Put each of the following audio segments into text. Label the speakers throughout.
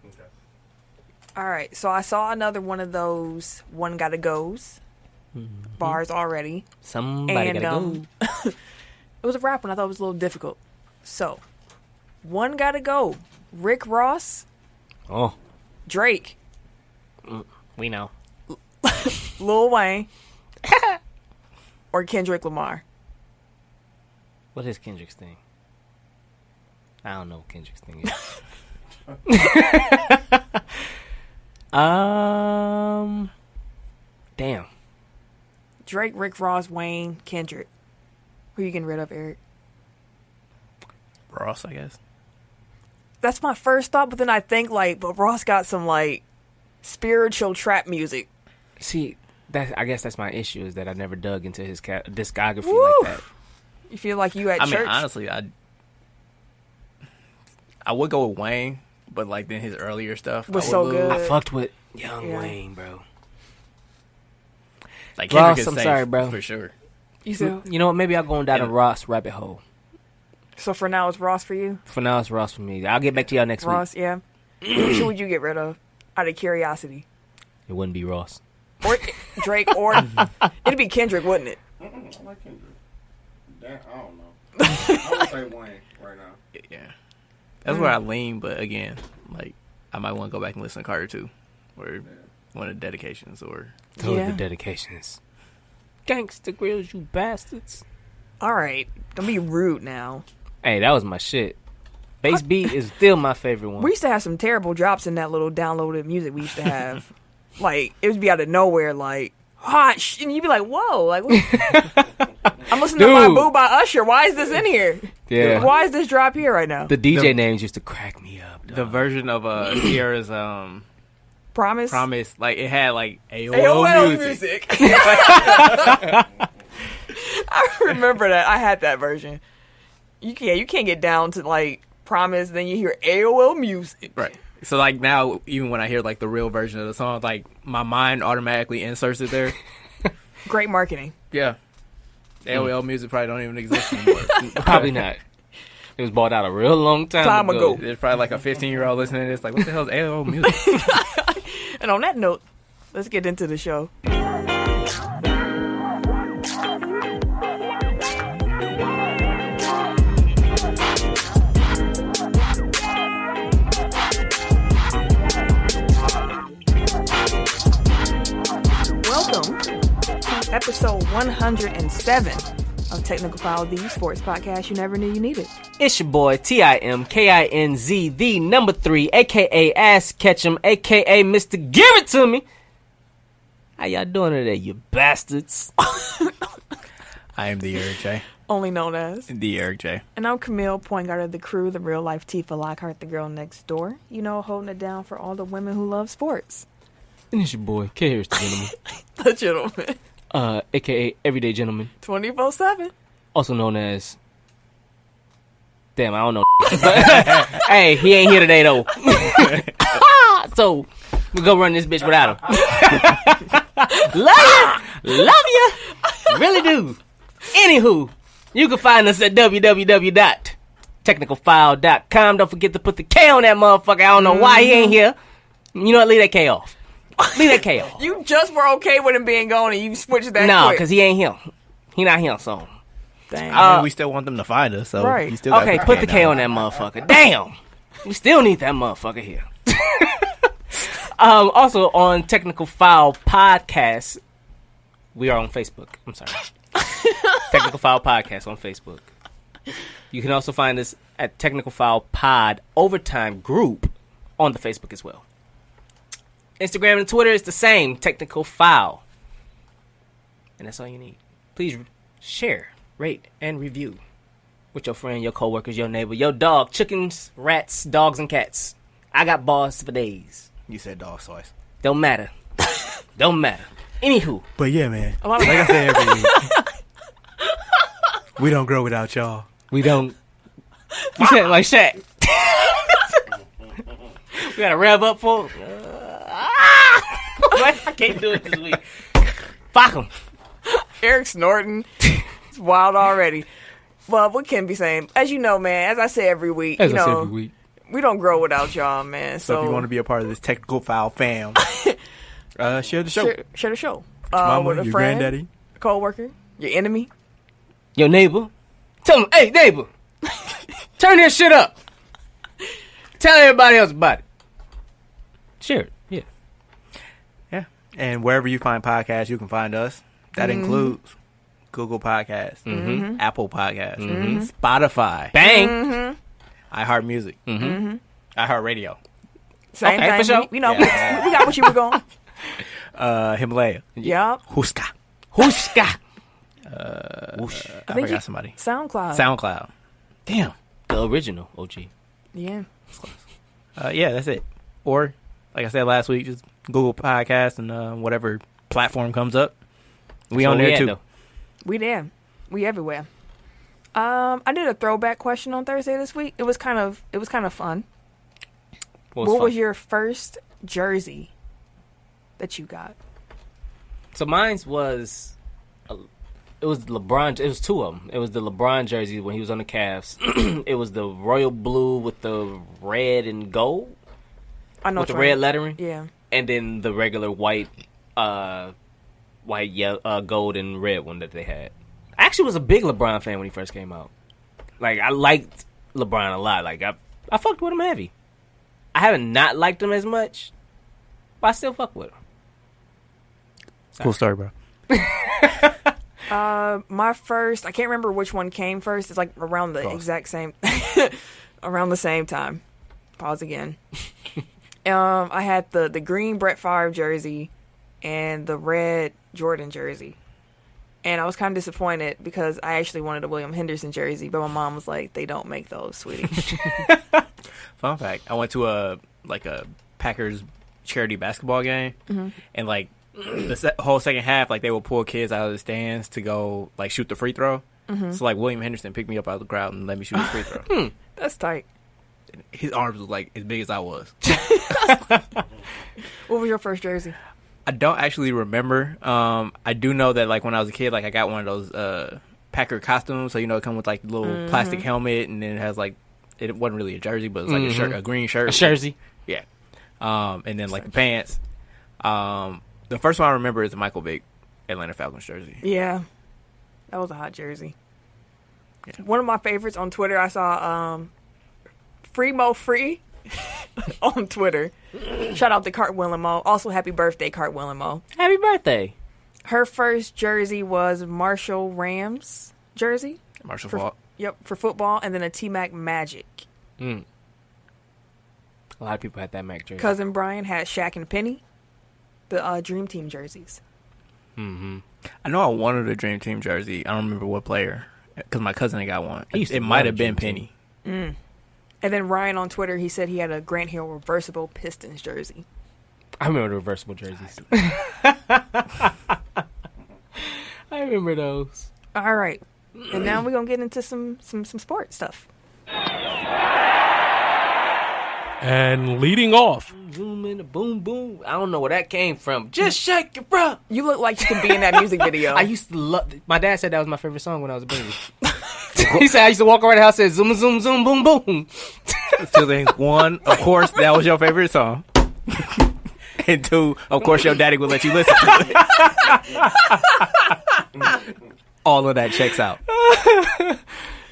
Speaker 1: Okay.
Speaker 2: All right, so I saw another one of those one gotta goes bars already.
Speaker 3: Somebody
Speaker 2: And,
Speaker 3: gotta go.
Speaker 2: It was a rap one. I thought it was a little difficult. So, one gotta go. Rick Ross,
Speaker 3: Oh,
Speaker 2: Drake,
Speaker 3: we know.
Speaker 2: Lil Wayne, or Kendrick Lamar.
Speaker 3: What is Kendrick's thing? I don't know what Kendrick's thing is. Damn.
Speaker 2: Drake, Rick Ross, Wayne, Kendrick. Who you getting rid of, Eric?
Speaker 1: Ross, I guess.
Speaker 2: That's my first thought, but then I think, like, but Ross got some, like, spiritual trap music.
Speaker 3: See, I guess that's my issue, is that I never dug into his discography
Speaker 2: Woo!
Speaker 3: like that.
Speaker 2: You feel like you at
Speaker 1: I
Speaker 2: church?
Speaker 1: mean, honestly, I would go with Wayne, but like then his earlier stuff
Speaker 2: Was
Speaker 1: I would
Speaker 2: so
Speaker 1: lose.
Speaker 2: good.
Speaker 3: I fucked with Young
Speaker 2: Yeah.
Speaker 3: Wayne, bro.
Speaker 1: Like
Speaker 3: Ross,
Speaker 1: Kendrick is
Speaker 3: I'm
Speaker 1: safe,
Speaker 3: sorry, bro.
Speaker 1: for sure.
Speaker 2: You said,
Speaker 3: You know what? Maybe I'll go down a
Speaker 1: And-
Speaker 3: Ross rabbit hole.
Speaker 2: so for now it's Ross for you?
Speaker 3: For now, it's Ross for me. I'll get back to y'all next
Speaker 2: Ross, yeah. Which would you get rid of? Out of curiosity.
Speaker 3: week. It wouldn't be Ross.
Speaker 2: Or Drake, or it'd be Kendrick, wouldn't it?
Speaker 4: I like Kendrick. Damn, I don't know. I would say Wayne right now.
Speaker 1: Yeah, that's where I lean. But again, like I might want to go back and listen to Carter too, or one of the dedications, or
Speaker 3: Those
Speaker 2: Yeah.
Speaker 3: are the dedications. Gangsta grills, you bastards.
Speaker 2: All right. Don't be rude now.
Speaker 3: Hey, that was my shit. Bass beat is still my favorite one.
Speaker 2: We used to have some terrible drops in that little downloaded music we used to have. Like, it would be out of nowhere, like, hot and you'd be like, whoa, like, what? I'm listening to My
Speaker 3: Dude.
Speaker 2: Boo by Usher. Why is this in here?
Speaker 3: Yeah.
Speaker 2: Why is this drop here right now?
Speaker 3: The DJ names used to crack me up.
Speaker 1: the version of Sierra's
Speaker 2: Promise?
Speaker 1: Promise. Like it had like AOL,
Speaker 2: AOL
Speaker 1: music.
Speaker 2: music. I remember that. I had that version. You can't get down to, like, Promise, then you hear AOL music.
Speaker 1: Right. So like now, even when I hear like the real version of the song, like my mind automatically inserts it there.
Speaker 2: Great marketing.
Speaker 1: Yeah. AOL music probably don't even exist anymore.
Speaker 3: Probably not. It was bought out a real long time ago.
Speaker 1: There's probably like a 15-year-old listening to this, like, what the hell is AOL music?
Speaker 2: And on that note, let's get into the show. Welcome to episode 107 of Technical Foul, the sports podcast you never knew you needed.
Speaker 3: It's your boy TIMKINZ, the number 3, aka Ass Ketchum, aka Mr. Give It To Me. How y'all doing today, you bastards?
Speaker 1: I am the Eric J.
Speaker 2: Only known as.
Speaker 1: The Eric J.
Speaker 2: And I'm Camille, point guard of the crew, the real life Tifa Lockhart, the girl next door. You know, holding it down for all the women who love sports.
Speaker 3: And it's your boy K. Harris, the gentleman,
Speaker 2: The gentleman.
Speaker 3: aka Everyday Gentleman,
Speaker 2: 24/7.
Speaker 3: also known as. Damn, I don't know. But, hey, he ain't here today though. So we go run this bitch without him. Love you, really do. Anywho, you can find us at www.technicalfile.com. Don't forget to put the K on that motherfucker. I don't know why he ain't here. You know what? Leave that K off. Leave that K off.
Speaker 2: You just were okay with him being gone and you switched that
Speaker 3: No,
Speaker 2: quick.
Speaker 3: because he ain't here. He not here, so.
Speaker 2: Dang.
Speaker 1: I mean, we still want them to find us, so
Speaker 2: Right.
Speaker 1: you still gotta
Speaker 3: Okay, put the K on that motherfucker. Damn. We still need that motherfucker here. Also, on Technical Foul Podcast, we are on Facebook. I'm sorry. Technical Foul Podcast on Facebook. You can also find us at Technical Foul Pod Overtime Group on the Facebook as well. Instagram and Twitter is the same, Technical Foul. And that's all you need. Please share, rate, and review with your friend, your coworkers, your neighbor, your dog, chickens, rats, dogs, and cats. I got balls for days.
Speaker 1: You said dog twice.
Speaker 3: Don't matter. Don't matter. Anywho.
Speaker 1: But yeah, man.
Speaker 2: A lot of
Speaker 1: Like I said every week, we don't grow without y'all.
Speaker 3: We don't. You said it like Shaq. We gotta rev up for. I can't do it this week. Fuck him.
Speaker 2: Eric snorting. It's wild already. Well, what can be saying? As you know, man, as I say every week, We don't grow without y'all, man.
Speaker 1: So if you want to be a part of this technical foul fam, share the show.
Speaker 2: Share the show.
Speaker 1: Mama,
Speaker 2: with a
Speaker 1: your
Speaker 2: friend,
Speaker 1: granddaddy,
Speaker 2: co-worker, your enemy.
Speaker 3: Your neighbor. Tell him, hey, neighbor, turn this shit up. Tell everybody else about it. Share it. Yeah.
Speaker 1: Yeah. And wherever you find podcasts, you can find us. That includes Google Podcasts, Apple Podcasts, Spotify,
Speaker 3: Bang.
Speaker 1: iHeartMusic, iHeartRadio,
Speaker 2: Same
Speaker 3: Okay,
Speaker 2: thing.
Speaker 3: for sure.
Speaker 2: We know. We got what you were going.
Speaker 1: Himalaya,
Speaker 2: Yup.
Speaker 1: Huska.
Speaker 3: Huska.
Speaker 1: I forgot somebody.
Speaker 2: SoundCloud.
Speaker 1: Damn.
Speaker 3: The original OG.
Speaker 2: Yeah.
Speaker 1: Yeah, that's it. Or, like I said last week, just Google Podcasts and whatever platform comes up. We on there too.
Speaker 3: Though.
Speaker 2: We there. We everywhere. I did a throwback question on Thursday this week. It was kind of fun. What was your first jersey that you got?
Speaker 3: So mine's was, it was LeBron. It was two of them. It was the LeBron jersey when he was on the Cavs. It was the royal blue with the red and gold.
Speaker 2: I know
Speaker 3: with the red lettering.
Speaker 2: Yeah.
Speaker 3: And then the regular white, yellow, gold and red one that they had. I actually was a big LeBron fan when he first came out. Like, I liked LeBron a lot. Like, I fucked with him heavy. I haven't not liked him as much, but I still fuck with him.
Speaker 1: Cool story, bro.
Speaker 2: My first, I can't remember which one came first. It's like around the exact same, around the same time. Pause again. I had the green Brett Favre jersey and the red Jordan jersey. And I was kind of disappointed because I actually wanted a William Henderson jersey, but my mom was like, "They don't make those, sweetie."
Speaker 1: Fun fact: I went to a Packers charity basketball game, and like the whole second half, like they would pull kids out of the stands to go like shoot the free throw. So like William Henderson picked me up out of the crowd and let me shoot his free throw.
Speaker 2: That's tight.
Speaker 1: His arms was like as big as I was.
Speaker 2: What was your first jersey?
Speaker 1: I don't actually remember. I do know that like when I was a kid, like I got one of those Packer costumes. So it come with like a little plastic helmet, and then it has like it wasn't really a jersey, but it's like a shirt, a green shirt,
Speaker 3: a jersey.
Speaker 1: Yeah. And then like the pants. The first one I remember is the Michael Vick Atlanta Falcons jersey.
Speaker 2: Yeah, that was a hot jersey. Yeah. One of my favorites on Twitter, I saw Free Mo Free on Twitter. Shout out to Cartwheel and Mo. Also, happy birthday, Cartwheel and Mo.
Speaker 3: Happy birthday.
Speaker 2: Her first jersey was Marshall Rams jersey.
Speaker 1: Marshall Faulk.
Speaker 2: Yep, for football, and then a T-Mac Magic.
Speaker 3: A lot of people had that Mac jersey.
Speaker 2: Cousin Brian had Shaq and Penny, the Dream Team jerseys.
Speaker 1: I know I wanted a Dream Team jersey. I don't remember what player, because my cousin had got one. It might have been Penny.
Speaker 2: And then Ryan on Twitter, he said he had a Grant Hill reversible Pistons jersey.
Speaker 3: I remember the reversible jerseys. I remember those.
Speaker 2: All right. And now we're going to get into some sports stuff.
Speaker 5: And leading off.
Speaker 3: Zoom in the boom boom. I don't know where that came from. Just shake it, bro.
Speaker 2: You look like you could be in that music video.
Speaker 3: I used to love. My dad said that was my favorite song when I was a baby. He said I used to walk around the house and say zoom zoom zoom boom boom.
Speaker 1: Two things: one, of course, that was your favorite song, and two, of course, your daddy would let you listen to it. All of that checks out.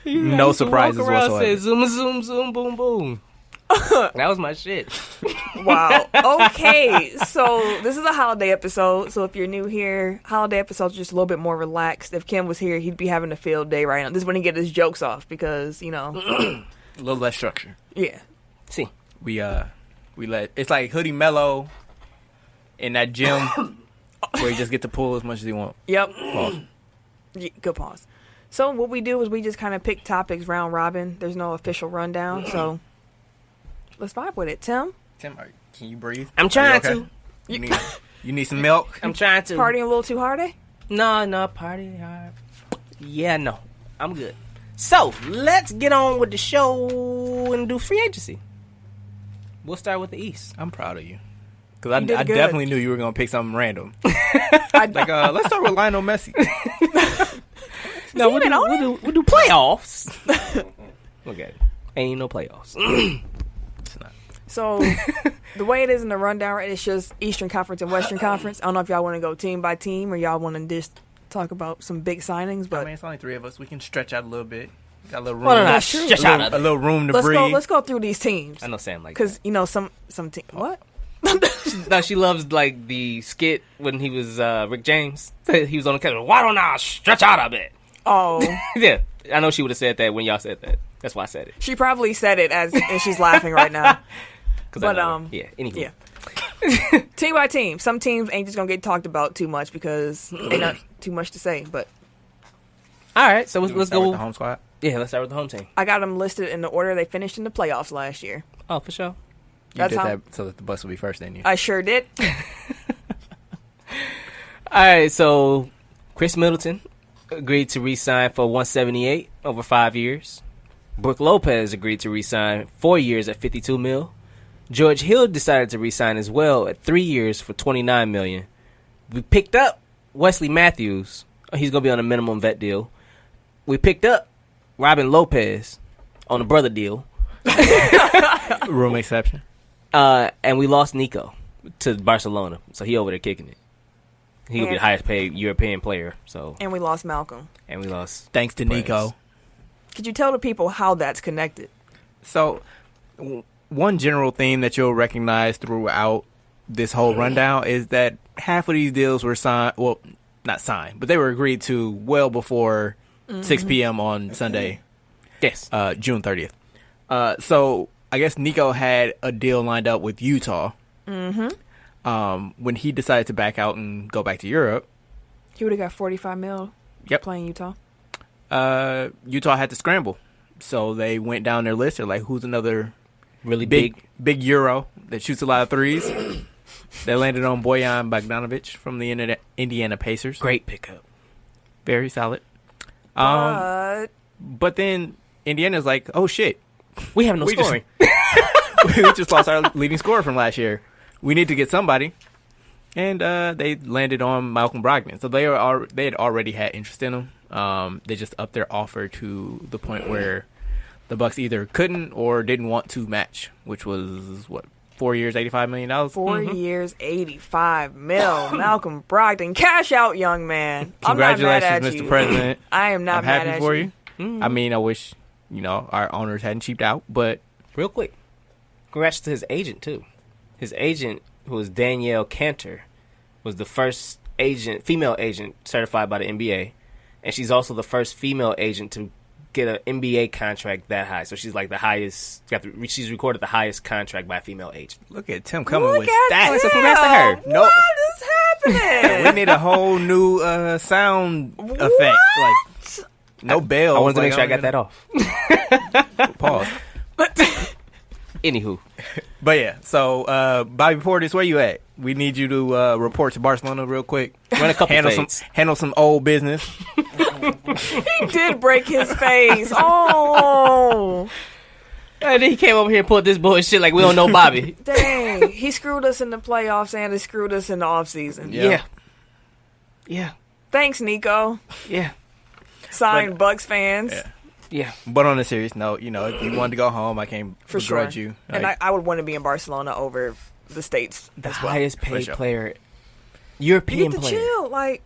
Speaker 1: No surprises whatsoever.
Speaker 3: Say zoom zoom zoom boom boom. That was my shit.
Speaker 2: Wow. Okay, so this is a holiday episode. So if you're new here, holiday episodes are just a little bit more relaxed. If Kim was here, he'd be having a field day right now. This is when he get his jokes off because,
Speaker 1: a little less structure.
Speaker 2: Yeah.
Speaker 3: See,
Speaker 1: we let it's like Hoodie Mellow in that gym where you just get to pull as much as you want.
Speaker 2: Yep.
Speaker 1: Pause.
Speaker 2: Yeah, good pause. So what we do is we just kind of pick topics round robin. There's no official rundown, so let's vibe with it. Tim,
Speaker 1: can you breathe?
Speaker 3: I'm trying
Speaker 1: to.
Speaker 3: to.
Speaker 1: You need some milk?
Speaker 3: I'm trying to.
Speaker 2: Partying a little too hard, eh?
Speaker 3: No, party hard. Yeah, no. I'm good. So, let's get on with the show and do free agency. We'll start with the East.
Speaker 1: I'm proud of you. Because I definitely knew you were going to pick something random. Let's start with Lionel Messi.
Speaker 3: No, we'll do playoffs. Okay. Ain't no playoffs.
Speaker 2: So the way it is in the rundown, right, it's just Eastern Conference and Western Conference. I don't know if y'all want to go team by team or y'all want to just talk about some big signings. But
Speaker 1: I mean, it's only 3 of us. We can stretch out a little bit. Got a little room.
Speaker 3: Well, no,
Speaker 2: Stretch
Speaker 3: out
Speaker 1: a little room to breathe.
Speaker 2: Let's go through these teams.
Speaker 3: I know Sam like
Speaker 2: Because, some team. What?
Speaker 3: No, she loves like the skit when he was Rick James. He was on the camera. Why don't I stretch out a bit?
Speaker 2: Oh.
Speaker 3: Yeah, I know she would have said that when y'all said that. That's why I said it.
Speaker 2: She probably said it and she's laughing right now. But
Speaker 3: yeah. Anyway,
Speaker 2: yeah. Team by team. Some teams ain't just gonna get talked about too much because ain't not too much to say. But
Speaker 3: all right, so let's
Speaker 1: Start
Speaker 3: go.
Speaker 1: with the home squad.
Speaker 3: Yeah, let's start with the home team.
Speaker 2: I got them listed in the order they finished in the playoffs last year.
Speaker 3: Oh, for sure.
Speaker 1: You
Speaker 2: That's
Speaker 1: did
Speaker 2: how-
Speaker 1: that so that the Bucks would be first, didn't you?
Speaker 2: I sure did.
Speaker 3: All right, so Chris Middleton agreed to re-sign for $178 over 5 years. Brook Lopez agreed to re-sign 4 years at $52 million. George Hill decided to re-sign as well at 3 years for $29 million. We picked up Wesley Matthews. He's going to be on a minimum vet deal. We picked up Robin Lopez on a brother deal.
Speaker 1: Room exception.
Speaker 3: And we lost Nico to Barcelona. So he over there kicking it. He'll be
Speaker 2: And-
Speaker 3: the highest paid European player. So
Speaker 2: And we lost Malcolm.
Speaker 3: and we lost.
Speaker 1: Thanks to Nico.
Speaker 2: Could you tell the people how that's connected?
Speaker 1: So, one general theme that you'll recognize throughout this whole rundown is that half of these deals were signed. Well, not signed, but they were agreed to well before 6 p.m. on Sunday,
Speaker 3: Yes.
Speaker 1: June 30th. So I guess Nico had a deal lined up with Utah. When he decided to back out and go back to Europe,
Speaker 2: He would have got $45 million
Speaker 1: Yep.
Speaker 2: playing Utah.
Speaker 1: Utah had to scramble. So they went down their list. They're like, who's another
Speaker 3: Really
Speaker 1: big Euro that shoots a lot of threes? They landed on Bojan Bogdanovic from the Indiana Pacers.
Speaker 3: Great pickup.
Speaker 1: Very solid.
Speaker 2: But
Speaker 1: But then Indiana's like, oh shit,
Speaker 3: We have no
Speaker 1: We just-
Speaker 3: scoring.
Speaker 1: we just lost our leading scorer from last year. We need to get somebody. And they landed on Malcolm Brogdon. So they had already had interest in him. They just upped their offer to the point where the Bucks either couldn't or didn't want to match, which was, 4 years, $85 million?
Speaker 2: 4 years, $85 million. Malcolm Brogdon, cash out, young man. I'm not mad
Speaker 1: Congratulations,
Speaker 2: at
Speaker 1: Mr.
Speaker 2: you.
Speaker 1: President.
Speaker 2: I am not
Speaker 1: I'm
Speaker 2: mad
Speaker 1: happy
Speaker 2: at
Speaker 1: for
Speaker 2: you.
Speaker 1: you. I mean, I wish, our owners hadn't cheaped out, but
Speaker 3: Real quick. Congrats to his agent, too. His agent, who was Danielle Cantor, was the first female agent certified by the NBA. And she's also the first female agent to get an NBA contract that high. So she's like the highest, she's recorded the highest contract by a female agent.
Speaker 1: look at Tim coming
Speaker 2: Look
Speaker 1: with
Speaker 2: at
Speaker 1: stats.
Speaker 3: So congrats to her.
Speaker 2: Tim.
Speaker 1: No.
Speaker 2: What is happening?
Speaker 1: We need a whole new sound effect. Like, no bells.
Speaker 3: I wanted to
Speaker 1: like,
Speaker 3: make sure I got that off.
Speaker 1: Pause.
Speaker 3: Anywho.
Speaker 1: But yeah, so Bobby Portis, where you at? We need you to report to Barcelona real quick.
Speaker 3: Run a couple
Speaker 1: handle
Speaker 3: fades.
Speaker 1: some old business.
Speaker 2: He did break his face. Oh,
Speaker 3: And then he came over here and pulled this bullshit like we don't know Bobby.
Speaker 2: dang. He screwed us in the playoffs and he screwed us in the offseason.
Speaker 1: Yeah.
Speaker 3: Yeah.
Speaker 2: Thanks, Nico.
Speaker 3: Yeah.
Speaker 2: Signed Bucks fans.
Speaker 1: Yeah.
Speaker 3: Yeah.
Speaker 1: But on a serious note, if you wanted to go home, I can't
Speaker 2: For sure.
Speaker 1: begrudge you.
Speaker 2: And
Speaker 1: Like,
Speaker 2: I would want to be in Barcelona over the States
Speaker 3: The
Speaker 2: as well.
Speaker 3: highest
Speaker 1: For
Speaker 3: paid
Speaker 1: sure.
Speaker 3: player.
Speaker 2: You
Speaker 3: European
Speaker 2: get to
Speaker 3: player.
Speaker 2: chill. Like,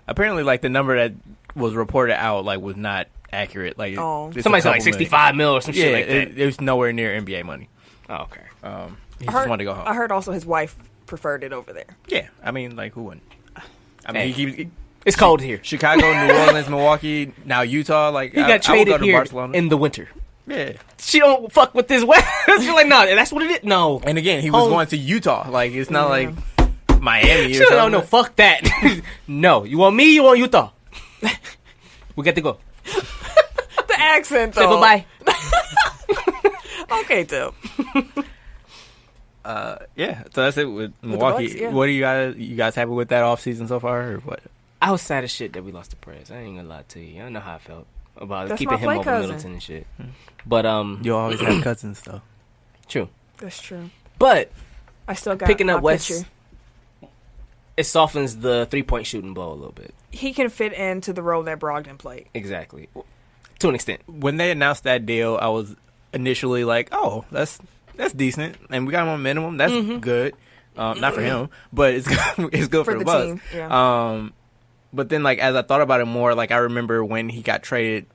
Speaker 1: apparently, like the number that was reported out, like was not accurate. Like
Speaker 2: Oh.
Speaker 1: it's a
Speaker 3: Somebody said like
Speaker 1: couple million.
Speaker 3: 65 mil or some
Speaker 1: Yeah,
Speaker 3: shit like that.
Speaker 1: it was nowhere near NBA money.
Speaker 3: Oh, okay.
Speaker 1: He just wanted to go home.
Speaker 2: I heard also his wife preferred it over there.
Speaker 1: Yeah, I mean, like who wouldn't? I mean,
Speaker 3: Hey.
Speaker 1: he keeps
Speaker 3: It's cold here.
Speaker 1: Chicago, New Orleans, Milwaukee, now Utah. Like
Speaker 3: He got
Speaker 1: I would
Speaker 3: traded
Speaker 1: go to
Speaker 3: here
Speaker 1: Barcelona.
Speaker 3: in the winter.
Speaker 1: Yeah,
Speaker 3: She don't fuck with this weather. She's like, no, that's what it is. No.
Speaker 1: and again, he was
Speaker 3: Home.
Speaker 1: going to Utah. Like it's not like Miami
Speaker 3: She
Speaker 1: or
Speaker 3: don't
Speaker 1: something.
Speaker 3: know, fuck that. No. You want me, you want Utah. We got to go.
Speaker 2: The accent,
Speaker 3: Say
Speaker 2: though.
Speaker 3: bye-bye.
Speaker 2: Okay, Tim.
Speaker 1: Yeah, so that's it with Milwaukee.
Speaker 2: Bucks, yeah.
Speaker 1: What are you guys happy with that offseason so far, or what?
Speaker 3: I was sad as shit that we lost to Perez. I ain't gonna lie to you. I don't know how I felt about
Speaker 2: That's
Speaker 3: keeping
Speaker 2: my
Speaker 3: him
Speaker 2: play
Speaker 3: over
Speaker 2: cousin.
Speaker 3: Middleton and shit. But,
Speaker 1: You always have cousins, though.
Speaker 3: true.
Speaker 2: That's true.
Speaker 3: But
Speaker 2: I still got
Speaker 3: picking up
Speaker 2: my
Speaker 3: West,
Speaker 2: picture.
Speaker 3: it softens the 3-point shooting blow a little bit.
Speaker 2: He can fit into the role that Brogdon played.
Speaker 3: Exactly. To an extent.
Speaker 1: When they announced that deal, I was initially like, "Oh, that's that's decent, and we got him on minimum. That's good. Not for him, but it's good for the Bucks.
Speaker 2: Team. Yeah.
Speaker 1: But then, like, as I thought about it more, like, I remember when he got traded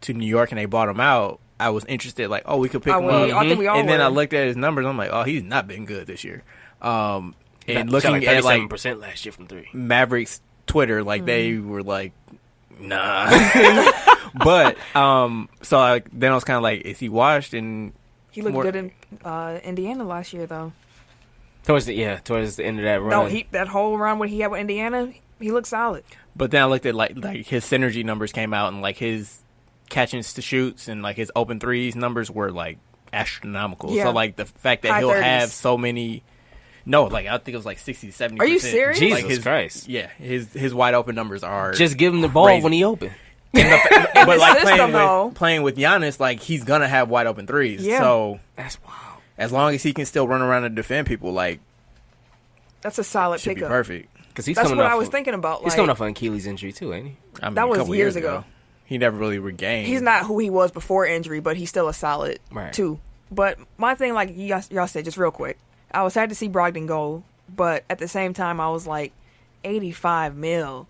Speaker 1: to New York and they bought him out, I was interested, like, oh, we could pick him up.
Speaker 2: I think we all
Speaker 1: and then
Speaker 2: were.
Speaker 1: I looked at his numbers, I'm like, oh, he's not been good this year. And
Speaker 3: Shot
Speaker 1: looking at, like,
Speaker 3: 37% last year from 3.
Speaker 1: Mavericks Twitter, like, they were like, nah. But, so, like, then I was kind of like, is he washed? And
Speaker 2: He looked good in Indiana last year, though.
Speaker 3: Towards the end of that run.
Speaker 2: No, that whole run when he had with Indiana, he looked solid.
Speaker 1: But then I looked at, like his synergy numbers came out, and, like, his catches to shoots and, like, his open threes numbers were, like, astronomical.
Speaker 2: Yeah.
Speaker 1: So, like, the fact that
Speaker 2: High
Speaker 1: he'll
Speaker 2: 30s.
Speaker 1: have so many... No, like, I think it was, like, 60, 70%.
Speaker 2: Are you serious?
Speaker 3: Jesus
Speaker 1: Like,
Speaker 3: Christ.
Speaker 1: Yeah, his wide open numbers are...
Speaker 3: Just give him the ball
Speaker 1: crazy.
Speaker 3: when he open.
Speaker 1: But, like,
Speaker 2: system,
Speaker 1: playing with Giannis, like, he's going to have wide open threes.
Speaker 2: Yeah.
Speaker 1: So,
Speaker 3: That's wild.
Speaker 1: as long as he can still run around and defend people, like,
Speaker 2: That's a solid
Speaker 1: should be
Speaker 2: pickup.
Speaker 1: perfect.
Speaker 3: Because he's
Speaker 2: That's
Speaker 3: coming
Speaker 2: what
Speaker 3: off
Speaker 2: I was thinking about.
Speaker 3: He's
Speaker 2: Like,
Speaker 3: coming off an Achilles injury, too, ain't he?
Speaker 1: I mean,
Speaker 2: That was
Speaker 1: a couple
Speaker 2: years
Speaker 1: years
Speaker 2: ago.
Speaker 1: He never really regained.
Speaker 2: he's not who he was before injury, but he's still a solid
Speaker 3: Right.
Speaker 2: 2. But my thing, like y'all said, just real quick, I was sad to see Brogdon go, but at the same time, I was like, $85 million,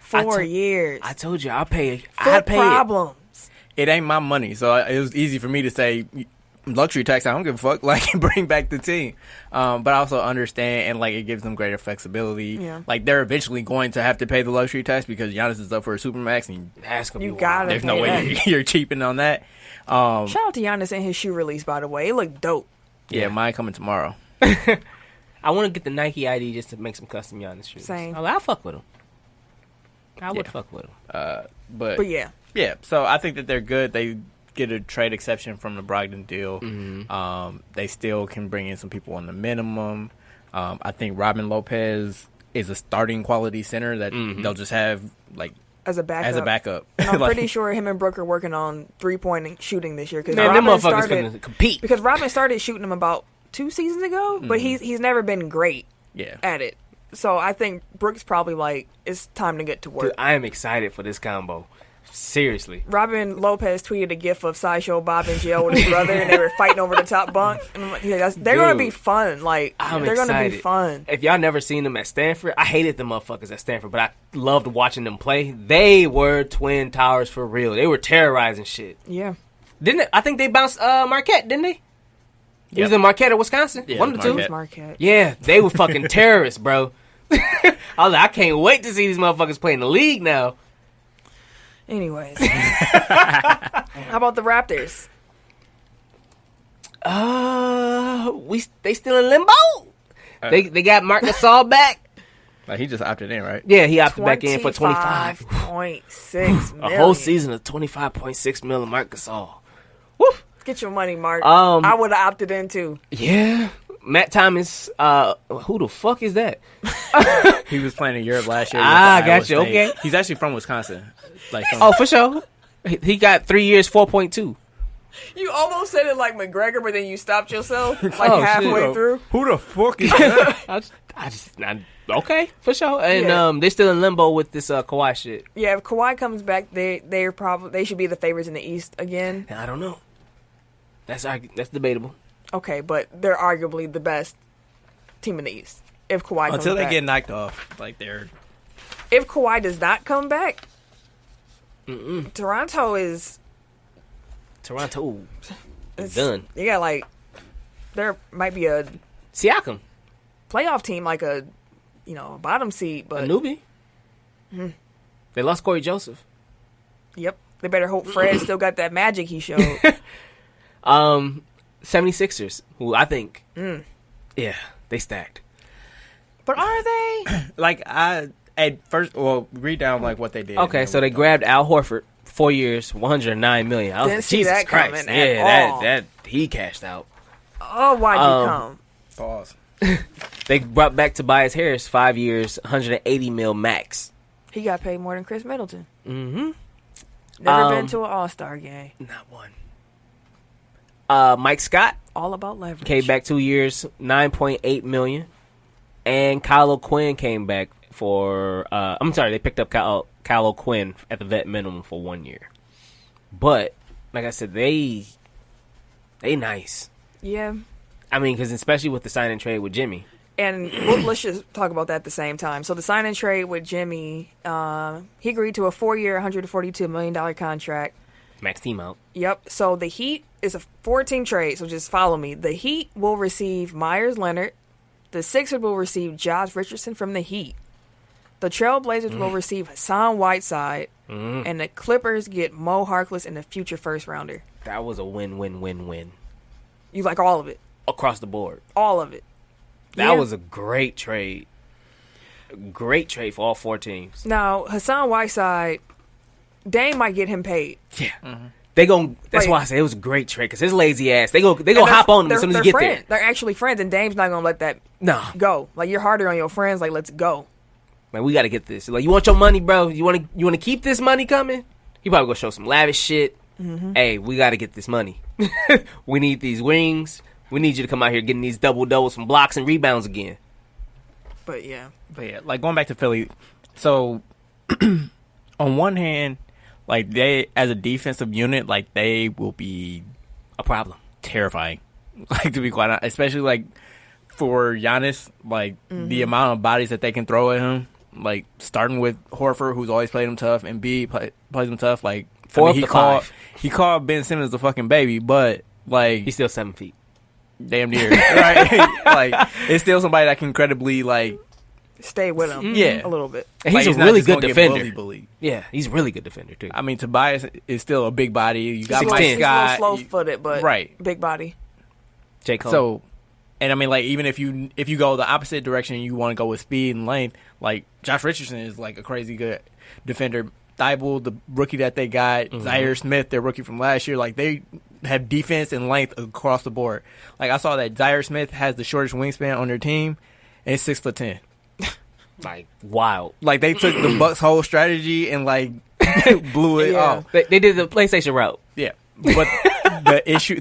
Speaker 2: 4 years,
Speaker 3: I told you, I'd pay
Speaker 2: foot
Speaker 3: it.
Speaker 2: problems.
Speaker 1: It ain't my money, so it was easy for me to say luxury tax. I don't give a fuck. Like, bring back the team, but I also understand, and like, it gives them greater flexibility.
Speaker 2: Yeah.
Speaker 1: Like, they're eventually going to have to pay the luxury tax because Giannis is up for a supermax, and
Speaker 3: That's gonna
Speaker 2: You
Speaker 3: be
Speaker 2: gotta
Speaker 3: wild.
Speaker 1: there's no
Speaker 2: pay
Speaker 1: way you're cheaping on that.
Speaker 2: Shout out to Giannis and his shoe release, by the way. It looked dope.
Speaker 1: Yeah, mine coming tomorrow.
Speaker 3: I want to get the Nike ID just to make some custom Giannis shoes.
Speaker 2: Same.
Speaker 3: I'll fuck with him. I would
Speaker 1: Yeah.
Speaker 3: fuck with him.
Speaker 2: But yeah,
Speaker 1: Yeah, so I think that they're good. They get a trade exception from the Brogdon deal. They still can bring in some people on the minimum. I think Robin Lopez is a starting quality center that they'll just have, like,
Speaker 2: as a backup.
Speaker 1: And
Speaker 2: I'm
Speaker 1: Like,
Speaker 2: pretty sure him and Brooke are working on 3-point shooting this year because
Speaker 3: Man, them
Speaker 2: Robin
Speaker 3: motherfuckers
Speaker 2: started
Speaker 3: gonna compete.
Speaker 2: because Robin started shooting them about 2 seasons ago, but he's never been great
Speaker 1: yeah.
Speaker 2: at it. So I think Brooke's probably like, it's time to get to work.
Speaker 3: Dude, I am excited for this combo. Seriously.
Speaker 2: Robin Lopez tweeted a gif of Sideshow Bob in jail with his brother, and they were fighting over the top bunk. And I'm like, yeah, they're going to be fun. Like,
Speaker 3: I'm
Speaker 2: they're going to be
Speaker 3: excited.
Speaker 2: fun.
Speaker 3: If y'all never seen them at Stanford, I hated the motherfuckers at Stanford, but I loved watching them play. They were twin towers for real. They were terrorizing shit.
Speaker 2: Yeah.
Speaker 3: Didn't it? I think they bounced Marquette, didn't they? It was in Marquette or Wisconsin.
Speaker 1: Yeah,
Speaker 3: One of the two.
Speaker 1: Marquette.
Speaker 2: Marquette.
Speaker 3: Yeah, they were fucking terrorists, bro. I was like, I can't wait to see these motherfuckers play in the league now.
Speaker 2: Anyways. How about the Raptors?
Speaker 3: They still in limbo. They got Marc Gasol back.
Speaker 1: Like, he just opted in, right?
Speaker 3: Yeah, he opted back in for 25.
Speaker 2: 25.6 million.
Speaker 3: A whole season of 25.6 million Marc Gasol. Woo!
Speaker 2: Get your money, Mark.
Speaker 3: Um,
Speaker 2: I would have opted in too.
Speaker 3: Yeah. Matt Thomas, who the fuck is that?
Speaker 1: He was playing in Europe last year.
Speaker 3: Ah,
Speaker 1: with Iowa
Speaker 3: gotcha,
Speaker 1: State.
Speaker 3: okay.
Speaker 1: He's actually from Wisconsin. Like, from,
Speaker 3: Oh, for sure. He got 3 years, 4.2.
Speaker 2: You almost said it like McGregor, but then you stopped yourself like
Speaker 3: Oh, shit.
Speaker 2: halfway through.
Speaker 1: who the fuck is that?
Speaker 3: Okay, for sure. And
Speaker 2: Yeah.
Speaker 3: they're still in limbo with this Kawhi shit.
Speaker 2: Yeah, if Kawhi comes back, they should be the favorites in the East again.
Speaker 3: I don't know. That's debatable.
Speaker 2: Okay, but they're arguably the best team in the East. If Kawhi comes
Speaker 1: Until they
Speaker 2: back.
Speaker 1: get knocked off, like, they're...
Speaker 2: If Kawhi does not come back, Toronto is
Speaker 3: Toronto
Speaker 2: it's
Speaker 3: done.
Speaker 2: You got like there might be a
Speaker 3: Siakam,
Speaker 2: playoff team like a bottom seed,
Speaker 3: a
Speaker 2: but
Speaker 3: newbie. They lost Corey Joseph.
Speaker 2: yep, they better hope Fred still got that magic he showed.
Speaker 3: 76ers, who I think, yeah, they stacked.
Speaker 2: But are they?
Speaker 1: Like, at first, well, read down, like, what they did.
Speaker 3: Okay, so they grabbed Al Horford, 4 years, $109 million. I was
Speaker 2: Didn't
Speaker 3: like,
Speaker 2: see
Speaker 3: Jesus
Speaker 2: that
Speaker 3: Christ,
Speaker 2: coming at
Speaker 3: yeah,
Speaker 2: all.
Speaker 3: that he cashed out.
Speaker 2: Oh, why'd you come?
Speaker 1: Pause.
Speaker 3: They brought back Tobias Harris, 5 years, $180 million max.
Speaker 2: He got paid more than Chris Middleton.
Speaker 3: Mm-hmm.
Speaker 2: Never been to an All-Star game.
Speaker 3: Not one. Mike Scott
Speaker 2: All about leverage.
Speaker 3: came back 2 years, $9.8 million, and Kyle O'Quinn came back for. I'm sorry, they picked up Kyle O'Quinn at the vet minimum for 1 year. But like I said, they nice.
Speaker 2: Yeah,
Speaker 3: I mean, because especially with the sign and trade with Jimmy.
Speaker 2: And let's just talk about that at the same time. So the sign and trade with Jimmy, he agreed to a 4-year, $142 million contract.
Speaker 3: Max team out.
Speaker 2: Yep. So the Heat is a 4-team trade, so just follow me. The Heat will receive Myers Leonard. The Sixers will receive Josh Richardson from the Heat. The Trailblazers will receive Hassan Whiteside. And the Clippers get Mo Harkless and a future first-rounder.
Speaker 3: That was a win-win-win-win.
Speaker 2: You like all of it?
Speaker 3: Across the board.
Speaker 2: All of it.
Speaker 3: That was a great trade. Great trade for all 4 teams.
Speaker 2: Now, Hassan Whiteside, Dame might get him paid.
Speaker 3: Yeah. They gon' that's why I say it was a great trade, because his lazy ass, they go hop on him as soon as you get there.
Speaker 2: They're actually friends, and Dame's not gonna let that go. Like, you're harder on your friends. Like, let's go.
Speaker 3: Man, we got to get this. Like, you want your money, bro? You want to keep this money coming? You probably go show some lavish shit. Hey, we got to get this money. We need these rings. We need you to come out here getting these double-doubles, some blocks and rebounds again.
Speaker 2: But yeah,
Speaker 1: like going back to Philly. So, on one hand, like they, as a defensive unit, like they will be
Speaker 3: a problem,
Speaker 1: terrifying. Like, to be quite honest, especially like for Giannis, like the amount of bodies that they can throw at him. Like, starting with Horford, who's always played him tough, and B plays him tough. Like, he called Ben Simmons the fucking baby, but like
Speaker 3: he's still 7 feet,
Speaker 1: damn near, right? Like, it's still somebody that can credibly like
Speaker 2: stay with him, a little bit.
Speaker 3: And he's
Speaker 1: like,
Speaker 3: a really good defender.
Speaker 1: Bully.
Speaker 3: Yeah, he's a really good defender too.
Speaker 1: I mean, Tobias is still a big body. You got Mike
Speaker 2: He's
Speaker 1: Scott,
Speaker 2: a little slow-footed, but big body.
Speaker 3: J. Cole.
Speaker 1: So, and I mean, like, even if you go the opposite direction, you want to go with speed and length. Like, Josh Richardson is like a crazy good defender. Thibault, the rookie that they got, Zaire Smith, their rookie from last year, like they have defense and length across the board. Like, I saw that Zaire Smith has the shortest wingspan on their team, and it's 6'10".
Speaker 3: Like, wild.
Speaker 1: Like, they took the Bucks' whole strategy and like blew it off.
Speaker 3: They did the PlayStation route.
Speaker 1: Yeah, but the issue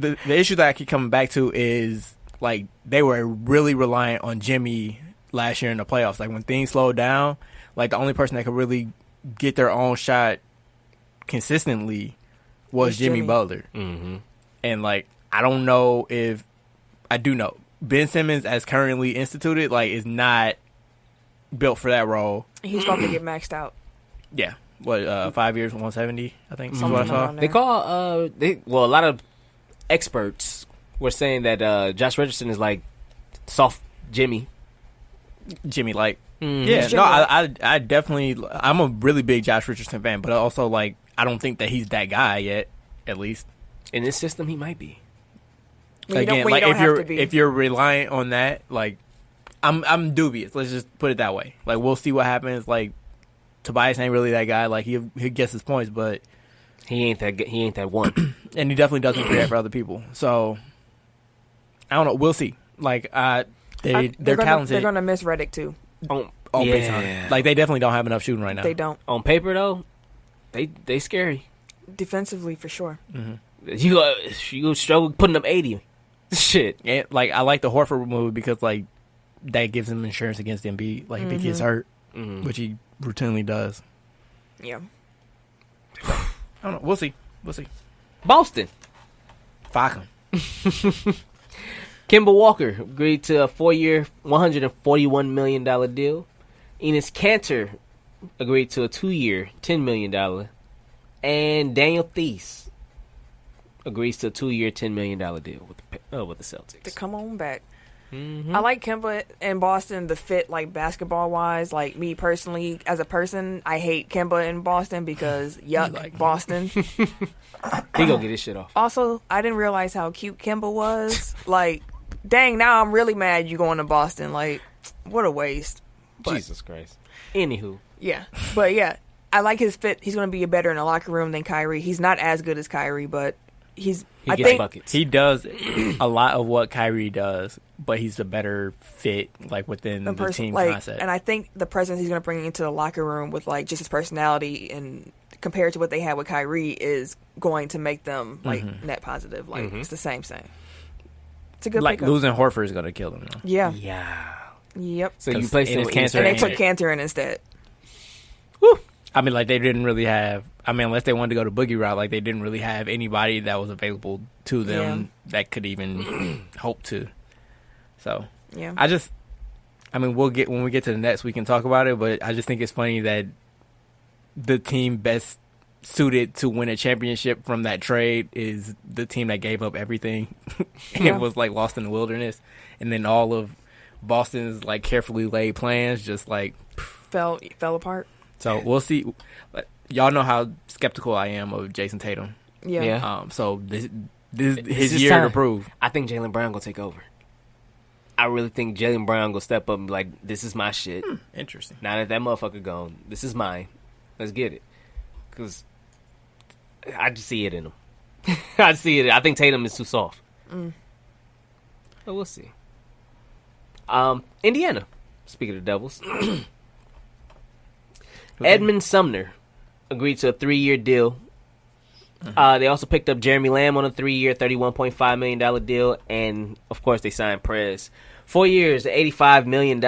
Speaker 1: that I keep coming back to is, like, they were really reliant on Jimmy last year in the playoffs. Like, when things slowed down, like, the only person that could really get their own shot consistently was Jimmy Butler. And, like, I don't know if I do know Ben Simmons, as currently instituted, like, is not built for that role.
Speaker 2: He's about to get maxed out.
Speaker 1: Yeah. What, 5 years, 170, I think.
Speaker 2: Something
Speaker 1: what I saw.
Speaker 2: there.
Speaker 3: They call a lot of experts were saying that Josh Richardson is like soft Jimmy
Speaker 1: like. Yeah, no, I definitely, I'm a really big Josh Richardson fan, but also, like, I don't think that he's that guy yet, at least.
Speaker 3: In this system, he might be.
Speaker 1: Again, like, if you're reliant on that, like, I'm dubious. Let's just put it that way. Like, we'll see what happens. Like, Tobias ain't really that guy. Like, he gets his points, but
Speaker 3: he ain't that one.
Speaker 1: And he definitely doesn't create for other people. So, I don't know. We'll see. Like, they're talented.
Speaker 2: They're gonna miss Redick too.
Speaker 1: Big time. Like, they definitely don't have enough shooting right now.
Speaker 2: They don't.
Speaker 3: On paper though, they scary.
Speaker 2: Defensively, for sure.
Speaker 3: You struggle putting up 80. Shit.
Speaker 1: And, like, I like the Horford move because, like, that gives him insurance against Embiid. Like, if he gets hurt, which he routinely does.
Speaker 2: Yeah.
Speaker 1: I don't know. We'll see.
Speaker 3: Boston.
Speaker 1: Fuck him.
Speaker 3: Kemba Walker agreed to a 4-year, $141 million deal. Enes Kanter agreed to a 2-year, $10 million. And Daniel Theis agrees to a 2-year, $10 million deal with the Celtics.
Speaker 2: To come on back. I like Kemba in Boston, the fit, like, basketball-wise. Like, me personally, as a person, I hate Kemba in Boston because, yuck, like Boston.
Speaker 3: He gonna get his shit off.
Speaker 2: Also, I didn't realize how cute Kemba was. Like, dang, now I'm really mad you going to Boston. Like, what a waste. But,
Speaker 3: Jesus Christ. Anywho.
Speaker 2: Yeah. But, yeah, I like his fit. He's going to be better in the locker room than Kyrie. He's not as good as Kyrie, but
Speaker 3: he gets buckets.
Speaker 1: He does a lot of what Kyrie does, but he's a better fit, like, within the team concept.
Speaker 2: And I think the presence he's going to bring into the locker room with, like, just his personality and compared to what they had with Kyrie is going to make them, like, net positive. Like, it's the same. It's a good
Speaker 1: like,
Speaker 2: pickup.
Speaker 1: Losing Horford is going to kill them, though.
Speaker 2: Yeah.
Speaker 3: Yep. So you placed him with
Speaker 1: Kanter,
Speaker 2: and they took Kanter in instead.
Speaker 3: Woo.
Speaker 1: I mean, like, they didn't really have, I mean, unless they wanted to go to Boogie route, like, they didn't really have anybody that was available to them that could even hope to. So
Speaker 2: Yeah.
Speaker 1: I mean, when we get to the Nets, we can talk about it. But I just think it's funny that the team best suited to win a championship from that trade is the team that gave up everything and was like lost in the wilderness, and then all of Boston's like carefully laid plans just like
Speaker 2: fell apart.
Speaker 1: So we'll see. Y'all know how skeptical I am of Jason Tatum.
Speaker 2: Yeah.
Speaker 1: So this his year to prove.
Speaker 3: I think Jaylen Brown gonna take over. I really think Jaylen Brown gonna step up and be like, this is my shit.
Speaker 1: Interesting.
Speaker 3: Now that motherfucker gone, this is mine. Let's get it. Because I just see it in him. I see it. I think Tatum is too soft. But we'll see. Indiana. Speaking of the Devils. Edmund Sumner agreed to a 3-year deal. They also picked up Jeremy Lamb on a 3-year, $31.5 million deal. And, of course, they signed Perez. 4 years, $85 million.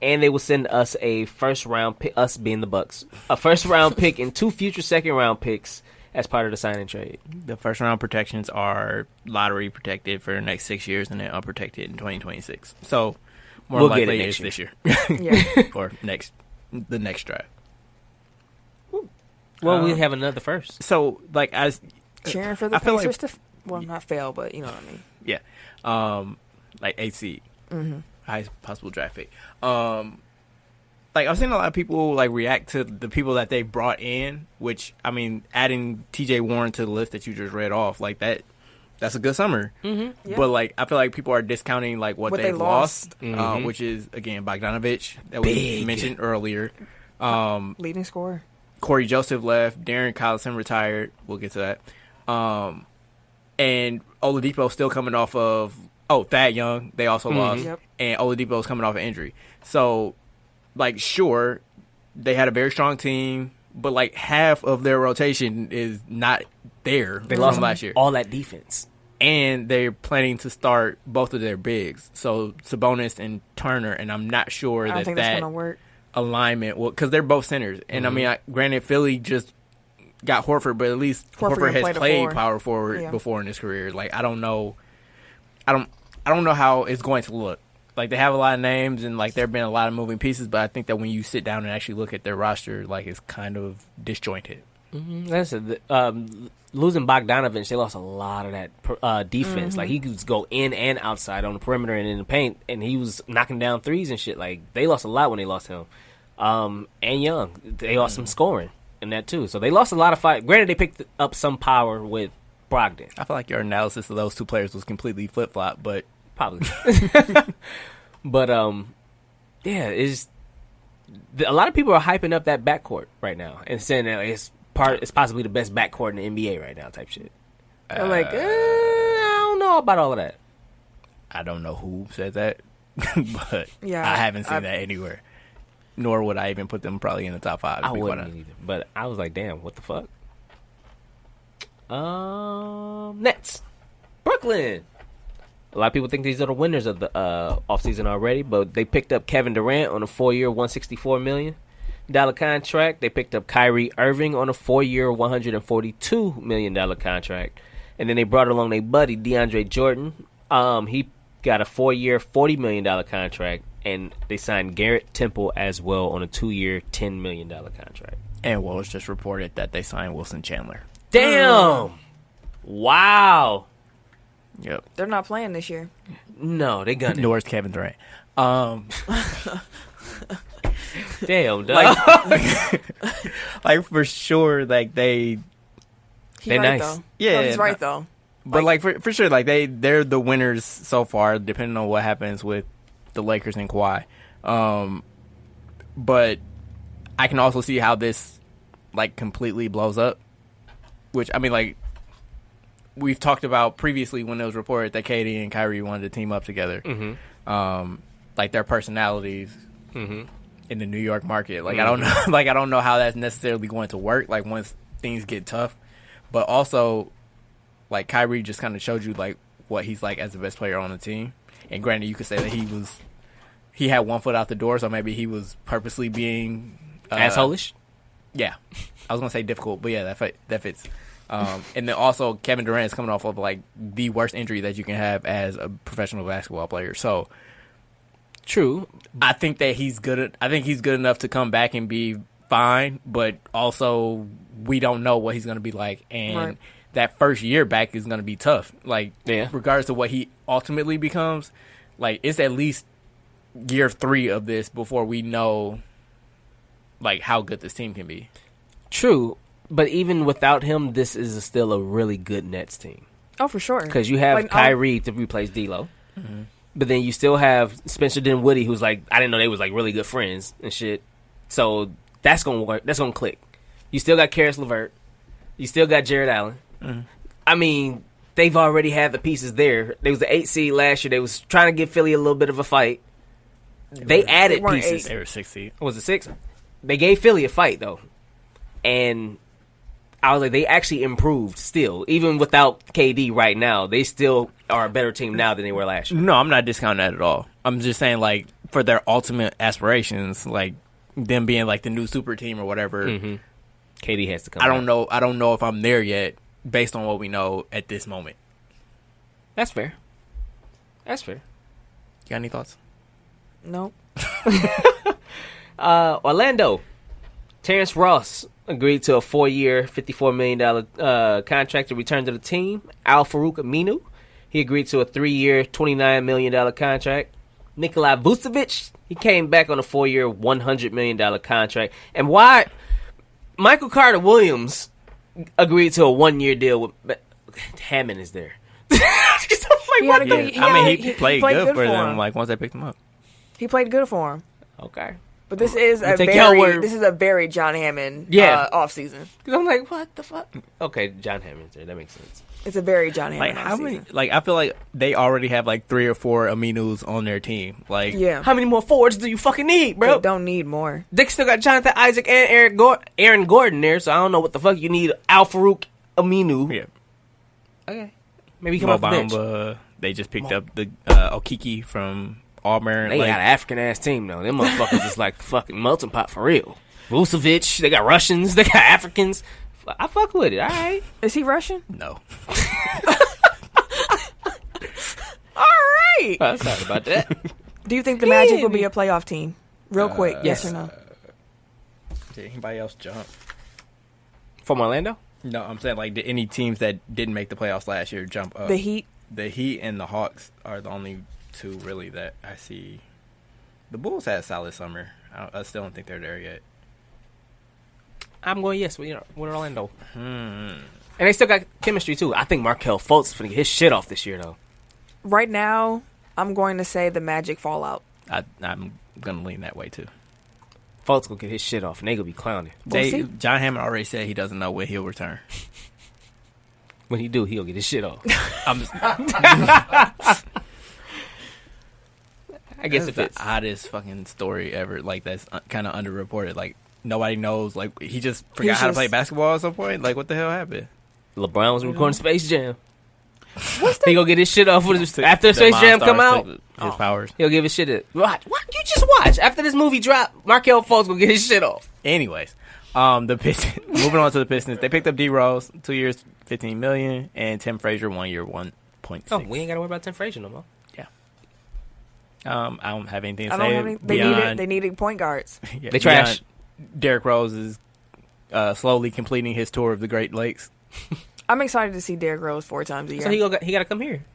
Speaker 3: And they will send us a first-round pick, us being the Bucks, a first-round pick and 2 future second-round picks as part of the sign and trade.
Speaker 1: The first-round protections are lottery protected for the next 6 years and then unprotected in 2026. So, more likely it's this year. Or the next draft.
Speaker 3: Well, we have another first.
Speaker 1: So, like,
Speaker 2: cheering for the Pacers to, not fail, but you know what I mean.
Speaker 1: Yeah. Like 8th seed. Highest possible draft pick. Like, I've seen a lot of people, like, react to the people that they brought in, which, I mean, adding T.J. Warren to the list that you just read off, like, that's a good summer.
Speaker 2: Yeah.
Speaker 1: But, like, I feel like people are discounting, like, what they've lost, which is, again, Bogdanovich, that we mentioned earlier.
Speaker 2: Leading scorer.
Speaker 1: Corey Joseph left. Darren Collison retired. We'll get to that. And Oladipo still coming off of Thad Young. They also lost.
Speaker 2: Yep.
Speaker 1: And Oladipo's coming off an injury. So, like, sure, they had a very strong team, but, like, half of their rotation is not there
Speaker 3: They
Speaker 1: from
Speaker 3: lost
Speaker 1: last year.
Speaker 3: All that defense.
Speaker 1: And they're planning to start both of their bigs. So, Sabonis and Turner. And I'm not sure
Speaker 2: I don't think that's going to work.
Speaker 1: Alignment, well, because they're both centers, and I mean, granted, Philly just got Horford, but at least Horford has played power forward before in his career. Like, I don't know how it's going to look. Like, they have a lot of names, and like there have been a lot of moving pieces, but I think that when you sit down and actually look at their roster, like, it's kind of disjointed.
Speaker 3: That's losing Bogdanovich. They lost a lot of that defense. Like, he could go in and outside on the perimeter and in the paint, and he was knocking down threes and shit. Like, they lost a lot when they lost him. And Young, they lost some scoring in that too. So they lost a lot of fight. Granted, they picked up some power with Brogdon.
Speaker 1: I feel like your analysis of those two players was completely flip flop, but
Speaker 3: probably. But yeah, it's a lot of people are hyping up that backcourt right now and saying that it's possibly the best backcourt in the NBA right now, type shit. I'm like, I don't know about all of that.
Speaker 1: I don't know who said that, but
Speaker 2: yeah,
Speaker 1: I haven't seen that anywhere. Nor would I even put them probably in the top 5.
Speaker 3: I wouldn't either. But I was like, damn, what the fuck? Nets. Brooklyn. A lot of people think these are the winners of the offseason already, but they picked up Kevin Durant on a 4-year, $164 million contract. They picked up Kyrie Irving on a 4-year, $142 million contract. And then they brought along their buddy, DeAndre Jordan. He got a 4-year, $40 million contract. And they signed Garrett Temple as well on a 2-year, $10 million contract.
Speaker 1: And Woj just reported that they signed Wilson Chandler.
Speaker 3: Damn! Wow.
Speaker 1: Yep.
Speaker 2: They're not playing this year.
Speaker 3: No, they gunning.
Speaker 1: Nor is Kevin Durant.
Speaker 3: Damn, dog.
Speaker 1: Like, for sure, like, they're
Speaker 2: right,
Speaker 3: nice.
Speaker 2: Though.
Speaker 1: Yeah.
Speaker 2: No, he's right, though.
Speaker 1: But, like for sure, like, they're the winners so far, depending on what happens with the Lakers and Kawhi. But I can also see how this, like, completely blows up. Which, I mean, like, we've talked about previously when it was reported that KD and Kyrie wanted to team up together. Mm-hmm. Like, their personalities in the New York market. Like, I don't know. Like, I don't know how that's necessarily going to work. Like, once things get tough, but also, like, Kyrie just kind of showed you, like, what he's like as the best player on the team. And granted, you could say that he had one foot out the door, so maybe he was purposely being
Speaker 3: asshole-ish.
Speaker 1: Yeah, I was gonna say difficult, but yeah, that fits. And then also Kevin Durant is coming off of like the worst injury that you can have as a professional basketball player. So
Speaker 3: True.
Speaker 1: I think that he's good. I think he's good enough to come back and be fine. But also, we don't know what he's going to be like, and that first year back is going to be tough. Like, regardless of what he ultimately becomes, like it's at least year 3 of this before we know like how good this team can be.
Speaker 3: True, but even without him, this is still a really good Nets team.
Speaker 2: Oh, for sure.
Speaker 3: Because you have Kyrie to replace D'Lo. Mm-hmm. But then you still have Spencer Dinwiddie, who's like, I didn't know they was like really good friends and shit. So that's gonna work. That's gonna click. You still got Karis LeVert. You still got Jared Allen. Mm-hmm. I mean, they've already had the pieces there. They was the 8 seed last year. They was trying to give Philly a little bit of a fight. They added pieces.
Speaker 1: They were 6 seed.
Speaker 3: Was it 6? They gave Philly a fight though, and I was like, they actually improved still. Even without KD right now, they still are a better team now than they were last year.
Speaker 1: No, I'm not discounting that at all. I'm just saying, like, for their ultimate aspirations, like, them being, like, the new super team or whatever.
Speaker 3: Mm-hmm. KD has to come
Speaker 1: I don't know if I'm there yet based on what we know at this moment.
Speaker 3: That's fair. You
Speaker 1: got any thoughts?
Speaker 2: No.
Speaker 3: Orlando. Terrence Ross agreed to a 4-year, $54 million contract to return to the team. Al-Farouq Aminu, he agreed to a 3-year, $29 million contract. Nikola Vucevic, he came back on a 4-year, $100 million contract. And why Michael Carter Williams agreed to a 1-year deal with Hammond is there.
Speaker 1: He played good for them. Like once they picked him up,
Speaker 2: he played good for him.
Speaker 3: Okay.
Speaker 2: But this is a very John Hammond offseason.
Speaker 3: Because I'm like, what the fuck? Okay, John Hammond's there. That makes sense.
Speaker 2: It's a very John Hammond
Speaker 1: like, how many? Like, I feel like they already have like 3 or 4 Aminus on their team. Like,
Speaker 3: how many more forwards do you fucking need, bro?
Speaker 2: They don't need more.
Speaker 3: They still got Jonathan Isaac and Aaron Gordon there, so I don't know what the fuck you need Al-Farouq Aminu.
Speaker 1: Yeah.
Speaker 3: Okay. Maybe come off the bench.
Speaker 1: They just picked up the Okiki from Auburn.
Speaker 3: They got an African ass team though. Them motherfuckers is like fucking melting pot for real. Vucevic, they got Russians, they got Africans. I fuck with it. All right.
Speaker 2: Is he Russian?
Speaker 1: No.
Speaker 2: All right.
Speaker 3: I'm sorry about that.
Speaker 2: Do you think the Magic will be a playoff team? Real quick, yes or no?
Speaker 1: Did anybody else jump
Speaker 3: from Orlando?
Speaker 1: No, I'm saying like did any teams that didn't make the playoffs last year jump up?
Speaker 2: The Heat.
Speaker 1: The Heat and the Hawks are the only 2 really that I see. The Bulls had a solid summer. I still don't think they're there yet.
Speaker 3: I'm going yes with Orlando. And they still got chemistry too. I think Markelle Fultz is going to get his shit off this year though.
Speaker 2: Right now, I'm going to say the Magic fall out.
Speaker 1: I'm going to lean that way too.
Speaker 3: Fultz going to get his shit off and they going to be clowning.
Speaker 1: John Hammond already said he doesn't know when he'll return.
Speaker 3: When he do, he'll get his shit off. I guess if it's
Speaker 1: the oddest fucking story ever, like that's kind of underreported. Like nobody knows. Like he just forgot how to play basketball at some point. Like what the hell happened?
Speaker 3: LeBron was recording Space Jam. He gonna get his shit off after Space Jam come out.
Speaker 1: His powers.
Speaker 3: He'll give his shit it. What? You just watch after this movie drop. Markelle Fultz gonna get his shit off.
Speaker 1: Anyways, the Pistons. Moving on to the Pistons, they picked up D Rose, 2 years, $15 million, and Tim Frazier 1 year, 1.6.
Speaker 3: Oh, we ain't gotta worry about Tim Frazier no more.
Speaker 1: I don't have anything to say.
Speaker 2: They needed point guards.
Speaker 3: They trash.
Speaker 1: Derrick Rose is slowly completing his tour of the Great Lakes.
Speaker 2: I'm excited to see Derrick Rose 4 times a year.
Speaker 3: So he got to come here.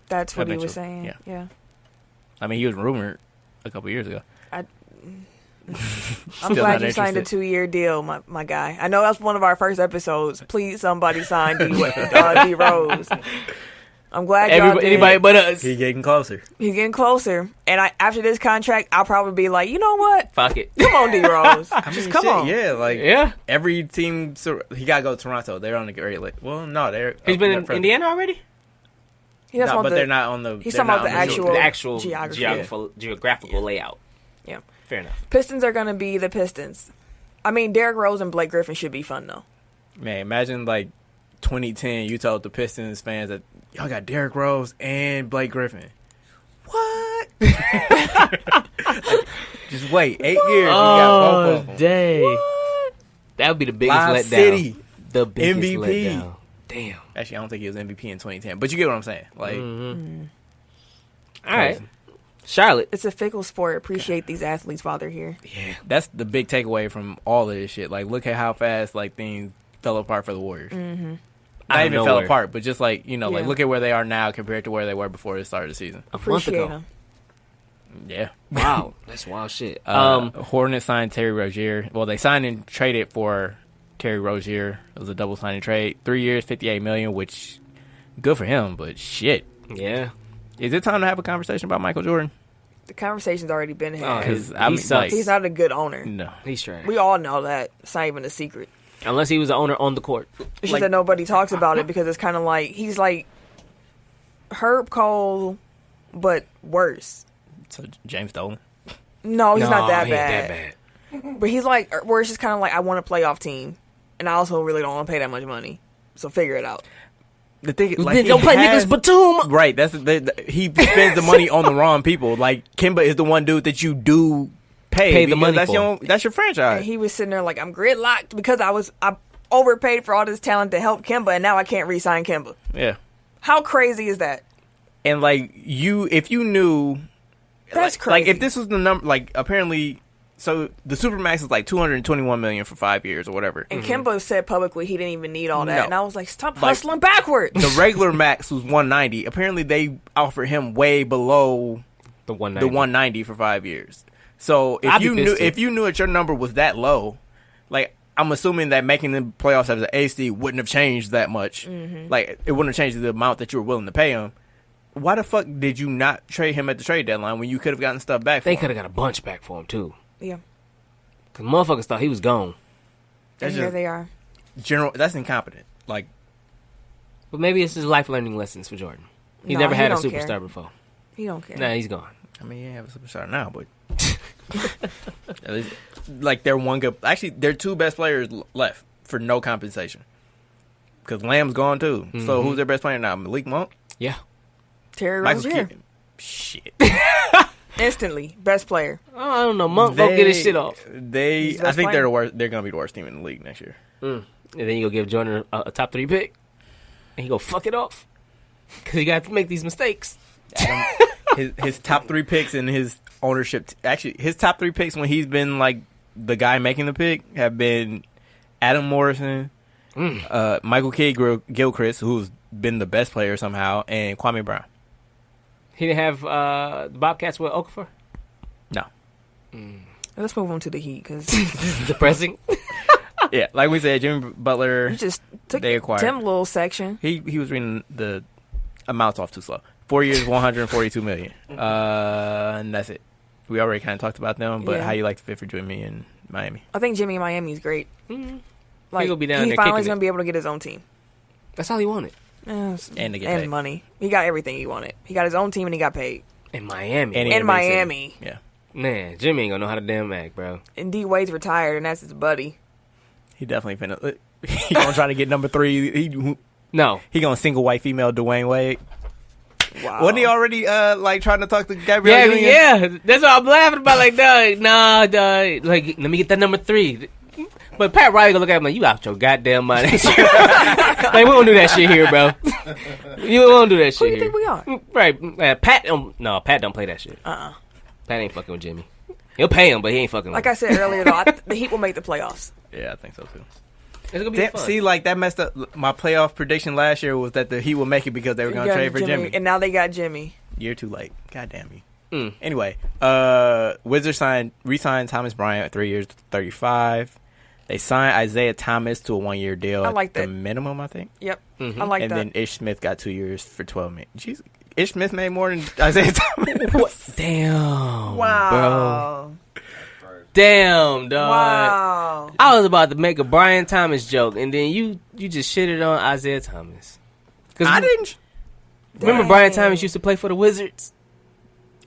Speaker 2: That's what he was saying. Yeah.
Speaker 1: I mean, he was rumored a couple years ago.
Speaker 2: I'm glad you signed a 2-year deal, my guy. I know that's one of our first episodes. Please, somebody sign D Rose. I'm glad y'all did.
Speaker 3: Anybody but us.
Speaker 1: He's getting closer.
Speaker 2: And after this contract, I'll probably be like, you know what?
Speaker 3: Fuck it.
Speaker 2: Come on, D Rose.
Speaker 1: Just come on. Yeah, every team. He got to go to Toronto. They're on the Great Lakes. Well, no,
Speaker 3: he's been in Indiana already.
Speaker 1: They're not on the.
Speaker 2: He's talking about the actual
Speaker 3: geographical layout.
Speaker 2: Yeah,
Speaker 3: fair enough.
Speaker 2: Pistons are gonna be the Pistons. I mean, Derrick Rose and Blake Griffin should be fun though.
Speaker 1: Man, imagine like 2010. You told the Pistons fans that y'all got Derrick Rose and Blake Griffin. What? Just wait. 8 years. We got both of them.
Speaker 3: Dang. That would be the biggest letdown.
Speaker 1: City.
Speaker 3: The biggest
Speaker 1: MVP.
Speaker 3: letdown. Damn.
Speaker 1: Actually, I don't think he was MVP in 2010, but you get what I'm saying. Like,
Speaker 3: All right. Charlotte.
Speaker 2: It's a fickle sport. Appreciate these athletes while they're here.
Speaker 3: Yeah.
Speaker 1: that's the big takeaway from all of this shit. Like, look at how fast like things fell apart for the Warriors.
Speaker 2: Mm-hmm.
Speaker 1: Not
Speaker 3: Out of
Speaker 1: even fell
Speaker 3: nowhere.
Speaker 1: apart, but just like, you know, like
Speaker 2: Yeah.
Speaker 1: look at where they are now compared to where they were before the start of the season.
Speaker 3: A month
Speaker 2: Appreciate
Speaker 3: ago.
Speaker 2: them.
Speaker 1: Yeah.
Speaker 3: Wow. That's wild shit.
Speaker 1: Hornets signed Terry Rozier. Well, they signed and traded for Terry Rozier. It was a double signing trade. 3 years, $58 million, which good for him, but shit.
Speaker 3: Yeah.
Speaker 1: Is it time to have a conversation about Michael Jordan?
Speaker 2: The conversation's already been had.
Speaker 1: Because
Speaker 3: he sucks.
Speaker 2: He's not a good owner.
Speaker 1: no.
Speaker 3: He's trash.
Speaker 2: We all know that. It's not even a secret.
Speaker 3: Unless he was the owner on the court.
Speaker 2: It's just that nobody talks about it because it's kind of like he's like Herb Cole, but worse.
Speaker 1: So James Dolan.
Speaker 2: No, he's not that
Speaker 3: he ain't
Speaker 2: bad.
Speaker 3: that bad.
Speaker 2: But he's like, where it's just kind of like, I want a playoff team, and I also really don't want to pay that much money. So figure it out.
Speaker 1: The thing,
Speaker 3: Then don't play Nicholas Batum.
Speaker 1: Right, that's he spends the money on the wrong people. Like Kemba is the one dude that you do pay
Speaker 3: the money
Speaker 1: that's
Speaker 3: for.
Speaker 1: that's your franchise.
Speaker 2: And he was sitting there like, I'm gridlocked because I overpaid for all this talent to help Kemba, and now I can't re-sign Kemba.
Speaker 1: Yeah,
Speaker 2: How crazy is that?
Speaker 1: and like if you knew,
Speaker 2: That's
Speaker 1: like,
Speaker 2: crazy.
Speaker 1: Like if this was the number, like apparently, so the Supermax is like $221 million for 5 years or whatever.
Speaker 2: And Kemba said publicly he didn't even need all that.
Speaker 1: No.
Speaker 2: And I was like, stop
Speaker 1: Like,
Speaker 2: hustling backwards.
Speaker 1: The regular max was 190. Apparently, they offered him way below
Speaker 3: The 190.
Speaker 1: the 190 for 5 years. So
Speaker 3: I'd be pissed too.
Speaker 1: if you knew that your number was that low, like I'm assuming that making the playoffs as an AC wouldn't have changed that much.
Speaker 2: Mm-hmm.
Speaker 1: Like it wouldn't have changed the amount that you were willing to pay him. Why the fuck did you not trade him at the trade deadline when you could have gotten stuff back?
Speaker 3: They
Speaker 1: For
Speaker 3: could
Speaker 1: him?
Speaker 3: have got a bunch back for him, too.
Speaker 2: Yeah.
Speaker 3: Because motherfuckers thought he was gone.
Speaker 2: And
Speaker 1: That's
Speaker 2: here
Speaker 1: just
Speaker 2: they are.
Speaker 1: general. That's incompetent. Like
Speaker 3: But maybe it's his life learning lessons for Jordan. He's
Speaker 2: No,
Speaker 3: never
Speaker 2: he
Speaker 3: had a
Speaker 2: don't
Speaker 3: superstar
Speaker 2: care.
Speaker 3: before.
Speaker 2: He don't care.
Speaker 3: Nah, he's gone.
Speaker 1: I mean, you have a superstar now, but at least, like they're one good. Actually, they're two best players left for no compensation. Because Lamb's gone too. So who's their best player now? Malik Monk,
Speaker 3: Yeah.
Speaker 2: Terry
Speaker 1: Michael
Speaker 2: Rozier.
Speaker 1: Kidd. Shit.
Speaker 2: Instantly. Best player.
Speaker 3: Oh, I don't know. Monk go get his shit off.
Speaker 2: He's
Speaker 1: I
Speaker 2: the best
Speaker 1: think
Speaker 2: player.
Speaker 1: they're the worst. They're gonna be the worst team in the league next year.
Speaker 3: And then you go give Jordan a top 3 pick. And he go fuck it off. Because he got to make these mistakes.
Speaker 1: His top 3 picks in his ownership. Actually, his top 3 picks when he's been like the guy making the pick have been Adam Morrison, Michael Kidd-Gilchrist, who's been the best player somehow, and Kwame Brown.
Speaker 3: He didn't have the Bobcats with Okafor?
Speaker 1: No.
Speaker 2: Let's move on to the Heat because
Speaker 3: Depressing.
Speaker 1: Yeah, like we said, Jimmy Butler.
Speaker 2: you just took
Speaker 1: They acquired.
Speaker 2: Tim little section.
Speaker 1: He was reading the amounts off too slow. 4 years, $142 million. And that's it. We already kind of talked about them, but
Speaker 2: Yeah.
Speaker 1: how you like the fit for Jimmy in Miami?
Speaker 2: I think Jimmy in Miami is great. Like,
Speaker 3: He'll be down
Speaker 2: he
Speaker 3: there
Speaker 2: finally
Speaker 3: kicking
Speaker 2: is going
Speaker 3: it.
Speaker 2: to be able to get his own team.
Speaker 3: That's all he wanted.
Speaker 1: And to get paid.
Speaker 2: money. He got everything he wanted. He got his own team and he got paid.
Speaker 3: In Miami.
Speaker 1: And he
Speaker 2: In
Speaker 1: in a big city.
Speaker 2: Miami.
Speaker 1: Yeah.
Speaker 3: Man, Jimmy ain't gonna know how to damn act, bro.
Speaker 2: And D Wade's retired and that's his buddy.
Speaker 1: He definitely finna. He gonna try to get number 3.
Speaker 3: No.
Speaker 1: He gonna single white female Dwayne Wade.
Speaker 2: Wow.
Speaker 1: Wasn't he already like trying to talk to Gabrielle Union?
Speaker 3: Yeah. That's what I'm laughing about. Like, dog, nah, dog. Like, let me get that number 3. But Pat Riley gonna look at him like, you out your goddamn mind. Like, we don't do that shit here, bro. You don't do that
Speaker 2: Who do
Speaker 3: shit
Speaker 2: you
Speaker 3: here.
Speaker 2: think we are?
Speaker 3: Right. Pat don't play that shit. Pat ain't fucking with Jimmy. He'll pay him, but he ain't fucking
Speaker 2: Like
Speaker 3: with
Speaker 2: I said earlier, though, the Heat will make the playoffs.
Speaker 1: Yeah, I think so too.
Speaker 3: him. It's gonna be
Speaker 1: Damn,
Speaker 3: fun.
Speaker 1: see, like that messed up. My playoff prediction last year was that the Heat would make it because they were gonna
Speaker 2: You got
Speaker 1: trade for Jimmy.
Speaker 2: And now they got Jimmy.
Speaker 1: Year too late. God damn you.
Speaker 3: Mm.
Speaker 1: Anyway, Wizards re-signed Thomas Bryant at 3 years, $35. They signed Isaiah Thomas to a 1-year deal.
Speaker 2: I like
Speaker 1: at the
Speaker 2: that.
Speaker 1: minimum, I think.
Speaker 2: Yep. I like
Speaker 1: and
Speaker 2: that.
Speaker 1: then Ish Smith got 2 years for $12 million. Jeez, Ish Smith made more than Isaiah Thomas.
Speaker 3: Damn.
Speaker 2: Wow.
Speaker 3: Bro. Damn, dog.
Speaker 2: Wow.
Speaker 3: I was about to make a Brian Thomas joke, and then you just shitted on Isaiah Thomas.
Speaker 1: I didn't.
Speaker 3: Remember
Speaker 2: Dang.
Speaker 3: Brian Thomas used to play for the Wizards?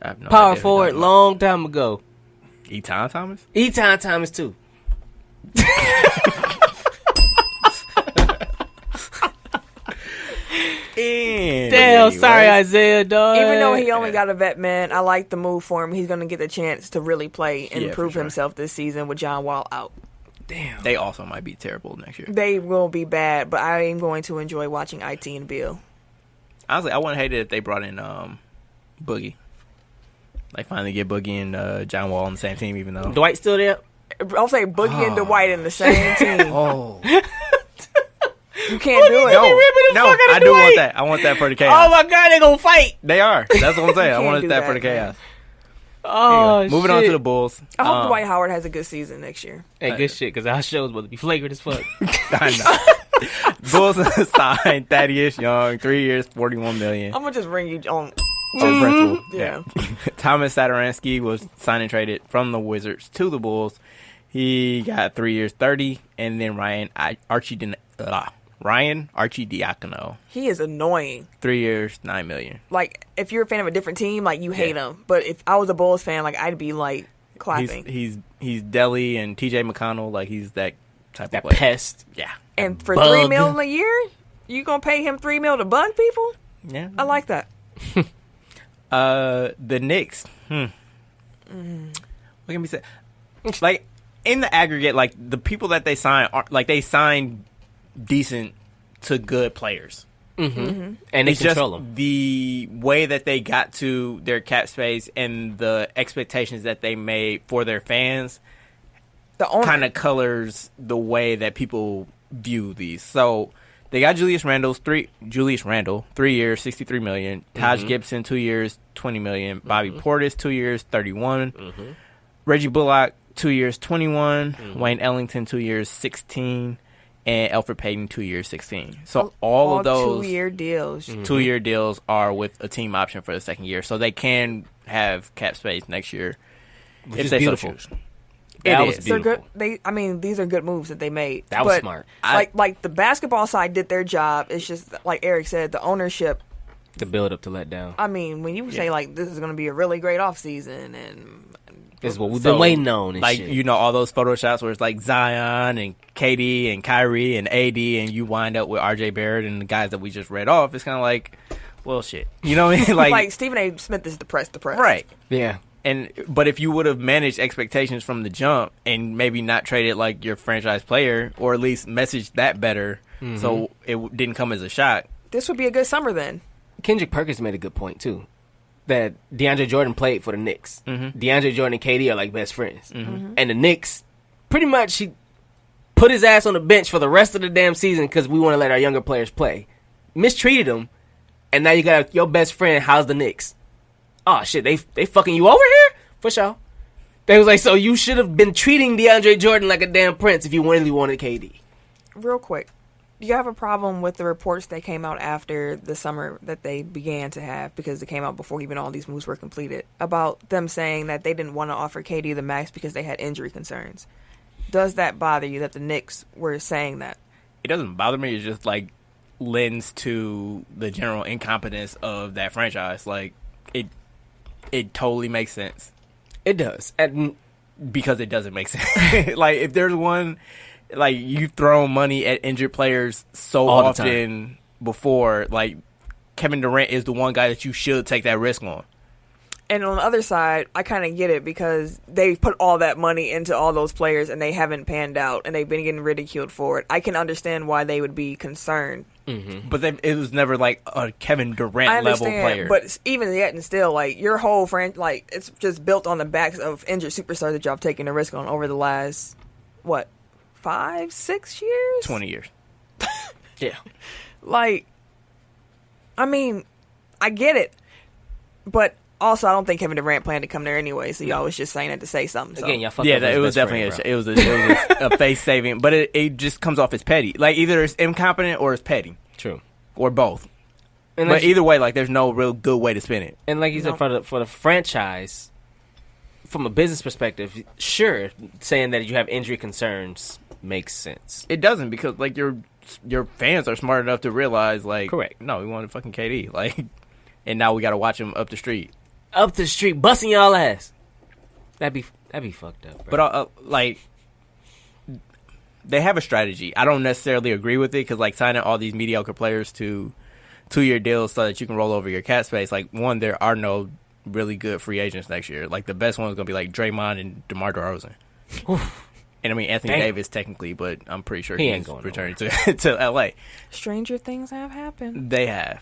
Speaker 1: I have no
Speaker 3: Power
Speaker 1: idea who
Speaker 3: forward,
Speaker 1: you're talking
Speaker 3: long time ago.
Speaker 1: about. Eton Thomas.
Speaker 3: Eton Thomas, too. Damn, sorry, Isaiah, dog.
Speaker 2: Even though he only got a vet man, I like the move for him. He's going to get the chance to really play and
Speaker 1: Yeah, for
Speaker 2: prove
Speaker 1: sure.
Speaker 2: himself this season with John Wall out.
Speaker 3: Damn.
Speaker 1: They also might be terrible next year.
Speaker 2: They will be bad, but I am going to enjoy watching IT and Bill.
Speaker 1: Honestly, I wouldn't hate it if they brought in Boogie. Like, finally get Boogie and John Wall on the same team, even though...
Speaker 3: Dwight still there?
Speaker 2: I'll say Boogie and Dwight in the same team.
Speaker 1: Oh.
Speaker 2: You can't do it.
Speaker 1: No, I do want that. I want that for the chaos.
Speaker 3: Oh my god, they gonna fight.
Speaker 1: They are. That's what I'm saying. I
Speaker 2: can't
Speaker 1: wanted
Speaker 2: do
Speaker 1: that for the
Speaker 2: that,
Speaker 1: chaos.
Speaker 3: Oh,
Speaker 1: Anyway, moving on to the Bulls.
Speaker 2: I hope Dwight Howard has a good season next year.
Speaker 3: Hey, good shit, because our show's about to be flagrant as fuck.
Speaker 1: I know. Bulls signed Thaddeus Young, 3 years, $41 million.
Speaker 2: I'm gonna just ring you on.
Speaker 1: On principle.
Speaker 2: Yeah.
Speaker 1: Thomas Satoransky was signed and traded from the Wizards to the Bulls. He got 3 years, 30, and then Ryan Arcidiacono,
Speaker 2: He is annoying.
Speaker 1: 3 years, $9 million.
Speaker 2: Like, if you're a fan of a different team, like, you hate him. But if I was a Bulls fan, like, I'd be like clapping.
Speaker 1: He's Delly and TJ McConnell. Like, he's that type
Speaker 3: That
Speaker 1: of player.
Speaker 3: pest.
Speaker 1: Yeah.
Speaker 2: And for
Speaker 3: Bug.
Speaker 2: $3 million a year, you gonna pay him $3 million to bug people?
Speaker 1: Yeah.
Speaker 2: I like that.
Speaker 1: The Knicks. What can we say? Like, in the aggregate, like, the people that they sign are, like, they sign decent to good players.
Speaker 3: And they control them.
Speaker 1: The way that they got to their cap space and the expectations that they made for their fans
Speaker 2: The owner.
Speaker 1: kind of colors the way that people view these. So they got Julius Randle, 3 years, $63 million. Taj Gibson, 2 years, $20 million. Bobby Portis, 2 years, $31. Reggie Bullock, 2 years, $21. Wayne Ellington, 2 years, $16. And Elfrid Payton, 2 years, $16. So all of those
Speaker 2: 2-year deals.
Speaker 1: 2-year deals are with a team option for the second year, so they can have cap space next year.
Speaker 3: Which
Speaker 1: if
Speaker 3: is
Speaker 1: they so
Speaker 3: beautiful.
Speaker 1: choose.
Speaker 3: That
Speaker 1: It
Speaker 3: was
Speaker 1: is.
Speaker 2: They're
Speaker 3: beautiful.
Speaker 2: good. These are good moves that they made.
Speaker 3: That was
Speaker 2: But,
Speaker 3: smart.
Speaker 2: Like the basketball side did their job. It's just like Eric said, the ownership.
Speaker 3: The build up to let down.
Speaker 2: I mean, when you say like this is going to be a really great offseason and
Speaker 3: This is what we've
Speaker 1: So,
Speaker 3: been waiting on. And
Speaker 1: like,
Speaker 3: shit.
Speaker 1: you know, all those photoshops where it's like Zion and KD and Kyrie and AD, and you wind up with RJ Barrett and the guys that we just read off. It's kind of like, well, shit. You know what I mean?
Speaker 2: like Stephen A. Smith is depressed.
Speaker 1: Right.
Speaker 3: Yeah.
Speaker 1: But if you would have managed expectations from the jump and maybe not traded like your franchise player, or at least messaged that better, so it didn't come as a shock.
Speaker 2: This would be a good summer then.
Speaker 3: Kendrick Perkins made a good point, too. That DeAndre Jordan played for the Knicks. DeAndre Jordan and KD are like best friends. And the Knicks, pretty much, he put his ass on the bench for the rest of the damn season because we want to let our younger players play. Mistreated him, and now you got your best friend, how's the Knicks? Oh, shit, they fucking you over here? For sure. They was like, so you should have been treating DeAndre Jordan like a damn prince if you really wanted KD.
Speaker 2: Real quick, do you have a problem with the reports that came out after the summer that they began to have, because they came out before even all these moves were completed, about them saying that they didn't want to offer KD the max because they had injury concerns? Does that bother you that the Knicks were saying that?
Speaker 1: It doesn't bother me. It's just like lends to the general incompetence of that franchise. Like, it totally makes sense.
Speaker 3: It does. And
Speaker 1: Because it doesn't make sense. Like, if there's one, like, you've thrown money at injured players so
Speaker 3: All the
Speaker 1: often before, like, Kevin Durant is the one guy that you should take that risk on.
Speaker 2: And on the other side, I kind of get it because they put all that money into all those players and they haven't panned out and they've been getting ridiculed for it. I can understand why they would be concerned.
Speaker 1: But then it was never like a Kevin
Speaker 2: I
Speaker 1: Durant level
Speaker 2: understand,
Speaker 1: player.
Speaker 2: but even yet and still, like, your whole like, it's just built on the backs of injured superstars that y'all have taken a risk on over the last, 5-6 years?
Speaker 1: 20 years.
Speaker 3: yeah.
Speaker 2: Like, I mean, I get it, but also I don't think Kevin Durant planned to come there anyway, so y'all was just saying that to say something. So.
Speaker 3: Again, y'all fucked
Speaker 1: Yeah,
Speaker 3: up his
Speaker 1: it was
Speaker 3: best
Speaker 1: definitely
Speaker 3: friend,
Speaker 1: it was a face saving, but it just comes off as petty. Like, either it's incompetent or it's petty,
Speaker 3: True.
Speaker 1: or both.
Speaker 3: And
Speaker 1: But
Speaker 3: like,
Speaker 1: either way, like, there's no real good way to spin it.
Speaker 3: and like you said, for the franchise, from a business perspective, sure, saying that you have injury concerns makes sense.
Speaker 1: It doesn't, because like your fans are smart enough to realize, like,
Speaker 3: Correct.
Speaker 1: No, we wanted fucking KD, like, and now we got to watch him up the street.
Speaker 3: Up the street, busting y'all ass. That'd be fucked up, bro.
Speaker 1: But like, they have a strategy. I don't necessarily agree with it, because like signing all these mediocre players to 2-year deals so that you can roll over your cap space. Like, one, there are no really good free agents next year. Like, the best one's gonna be like Draymond and DeMar DeRozan. And I mean, Anthony
Speaker 3: Damn.
Speaker 1: Davis technically, but I'm pretty sure
Speaker 3: He ain't
Speaker 1: he's
Speaker 3: going
Speaker 1: returning to L.A.
Speaker 2: Stranger things have happened.
Speaker 1: They have.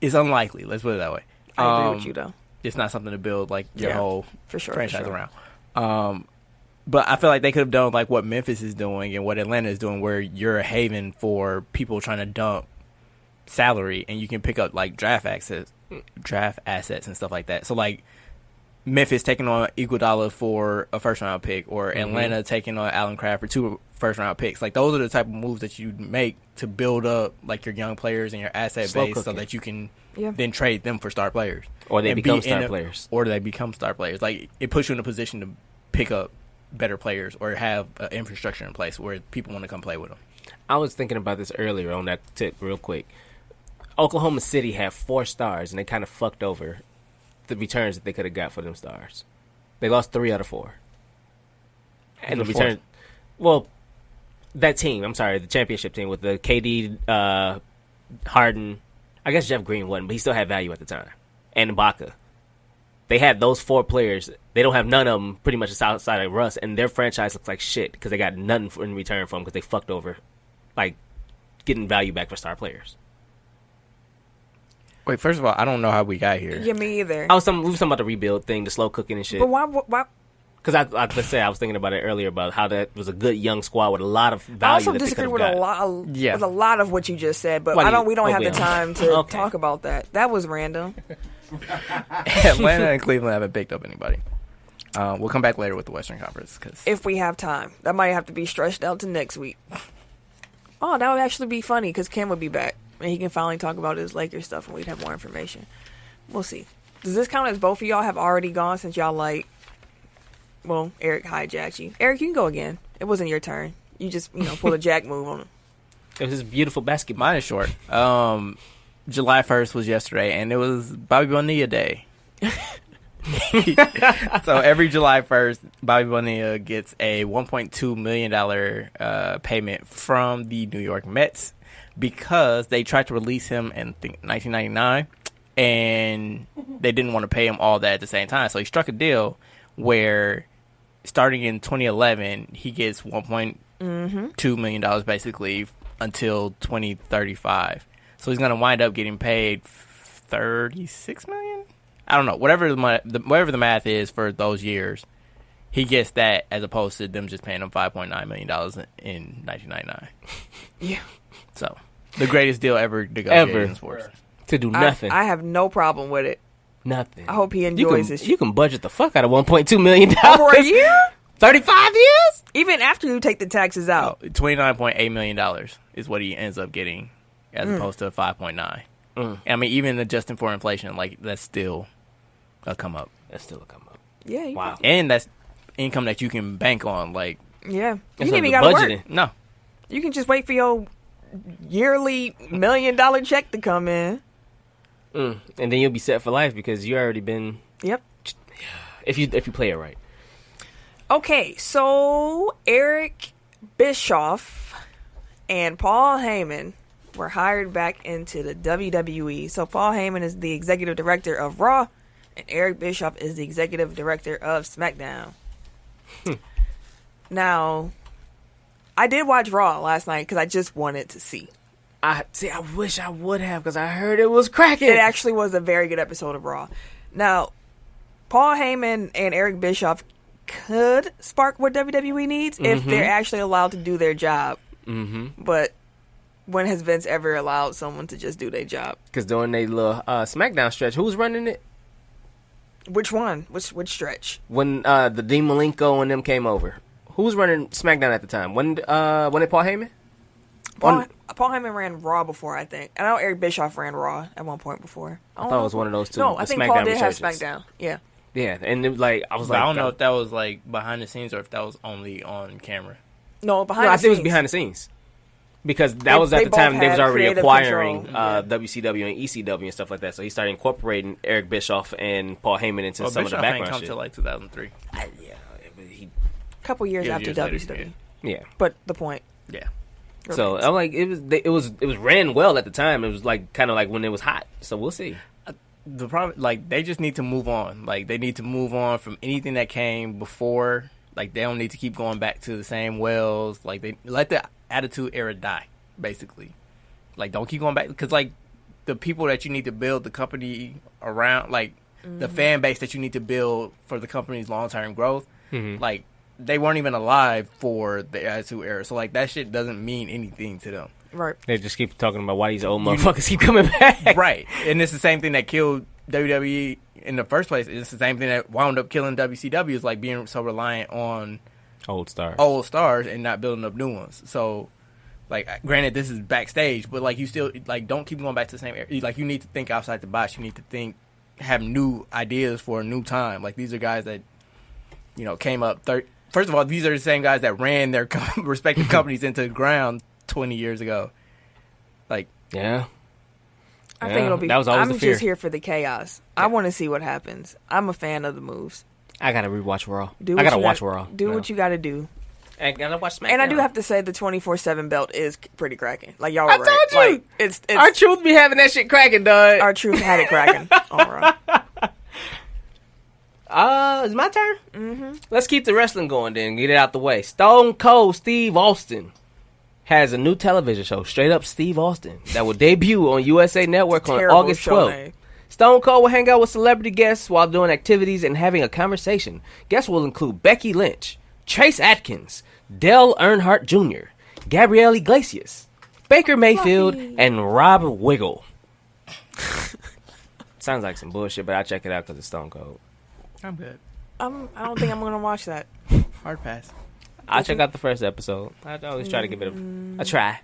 Speaker 1: It's unlikely. Let's put it that way.
Speaker 2: I agree with you, though.
Speaker 1: It's not something to build like your
Speaker 2: Yeah,
Speaker 1: whole
Speaker 2: for sure,
Speaker 1: franchise
Speaker 2: for sure.
Speaker 1: around. But I feel like they could have done like what Memphis is doing and what Atlanta is doing, where you're a haven for people trying to dump salary, and you can pick up like draft assets and stuff like that. So like Memphis taking on Iguodala for a first round pick, or Atlanta taking on Allen Crabbe for 2 first round picks. Like those are the type of moves that you make to build up like your young players and your asset
Speaker 3: Slow
Speaker 1: base, so
Speaker 3: cooking.
Speaker 1: that you can
Speaker 2: Yeah.
Speaker 1: then trade them for star players,
Speaker 3: Or they
Speaker 1: and
Speaker 3: become
Speaker 1: be in
Speaker 3: star
Speaker 1: a-
Speaker 3: players.
Speaker 1: or they become star players. Like it puts you in a position to pick up better players or have infrastructure in place where people want to come play with them.
Speaker 3: I was thinking about this earlier on that tip real quick. Oklahoma City had 4 stars, and they kind of fucked over the returns that they could have got for them stars. They lost 3 out of 4. And the
Speaker 1: Who's the
Speaker 3: return, well, that team, I'm sorry, the championship team with the KD, Harden, I guess Jeff Green wasn't, but he still had value at the time. And Ibaka. They had those 4 players. They don't have none of them pretty much outside of Russ, and their franchise looks like shit because they got nothing in return from them because they fucked over, like, getting value back for star players.
Speaker 1: Wait, first of all, I don't know how we got here.
Speaker 2: Yeah, me either.
Speaker 3: We were talking about the rebuild thing, the slow cooking and shit.
Speaker 2: But why?
Speaker 3: Because let's say I was thinking about it earlier about how that was a good young squad with a lot of
Speaker 2: I
Speaker 3: value.
Speaker 2: also
Speaker 3: that they
Speaker 2: disagree
Speaker 3: could've
Speaker 2: with
Speaker 3: got.
Speaker 1: Yeah.
Speaker 2: with a lot of what you just said, but
Speaker 3: Well,
Speaker 2: we don't have the
Speaker 3: yeah.
Speaker 2: time to
Speaker 3: Okay.
Speaker 2: talk about that. That was random.
Speaker 1: Atlanta and Cleveland haven't picked up anybody. We'll come back later with the Western Conference because
Speaker 2: If we have time, that might have to be stretched out to next week. Oh, that would actually be funny because Ken would be back and he can finally talk about his Lakers stuff, and we'd have more information. We'll see. Does this count as both of y'all have already gone since y'all like? Well, Eric hijacked you. Eric, you can go again. It wasn't your turn. You just pulled a jack move on him.
Speaker 3: It was this beautiful basketball.
Speaker 1: mine is short. July 1st was yesterday, and it was Bobby Bonilla Day. So every July 1st, Bobby Bonilla gets a $1.2 million payment from the New York Mets because they tried to release him in 1999, and they didn't want to pay him all that at the same time. So he struck a deal where starting in 2011, he gets $1.2 million basically until 2035. So he's going to wind up getting paid $36 million? I don't know. Whatever the math is for those years, he gets that as opposed to them just paying him $5.9 million in 1999.
Speaker 2: Yeah.
Speaker 1: So the greatest deal ever negotiated in sports.
Speaker 3: To do nothing.
Speaker 2: I have no problem with it.
Speaker 3: Nothing.
Speaker 2: I hope he enjoys his
Speaker 3: You can budget the fuck out of $1.2 million.
Speaker 2: over a year.
Speaker 3: 35 years?
Speaker 2: Even after you take the taxes out.
Speaker 1: $29.8 million is what he ends up getting as opposed to 5.9. I mean, even adjusting for inflation, like that's still a come up.
Speaker 3: That's still a come up.
Speaker 2: Yeah.
Speaker 3: Wow.
Speaker 1: And that's income that you can bank on. Like,
Speaker 2: Yeah. You
Speaker 3: That's
Speaker 2: ain't even
Speaker 3: not
Speaker 2: got to
Speaker 3: budgeting.
Speaker 2: work.
Speaker 1: no.
Speaker 2: You can just wait for your yearly $1 million check to come in.
Speaker 3: And then you'll be set for life because you already been,
Speaker 2: Yep.
Speaker 3: if you play it right.
Speaker 2: Okay, so Eric Bischoff and Paul Heyman were hired back into the WWE. So Paul Heyman is the executive director of Raw, and Eric Bischoff is the executive director of SmackDown. Now, I did watch Raw last night because I just wanted to see.
Speaker 3: I wish I would have because I heard it was cracking.
Speaker 2: It actually was a very good episode of Raw. Now, Paul Heyman and Eric Bischoff could spark what WWE needs if they're actually allowed to do their job. But when has Vince ever allowed someone to just do their job?
Speaker 3: Because during their little SmackDown stretch, who was running it?
Speaker 2: Which one? Which stretch?
Speaker 3: When the Dean Malenko and them came over. Who was running SmackDown at the time? When it Paul Heyman?
Speaker 2: Paul Heyman ran Raw before, I think. I know Eric Bischoff ran Raw at one point before.
Speaker 3: I thought it was one of those two.
Speaker 2: No,
Speaker 3: the
Speaker 2: I think
Speaker 3: SmackDown
Speaker 2: Paul did have
Speaker 3: resurgence.
Speaker 2: SmackDown. Yeah.
Speaker 3: Yeah, and it was like I was
Speaker 1: But
Speaker 3: like,
Speaker 1: I don't know if that was like behind the scenes or if that was only on camera.
Speaker 2: No, behind
Speaker 3: No,
Speaker 2: the
Speaker 3: I think it was
Speaker 2: scenes.
Speaker 3: behind the scenes. Because that was
Speaker 2: They
Speaker 3: at the time
Speaker 2: both
Speaker 3: they was
Speaker 2: had
Speaker 3: already
Speaker 2: creative
Speaker 3: acquiring
Speaker 2: control. Yeah.
Speaker 3: WCW and ECW and stuff like that. So he started incorporating Eric Bischoff and Paul Heyman into some
Speaker 1: Bischoff
Speaker 3: of the
Speaker 1: ain't
Speaker 3: background
Speaker 1: come
Speaker 3: shit.
Speaker 1: till like 2003.
Speaker 3: Yeah, but he,
Speaker 2: A couple years
Speaker 1: Yeah,
Speaker 2: after
Speaker 1: years later,
Speaker 2: WCW.
Speaker 3: yeah.
Speaker 2: But the point.
Speaker 1: Yeah.
Speaker 3: So I'm like, it was ran well at the time. It was like kind of like when it was hot. So we'll see.
Speaker 1: The problem, like, they just need to move on. Like, they need to move on from anything that came before Like, they don't need to keep going back to the same wells. Like, they let the Attitude Era die, basically. Like, don't keep going back. Because, like, the people that you need to build the company around, like, the fan base that you need to build for the company's long-term growth, like, they weren't even alive for the Attitude Era. So, like, that shit doesn't mean anything to them.
Speaker 2: Right.
Speaker 3: They just keep talking about why these old motherfuckers keep coming back.
Speaker 1: Right. And it's the same thing that killed WWE in the first place. It's the same thing that wound up killing WCW, is like being so reliant on
Speaker 3: Old stars
Speaker 1: and not building up new ones. So, like, granted, this is backstage, but, like, you still, like, don't keep going back to the same area. Like, you need to think outside the box. You need to have new ideas for a new time. Like, these are guys that, you know, came up. First of all, these are the same guys that ran their respective companies into the ground 20 years ago. Like,
Speaker 3: yeah.
Speaker 2: I think it'll be.
Speaker 3: That was always
Speaker 2: I'm
Speaker 3: the fear.
Speaker 2: just here for the chaos. I want to see what happens. I'm a fan of the moves.
Speaker 3: I gotta rewatch Raw.
Speaker 2: I gotta
Speaker 3: watch Raw.
Speaker 2: Do what you gotta do.
Speaker 3: I gotta watch SmackDown.
Speaker 2: And I do have to say the 24/7 belt is pretty cracking. Like, y'all were
Speaker 3: I
Speaker 2: right.
Speaker 3: told you.
Speaker 2: Like, it's
Speaker 3: Our truth be having that shit cracking, dog.
Speaker 2: our truth had it cracking. All right.
Speaker 3: It's my turn? Mm-hmm. Let's keep the wrestling going then. Get it out the way. Stone Cold Steve Austin has a new television show, Straight Up Steve Austin, that will debut on USA Network on
Speaker 2: Terrible
Speaker 3: August
Speaker 2: show
Speaker 3: 12th.
Speaker 2: name.
Speaker 3: Stone Cold will hang out with celebrity guests while doing activities and having a conversation. Guests will include Becky Lynch, Trace Atkins, Dale Earnhardt Jr., Gabrielle Iglesias, Baker Mayfield, and Rob Wiggle. Sounds like some bullshit, but I'll check it out because it's Stone Cold.
Speaker 1: I'm good.
Speaker 2: I don't think I'm gonna watch that.
Speaker 1: Hard pass.
Speaker 3: I'll check out the first episode. I always try to give it a try.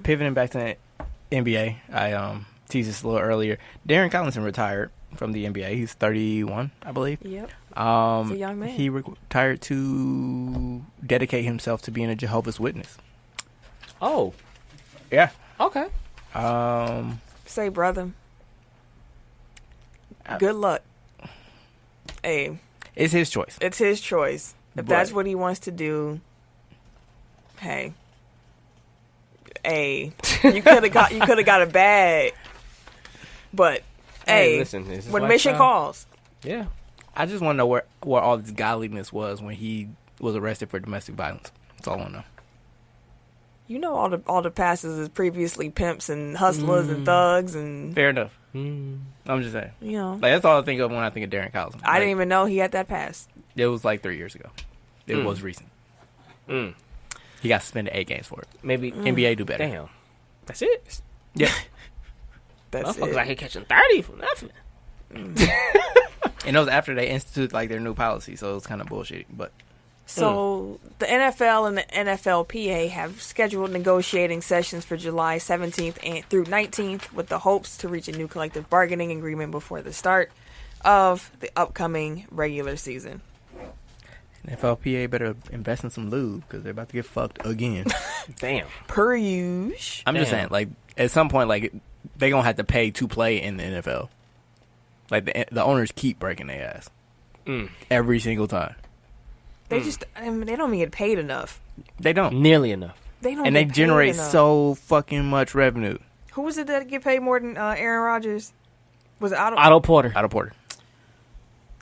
Speaker 1: Pivoting back to the NBA, I teased this a little earlier. Darren Collison retired from the NBA. He's 31, I believe.
Speaker 2: Yep. He's a young man.
Speaker 1: He retired to dedicate himself to being a Jehovah's Witness.
Speaker 3: Oh,
Speaker 1: Yeah.
Speaker 3: okay.
Speaker 2: Say, brother. Good luck. Hey,
Speaker 1: It's his choice.
Speaker 2: it's his choice. If that's what he wants to do, hey, you could have got a bag, but hey,
Speaker 3: listen, this is
Speaker 2: when
Speaker 3: lifestyle.
Speaker 2: mission calls,
Speaker 3: Yeah.
Speaker 1: I just want to know where all this godliness was when he was arrested for domestic violence. That's all I want to know.
Speaker 2: you know all the pastors is previously pimps and hustlers and thugs and
Speaker 1: Fair enough. I'm just saying.
Speaker 2: you know.
Speaker 1: Like, that's all I think of when I think of Darren Collison.
Speaker 2: I didn't even know he had that past.
Speaker 1: It was like 3 years ago. It was recent. He got suspended 8 games for it.
Speaker 3: Maybe
Speaker 1: NBA do better.
Speaker 3: Damn. That's it.
Speaker 1: Yeah.
Speaker 2: That's
Speaker 3: Motherfuckers
Speaker 2: it.
Speaker 3: out here catching 30 for nothing.
Speaker 1: And it was after they instituted like their new policy, so it was kind of bullshit. But
Speaker 2: So the NFL and the NFLPA have scheduled negotiating sessions for July 17th through 19th with the hopes to reach a new collective bargaining agreement before the start of the upcoming regular season.
Speaker 1: NFLPA better invest in some lube because they're about to get fucked again.
Speaker 3: Damn.
Speaker 2: Per usual.
Speaker 1: I'm just saying, like, at some point, like, they gonna have to pay to play in the NFL. Like, the owners keep breaking their ass every single time.
Speaker 2: They just, I mean, they don't even get paid enough.
Speaker 1: They don't,
Speaker 3: Nearly enough.
Speaker 2: They don't
Speaker 1: and
Speaker 2: get
Speaker 1: they
Speaker 2: paid
Speaker 1: generate
Speaker 2: enough.
Speaker 1: so fucking much revenue.
Speaker 2: Who was it that get paid more than Aaron Rodgers? Was it
Speaker 3: Otto Porter.
Speaker 1: Otto Porter,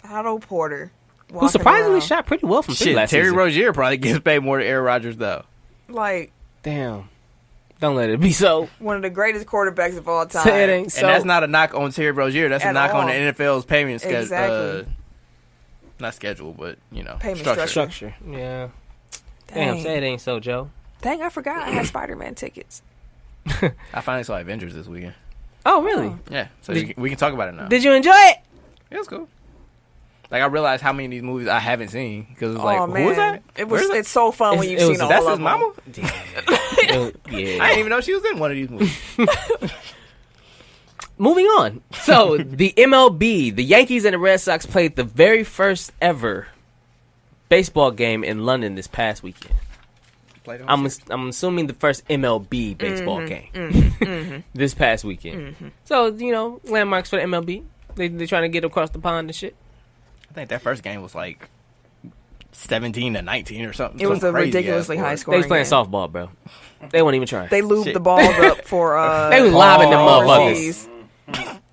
Speaker 2: Otto Porter?
Speaker 3: Who surprisingly
Speaker 2: around.
Speaker 3: shot pretty well from three
Speaker 1: shit.
Speaker 3: last
Speaker 1: Terry
Speaker 3: season.
Speaker 1: Rozier probably gets paid more than Aaron Rodgers though.
Speaker 2: Like
Speaker 3: Damn. Don't let it be so.
Speaker 2: one of the greatest quarterbacks of all time.
Speaker 3: Say it ain't so.
Speaker 1: And that's not a knock on Terry Rozier. That's a
Speaker 2: At
Speaker 1: knock on
Speaker 2: all.
Speaker 1: the NFL's payment schedule.
Speaker 2: Exactly.
Speaker 1: Not schedule, but you know,
Speaker 2: Payment
Speaker 1: structure.
Speaker 3: Structure. Yeah.
Speaker 2: Dang.
Speaker 3: Damn, say it ain't so, Joe.
Speaker 2: Dang, I forgot I had Spider-Man tickets.
Speaker 1: I finally saw Avengers this weekend.
Speaker 3: Oh, really?
Speaker 1: Yeah, so we can talk about it now.
Speaker 3: Did you enjoy it?
Speaker 1: Yeah, it's cool. Like, I realized how many of these movies I haven't seen because it's like,
Speaker 2: Oh man,
Speaker 1: who is that?
Speaker 2: It
Speaker 1: Where
Speaker 2: was.
Speaker 1: is that?
Speaker 2: It's so fun when you've
Speaker 3: it
Speaker 2: seen
Speaker 3: was-
Speaker 2: all
Speaker 1: That's
Speaker 2: of
Speaker 1: his
Speaker 2: them.
Speaker 1: mama.
Speaker 3: Yeah.
Speaker 1: I didn't even know she was in one of these movies.
Speaker 3: Moving on. So, the MLB, the Yankees and the Red Sox played the very first ever baseball game in London this past weekend. I'm assuming the first MLB baseball game this past weekend. So, you know, landmarks for the MLB. They're trying to get across the pond and shit.
Speaker 1: I think that first game was like 17-19 or something.
Speaker 2: It was
Speaker 1: Some
Speaker 2: a
Speaker 1: crazy
Speaker 2: ridiculously
Speaker 1: ass
Speaker 2: high
Speaker 1: score.
Speaker 3: They
Speaker 2: score.
Speaker 3: was playing softball, bro. They weren't even trying.
Speaker 2: They lubed
Speaker 1: Shit.
Speaker 2: the balls up for.
Speaker 3: They was lobbing them motherfuckers.
Speaker 2: overseas.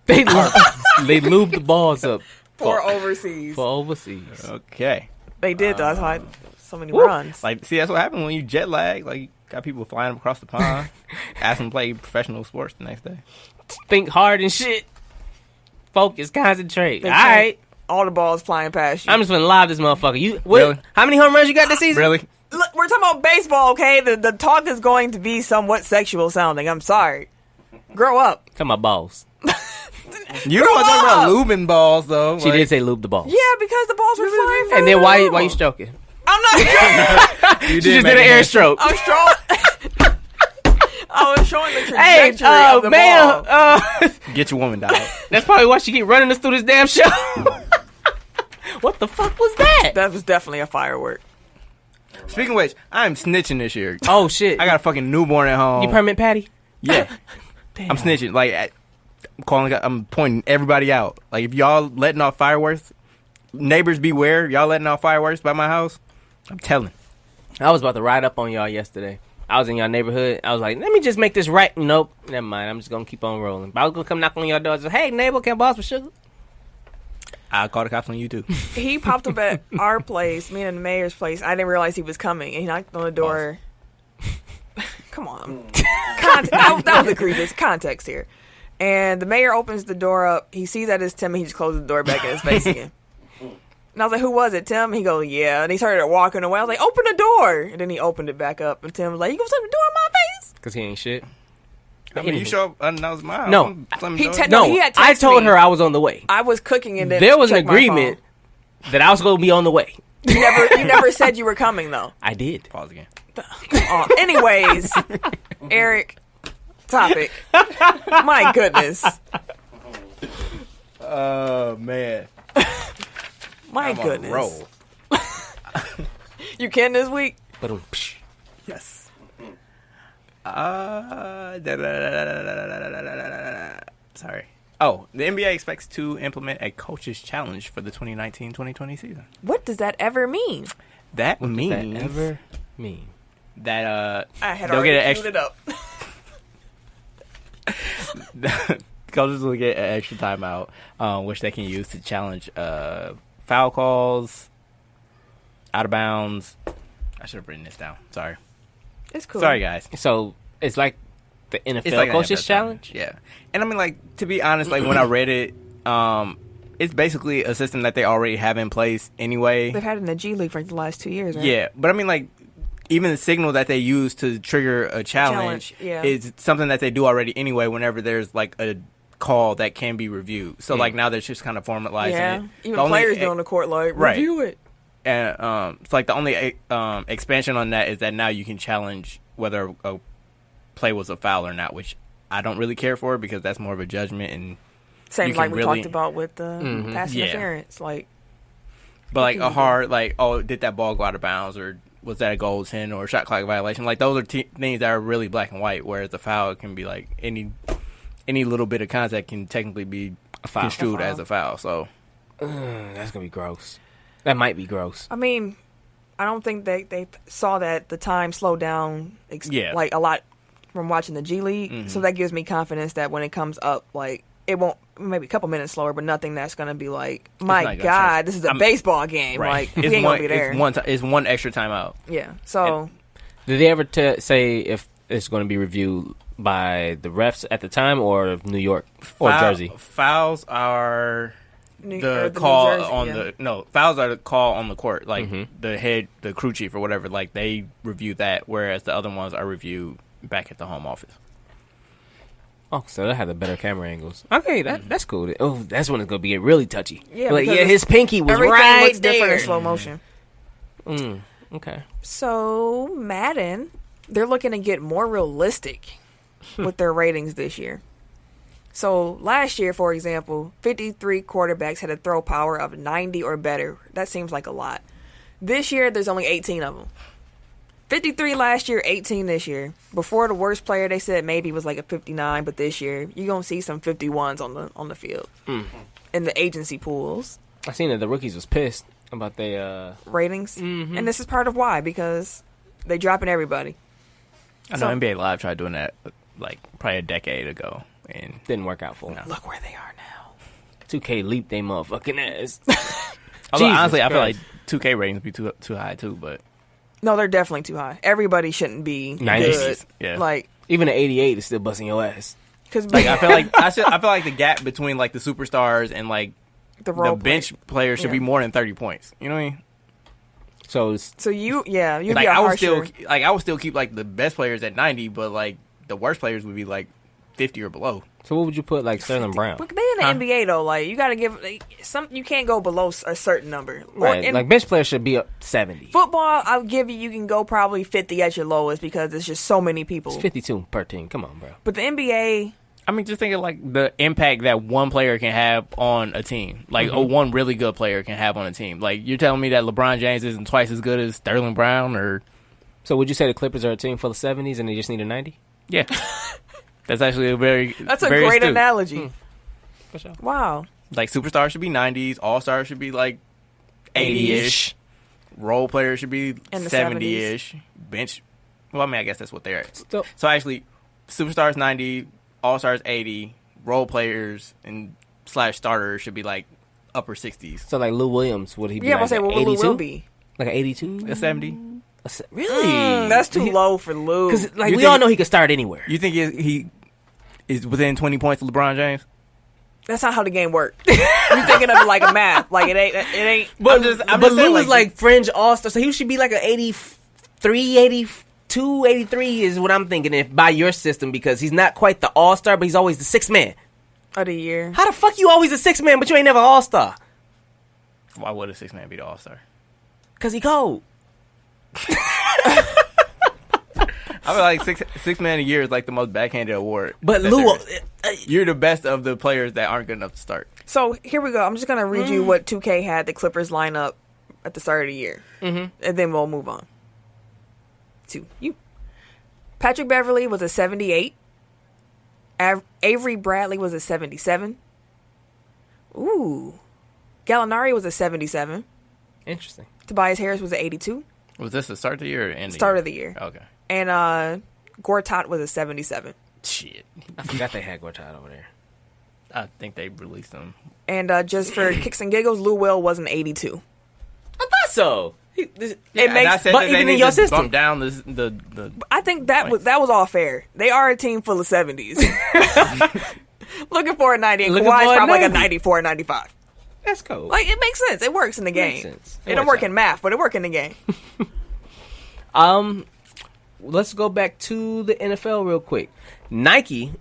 Speaker 3: They lubed the balls up
Speaker 2: For overseas.
Speaker 3: for overseas.
Speaker 1: Okay.
Speaker 2: They did, though. That's why so many runs.
Speaker 1: Like, see, that's what happened when you jet lag. Like, you got people flying across the pond, asking them to play professional sports the next day.
Speaker 3: Think hard and shit. Focus, concentrate.
Speaker 2: They
Speaker 3: All
Speaker 2: can't-
Speaker 3: right.
Speaker 2: All the balls flying past you.
Speaker 3: I'm just gonna live this motherfucker. You what?
Speaker 1: Really?
Speaker 3: How many home runs you got this season?
Speaker 1: Really?
Speaker 2: Look, we're talking about baseball, okay? The talk is going to be somewhat sexual sounding. I'm sorry. Grow up.
Speaker 3: Talking about balls.
Speaker 1: You don't want to talk about lubing balls, though.
Speaker 3: She did say lube the balls.
Speaker 2: Yeah, because the balls were flying fast.
Speaker 3: And then why you stroking?
Speaker 2: I'm not.
Speaker 1: You
Speaker 3: She just did an air stroke.
Speaker 2: I'm strong. I was showing the
Speaker 3: Hey,
Speaker 2: trajectory of the
Speaker 3: man,
Speaker 2: ball.
Speaker 1: Get your woman died.
Speaker 3: that's probably why she keep running us through this damn show. What the fuck was that?
Speaker 2: That was definitely a firework.
Speaker 1: Speaking of which, I'm snitching this year.
Speaker 3: Oh shit!
Speaker 1: I got a fucking newborn at home.
Speaker 3: you permanent patty?
Speaker 1: Yeah.
Speaker 3: Damn.
Speaker 1: I'm snitching. Like, I'm pointing everybody out. Like, if y'all letting off fireworks, neighbors beware. Y'all letting off fireworks by my house. I'm telling.
Speaker 3: I was about to ride up on y'all yesterday. I was in y'all neighborhood. I was like, let me just make this right. Nope, never mind. I'm just gonna keep on rolling. But I was gonna come knock on your door and say, hey neighbor, can I borrow some sugar?
Speaker 1: I'll call the cops on you too.
Speaker 2: He popped up at our place, me and the mayor's place. I didn't realize he was coming, and he knocked on the door. Come on, that was egregious. Context here. And the mayor opens the door up. He sees that it's Tim, and he just closes the door back in his face again. And I was like, who was it, Tim? He goes, yeah. And he started walking away. I was like, open the door. And then he opened it back up. And Tim was like, you gonna open the door in my face?
Speaker 3: Cause he ain't shit.
Speaker 1: I mean, you show up unannounced my house.
Speaker 3: No.
Speaker 1: I'm slamming
Speaker 2: He
Speaker 1: doors.
Speaker 2: te-
Speaker 3: No,
Speaker 2: he had
Speaker 3: I
Speaker 2: texted
Speaker 3: told
Speaker 2: me.
Speaker 3: her I was on the way.
Speaker 2: I was cooking and then
Speaker 3: There was an
Speaker 2: checked my phone.
Speaker 3: agreement that I was gonna be on the way.
Speaker 2: You never said you were coming, though.
Speaker 3: I did.
Speaker 1: Pause again.
Speaker 2: Anyways, Eric, topic. My goodness.
Speaker 1: Oh, man.
Speaker 2: My
Speaker 1: I'm on a
Speaker 2: goodness.
Speaker 1: roll.
Speaker 2: You kidding this week?
Speaker 3: But
Speaker 1: Yes. Sorry. Oh, the NBA expects to implement a coach's challenge for the 2019-2020 season.
Speaker 2: What does that ever mean?
Speaker 1: That
Speaker 3: does
Speaker 1: means
Speaker 3: that ever mean?
Speaker 1: that
Speaker 2: I had
Speaker 1: they'll
Speaker 2: already
Speaker 1: get an
Speaker 2: queued it up.
Speaker 1: coaches will get an extra timeout, which they can use to challenge foul calls, out of bounds. I should have written this down. Sorry.
Speaker 2: It's cool.
Speaker 1: Sorry, guys.
Speaker 3: So it's like the NFL
Speaker 1: It's like an
Speaker 3: coaches
Speaker 1: NFL
Speaker 3: challenge.
Speaker 1: Yeah. And I mean, like, to be honest, like, when I read it, it's basically a system that they already have in place anyway.
Speaker 2: They've had it in the G League for the last 2 years, right?
Speaker 1: Yeah. But I mean, like, even the signal that they use to trigger a challenge
Speaker 2: yeah.
Speaker 1: is something that they do already anyway whenever there's, like, a call that can be reviewed. So, like, now they're just kind of formalizing
Speaker 2: Yeah.
Speaker 1: it.
Speaker 2: Even
Speaker 1: The only
Speaker 2: players on the court like,
Speaker 1: Right.
Speaker 2: review it.
Speaker 1: And it's like the only expansion on that is that now you can challenge whether a play was a foul or not, which I don't really care for because that's more of a judgment. And
Speaker 2: Same
Speaker 1: you
Speaker 2: like
Speaker 1: can
Speaker 2: we
Speaker 1: really-
Speaker 2: talked about with the pass
Speaker 1: Yeah.
Speaker 2: interference. Like,
Speaker 1: but like
Speaker 2: can
Speaker 1: a
Speaker 2: you do?
Speaker 1: hard like, oh, did that ball go out of bounds or was that a goaltend or a shot clock violation? Like those are things that are really black and white. Whereas the foul can be like any little bit of contact can technically be construed as a foul. So
Speaker 3: That's gonna be gross. That might be gross.
Speaker 2: I mean, I don't think they saw that the time slowed down
Speaker 1: Yeah.
Speaker 2: like a lot from watching the G League. So that gives me confidence that when it comes up, like, it won't, maybe a couple minutes slower, but nothing that's going to be like, my
Speaker 1: not gonna
Speaker 2: God,
Speaker 1: change.
Speaker 2: this is a baseball game. Like, we ain't going to be there.
Speaker 1: It's one extra timeout.
Speaker 2: Yeah. So,
Speaker 3: Did they ever say if it's going to be reviewed by the refs at the time or New York or Jersey?
Speaker 1: Fouls are the
Speaker 2: New
Speaker 1: call
Speaker 2: Jersey,
Speaker 1: on
Speaker 2: yeah.
Speaker 1: fouls are the call on the court. Like the crew chief or whatever, like they review that, whereas the other ones are reviewed back at the home office.
Speaker 3: Oh, so they have the better camera angles. Okay, that's cool. Oh, that's when it's gonna be really touchy.
Speaker 2: Yeah,
Speaker 3: like,
Speaker 2: because
Speaker 3: yeah, his pinky was
Speaker 2: everything
Speaker 3: right
Speaker 2: looks different
Speaker 3: there.
Speaker 2: in slow motion.
Speaker 3: Okay.
Speaker 2: So, Madden, they're looking to get more realistic with their ratings this year. So, last year, for example, 53 quarterbacks had a throw power of 90 or better. That seems like a lot. This year, there's only 18 of them. 53 last year, 18 this year. Before, the worst player, they said maybe was like a 59, but this year, you're going to see some 51s on the field in the agency pools.
Speaker 3: I seen that the rookies was pissed about their
Speaker 2: ratings. And this is part of why, because they dropping everybody.
Speaker 1: I know NBA Live tried doing that like probably a decade ago, and
Speaker 3: didn't work out for them.
Speaker 2: Look where they are now.
Speaker 3: 2K leaped they motherfucking ass.
Speaker 1: although
Speaker 3: Jesus
Speaker 1: honestly, I feel like
Speaker 3: Christ.
Speaker 1: 2K ratings be too high too, but
Speaker 2: No, they're definitely too high. Everybody shouldn't be
Speaker 3: 90s.
Speaker 2: good.
Speaker 1: Yeah.
Speaker 2: Like,
Speaker 3: Even an 88 is still busting your ass.
Speaker 2: because
Speaker 1: like I feel like the gap between like the superstars and like
Speaker 2: the
Speaker 1: the
Speaker 2: role
Speaker 1: bench players should be more than 30 points. You know what I mean?
Speaker 3: So it's,
Speaker 2: So you'd
Speaker 1: Like
Speaker 2: be a
Speaker 1: I would
Speaker 2: harsher.
Speaker 1: still keep like the best players at 90, but like the worst players would be like 50 or below.
Speaker 3: so what would you put like Sterling Brown?
Speaker 2: But they in the
Speaker 1: Huh?
Speaker 2: NBA though, like you got to give you can't go below a certain number.
Speaker 3: Right,
Speaker 2: In
Speaker 3: like bench players should be up 70.
Speaker 2: football, I'll give you can go probably 50 at your lowest because it's just so many people.
Speaker 3: It's 52 per team. Come on, bro.
Speaker 2: But the NBA,
Speaker 1: I mean, just think of like the impact that one player can have on a team. Like one really good player can have on a team. Like you're telling me that LeBron James isn't twice as good as Sterling Brown, or
Speaker 3: So would you say the Clippers are a team full of 70s and they just need a 90?
Speaker 1: yeah, that's actually
Speaker 2: that's a
Speaker 1: very
Speaker 2: great
Speaker 1: astute.
Speaker 2: analogy.
Speaker 3: For sure.
Speaker 2: Wow.
Speaker 1: Like superstars should be 90s, all stars should be like 80ish, role players should be
Speaker 2: In the
Speaker 1: 70ish, bench. Well, I mean, I guess that's what they're at.
Speaker 3: Still,
Speaker 1: So actually, superstars 90, all stars 80, role players and / starters should be like upper 60s,
Speaker 3: so like Lou Williams, would he be
Speaker 2: Yeah,
Speaker 3: like
Speaker 2: I'm gonna say
Speaker 3: an
Speaker 2: what Lou
Speaker 3: 82?
Speaker 2: will be.
Speaker 3: Like an 82?
Speaker 1: a 70.
Speaker 3: Really?
Speaker 2: That's too low for Lou.
Speaker 3: Because like
Speaker 1: You
Speaker 3: we
Speaker 1: think-
Speaker 3: all know he could start anywhere.
Speaker 1: You think he is within 20 points of LeBron James?
Speaker 2: That's not how the game works. You're thinking of it like a math. Like it ain't.
Speaker 3: But,
Speaker 1: I'm
Speaker 3: but
Speaker 1: just saying,
Speaker 3: Lou is like fringe all-star, so he should be like an 83, 82, 83 is what I'm thinking if by your system, because he's not quite the all-star, but he's always the sixth man.
Speaker 2: Of the year.
Speaker 3: How the fuck you always a sixth man, but you ain't never all-star?
Speaker 1: Why would a 6-man be the All-Star?
Speaker 3: Because he cold.
Speaker 1: I feel like six man a year is like the most backhanded award.
Speaker 3: But
Speaker 1: that
Speaker 3: Lou,
Speaker 1: there is. You're the best of the players that aren't good enough to start.
Speaker 2: So here we go. I'm just gonna read you what 2K had the Clippers line up at the start of the year, and then we'll move on to you. Patrick Beverly was a 78. Avery Bradley was a 77. Ooh, Gallinari was a 77.
Speaker 3: interesting.
Speaker 2: Tobias Harris was an 82.
Speaker 1: Was this the start of the year or end
Speaker 2: Start
Speaker 1: of
Speaker 2: of the year.
Speaker 1: Okay.
Speaker 2: And Gortat was a 77.
Speaker 1: Shit.
Speaker 3: I forgot they had Gortat over there.
Speaker 1: I think they released them.
Speaker 2: And just for kicks and giggles, Lou Will was an 82.
Speaker 3: I thought so.
Speaker 2: It
Speaker 1: And I
Speaker 2: makes.
Speaker 1: said
Speaker 3: but
Speaker 1: that
Speaker 3: even
Speaker 1: they
Speaker 3: in
Speaker 1: need
Speaker 3: your
Speaker 1: to
Speaker 3: system.
Speaker 1: bump down the
Speaker 2: I think that was all fair. They are a team full of 70s. Looking for a 90, and
Speaker 3: Looking
Speaker 2: Kawhi's
Speaker 3: for a
Speaker 2: probably like a
Speaker 3: 90.
Speaker 2: 94, 95.
Speaker 3: That's cool.
Speaker 2: Like, it makes sense. It works in the game.
Speaker 3: Makes sense.
Speaker 2: It don't
Speaker 3: works
Speaker 2: work in math, but it work in the game.
Speaker 3: Let's go back to the NFL real quick. Nike,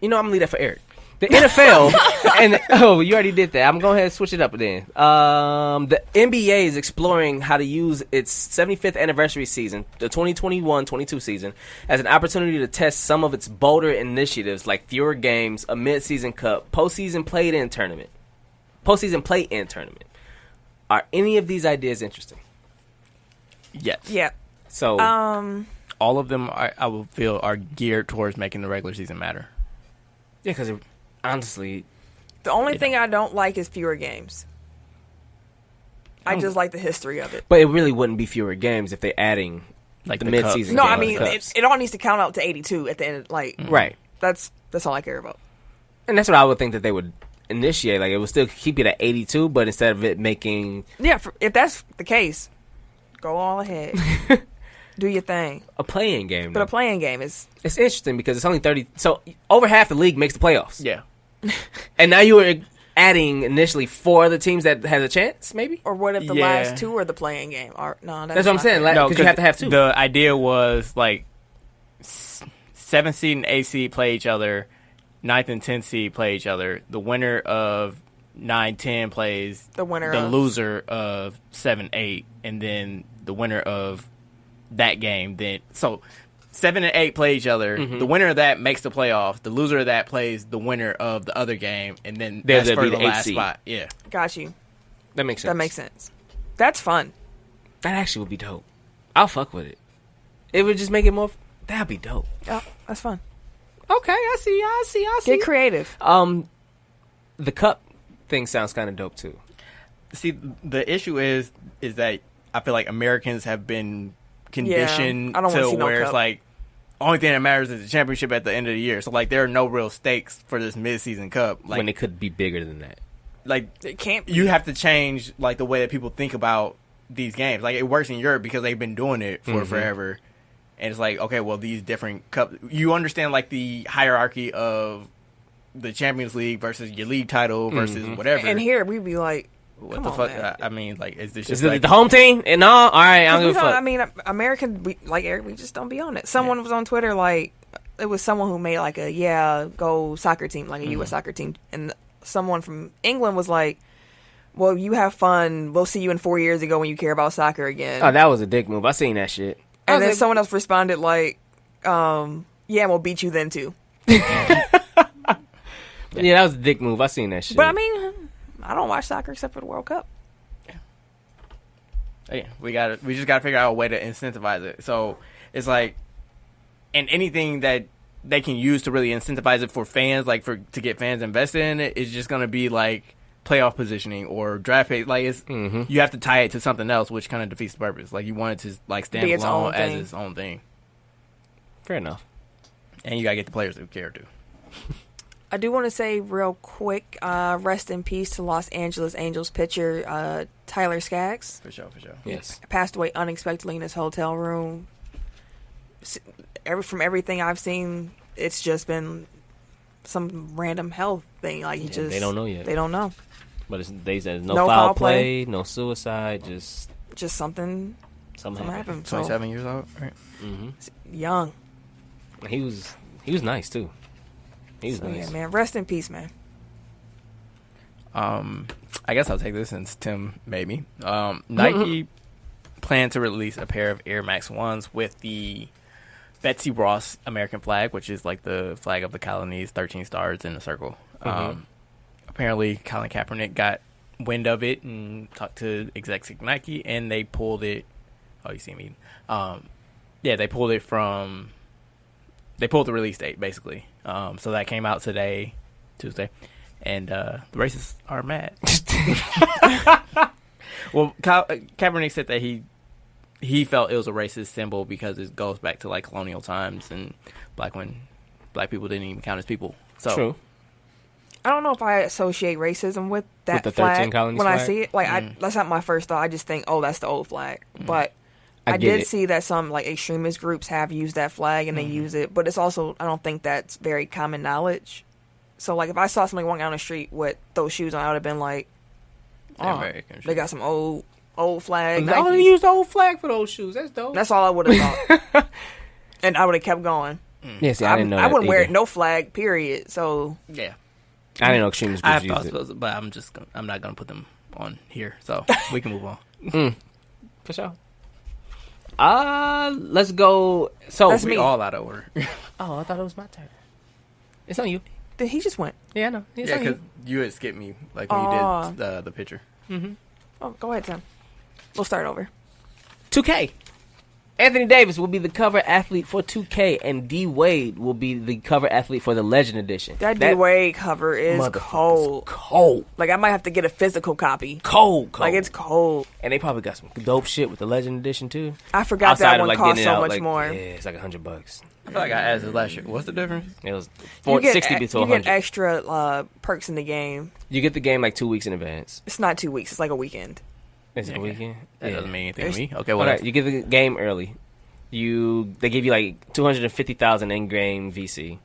Speaker 3: I'm gonna leave that for Eric. The NFL, and you already did that. I'm going to go ahead and switch it up then. The NBA is exploring how to use its 75th anniversary season, the 2021-22 season, as an opportunity to test some of its bolder initiatives like fewer games, a mid-season cup, postseason play-in tournament. Are any of these ideas interesting?
Speaker 1: yes.
Speaker 2: Yeah.
Speaker 3: So,
Speaker 1: All of them I will feel are geared towards making the regular season matter.
Speaker 3: yeah, because honestly,
Speaker 2: The only thing I don't like is fewer games. I just like the history of it.
Speaker 3: but it really wouldn't be fewer games if they're adding
Speaker 1: Like
Speaker 3: the
Speaker 1: the
Speaker 3: mid-season
Speaker 2: No,
Speaker 3: games.
Speaker 2: I mean,
Speaker 3: Cups.
Speaker 2: it all needs to count out to 82 at the end. Like,
Speaker 3: Right.
Speaker 2: That's all I care about.
Speaker 3: And that's what I would think that they would initiate. Like, it would still keep it at 82, but instead of it making
Speaker 2: Yeah, if that's the case, go all ahead. Do your thing.
Speaker 3: a play-in game.
Speaker 2: But
Speaker 3: though.
Speaker 2: a playing game is...
Speaker 3: It's interesting because it's only 30. So, over half the league makes the playoffs.
Speaker 1: Yeah.
Speaker 3: And now you are adding initially 4 other teams that has a chance, maybe?
Speaker 2: Or what if the
Speaker 1: Yeah.
Speaker 2: last 2 are the playing game? Or, no,
Speaker 3: That's what I'm saying.
Speaker 2: fair.
Speaker 3: Like, because you have to have 2.
Speaker 1: The idea was like 7th seed and 8th seed play each other, 9th and 10th seed play each other. The winner of 9-10 plays
Speaker 2: The winner
Speaker 1: the
Speaker 2: of...
Speaker 1: loser of 7-8, and then the winner of that game. Then 7 and 8 play each other.
Speaker 3: Mm-hmm.
Speaker 1: The winner of that makes the playoffs. The loser of that plays the winner of the other game, and then
Speaker 3: They'll
Speaker 1: that's for
Speaker 3: be
Speaker 1: the
Speaker 3: the 8th
Speaker 1: last
Speaker 3: seed.
Speaker 1: spot. Yeah.
Speaker 2: Got you.
Speaker 3: That makes sense.
Speaker 2: That makes sense. That's fun.
Speaker 3: That actually would be dope. I'll fuck with it. It would just make it more... That'd be dope.
Speaker 2: Yeah, that's fun.
Speaker 3: Okay, I see.
Speaker 2: Get creative.
Speaker 3: The cup thing sounds kind of dope, too.
Speaker 1: See, the issue is that I feel like Americans have been conditioned
Speaker 2: I don't wanna
Speaker 1: to
Speaker 2: see no
Speaker 1: where it's
Speaker 2: cup.
Speaker 1: like only thing that matters is the championship at the end of the year. So like there are no real stakes for this mid-season cup. Like
Speaker 3: When it could be bigger than that.
Speaker 1: like
Speaker 2: It can't be.
Speaker 1: you have to change like the way that people think about these games. Like, it works in Europe because they've been doing it for forever. And it's like, okay, well, these different cups. You understand, like, the hierarchy of the Champions League versus your league title versus whatever.
Speaker 2: And here, we'd be like,
Speaker 1: what
Speaker 2: come
Speaker 1: the
Speaker 2: on,
Speaker 1: fuck?
Speaker 2: man.
Speaker 1: I mean, like, is this
Speaker 3: Is
Speaker 1: just
Speaker 3: it
Speaker 1: like
Speaker 3: the home team? And no, all right, I don't give a fuck.
Speaker 2: I mean, American, like Eric, we just don't be on it. Someone was on Twitter, like, it was someone who made like a go soccer team, like a U.S. soccer team, and someone from England was like, well, you have fun. We'll see you in 4 years ago when you care about soccer again.
Speaker 3: Oh, that was a dick move. I seen that shit.
Speaker 2: And then someone else responded like, yeah, we'll beat you then too.
Speaker 3: Yeah, that was a dick move. I seen that shit.
Speaker 2: But I mean, I don't watch soccer except for the World Cup.
Speaker 1: Yeah, we just gotta figure out a way to incentivize it. So it's like, and anything that they can use to really incentivize it for fans, like to get fans invested in it, is just gonna be like playoff positioning or draft pick. Like, it's you have to tie it to something else, which kind of defeats the purpose. Like, you want it to like stand alone as its own thing.
Speaker 3: Fair enough.
Speaker 1: And you gotta get the players who care to.
Speaker 2: I do want to say real quick, rest in peace to Los Angeles Angels pitcher Tyler Skaggs.
Speaker 1: For sure.
Speaker 3: Yes.
Speaker 2: Passed away unexpectedly in his hotel room. From everything I've seen, it's just been some random health thing. Like,
Speaker 3: they don't know yet.
Speaker 2: They don't know.
Speaker 3: But they said no foul play, no suicide, just
Speaker 2: something happened.
Speaker 1: 27 years old, right?
Speaker 2: Young.
Speaker 3: He was nice too. He was nice.
Speaker 2: Yeah, man. Rest in peace, man.
Speaker 1: I guess I'll take this since Tim made me. Nike planned to release a pair of Air Max 1s with the Betsy Ross American flag, which is like the flag of the colonies, 13 stars in a circle. Apparently, Colin Kaepernick got wind of it and talked to execs at Nike, and they pulled it. Oh, you see me? They pulled it from. They pulled the release date, basically. So that came out today, Tuesday, and the racists are mad. Well, Kaepernick said that he felt it was a racist symbol because it goes back to like colonial times and black people didn't even count as people. So
Speaker 3: True.
Speaker 2: I don't know if I associate racism with that
Speaker 3: With the
Speaker 2: flag
Speaker 3: 13 colonies
Speaker 2: when I
Speaker 3: flag?
Speaker 2: see it. Like, that's not my first thought. I just think, oh, that's the old flag. But
Speaker 3: I
Speaker 2: I
Speaker 3: get
Speaker 2: did
Speaker 3: it.
Speaker 2: see that some like extremist groups have used that flag and they use it, but it's also, I don't think that's very common knowledge. So like, if I saw somebody walking down the street with those shoes on, I would have been like, oh, they got some old flag.
Speaker 3: I would have used the old flag for those shoes. That's dope.
Speaker 2: That's all I would have thought. And I would have kept going.
Speaker 3: Yeah, see, I didn't know.
Speaker 2: I wouldn't wear
Speaker 3: either.
Speaker 2: it, no flag, period. So
Speaker 1: yeah,
Speaker 3: I didn't know extremist
Speaker 1: I
Speaker 3: groups
Speaker 1: have
Speaker 3: used
Speaker 1: thoughts,
Speaker 3: it.
Speaker 1: but I'm not gonna put them on here, so we can move on.
Speaker 3: For sure. Let's go. So
Speaker 2: That's
Speaker 1: We
Speaker 2: me.
Speaker 1: all out of order.
Speaker 3: Oh, I thought it was my turn. It's on you.
Speaker 2: he just went.
Speaker 3: Yeah, I know. It's
Speaker 1: Yeah,
Speaker 3: on
Speaker 1: because
Speaker 3: you.
Speaker 1: you had skipped me like when you did the picture.
Speaker 2: Oh, go ahead, Tim. We'll start over.
Speaker 3: 2K. Anthony Davis will be the cover athlete for 2K, and D Wade will be the cover athlete for the Legend Edition.
Speaker 2: That D-Wade cover is
Speaker 3: motherfucker's
Speaker 2: cold.
Speaker 3: Cold.
Speaker 2: Like, I might have to get a physical copy.
Speaker 3: Cold.
Speaker 2: Like, it's cold.
Speaker 3: And they probably got some dope shit with the Legend Edition too.
Speaker 2: I forgot
Speaker 3: Outside
Speaker 2: that
Speaker 3: of,
Speaker 2: one
Speaker 3: like,
Speaker 2: cost
Speaker 3: getting it
Speaker 2: so
Speaker 3: out,
Speaker 2: much
Speaker 3: like,
Speaker 2: more.
Speaker 3: Yeah, it's like $100.
Speaker 1: I feel like I asked this last year. What's the difference?
Speaker 3: It was
Speaker 2: You get
Speaker 3: 60 to
Speaker 2: you
Speaker 3: 100.
Speaker 2: get extra perks in the game.
Speaker 3: You get the game like 2 weeks in advance.
Speaker 2: It's not 2 weeks. It's like a weekend.
Speaker 3: Is it a weekend?
Speaker 1: That doesn't mean anything to
Speaker 2: There's-
Speaker 1: me. Okay, well,
Speaker 3: Okay, you get the game early. They give you like 250,000 in-game VC.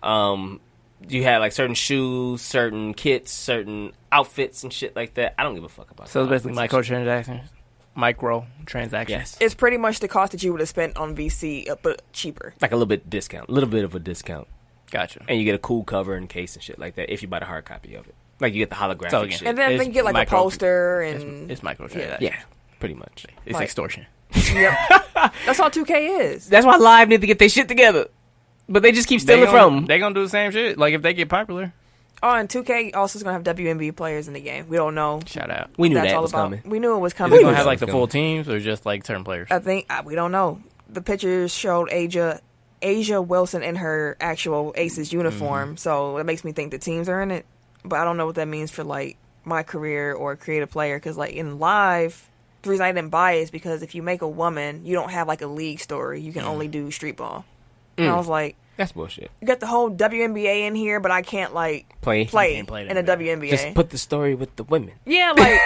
Speaker 3: You had like certain shoes, certain kits, certain outfits and shit like that. I don't give a fuck about.
Speaker 1: so it's
Speaker 3: the
Speaker 1: basically
Speaker 3: outfits and shit.
Speaker 1: microtransactions.
Speaker 3: Yes,
Speaker 2: It's pretty much the cost that you would have spent on VC, but cheaper.
Speaker 3: like a little bit discount, a little bit of a discount,
Speaker 1: Gotcha.
Speaker 3: and you get a cool cover and case and shit like that if you buy the hard copy of it. Like you get the holographic
Speaker 1: So again,
Speaker 3: shit.
Speaker 2: And then
Speaker 1: It's
Speaker 2: you get like
Speaker 1: micro-
Speaker 2: a poster and
Speaker 1: It's microtransactions.
Speaker 3: Yeah, pretty much.
Speaker 1: It's
Speaker 2: Like-
Speaker 1: extortion.
Speaker 2: Yep. That's all 2K is.
Speaker 3: That's why Live need to get their shit together, but they just keep stealing from them.
Speaker 1: They gonna do the same shit. Like if they get popular.
Speaker 2: Oh, and 2K also is gonna have WNBA players in the game. We don't know.
Speaker 1: Shout out.
Speaker 3: We knew
Speaker 2: That's
Speaker 3: that
Speaker 2: all
Speaker 3: was
Speaker 2: about.
Speaker 3: coming.
Speaker 2: We knew it was
Speaker 1: Is
Speaker 2: coming.
Speaker 1: it gonna have like the
Speaker 3: It's
Speaker 1: full
Speaker 3: coming.
Speaker 1: teams or just like certain players?
Speaker 2: I think we don't know. The pictures showed Asia Wilson in her actual Aces uniform, so it makes me think the teams are in it. But I don't know what that means for like my career or create a player, because like in Live, the reason I didn't buy it is because if you make a woman, you don't have like a league story. You can only do street ball. And I was like,
Speaker 3: That's bullshit.
Speaker 2: you got the whole WNBA in here, but I can't like
Speaker 3: Play
Speaker 2: play
Speaker 1: can't play
Speaker 2: in a
Speaker 1: that.
Speaker 2: WNBA.
Speaker 3: Just put the story with the women.
Speaker 2: Yeah, like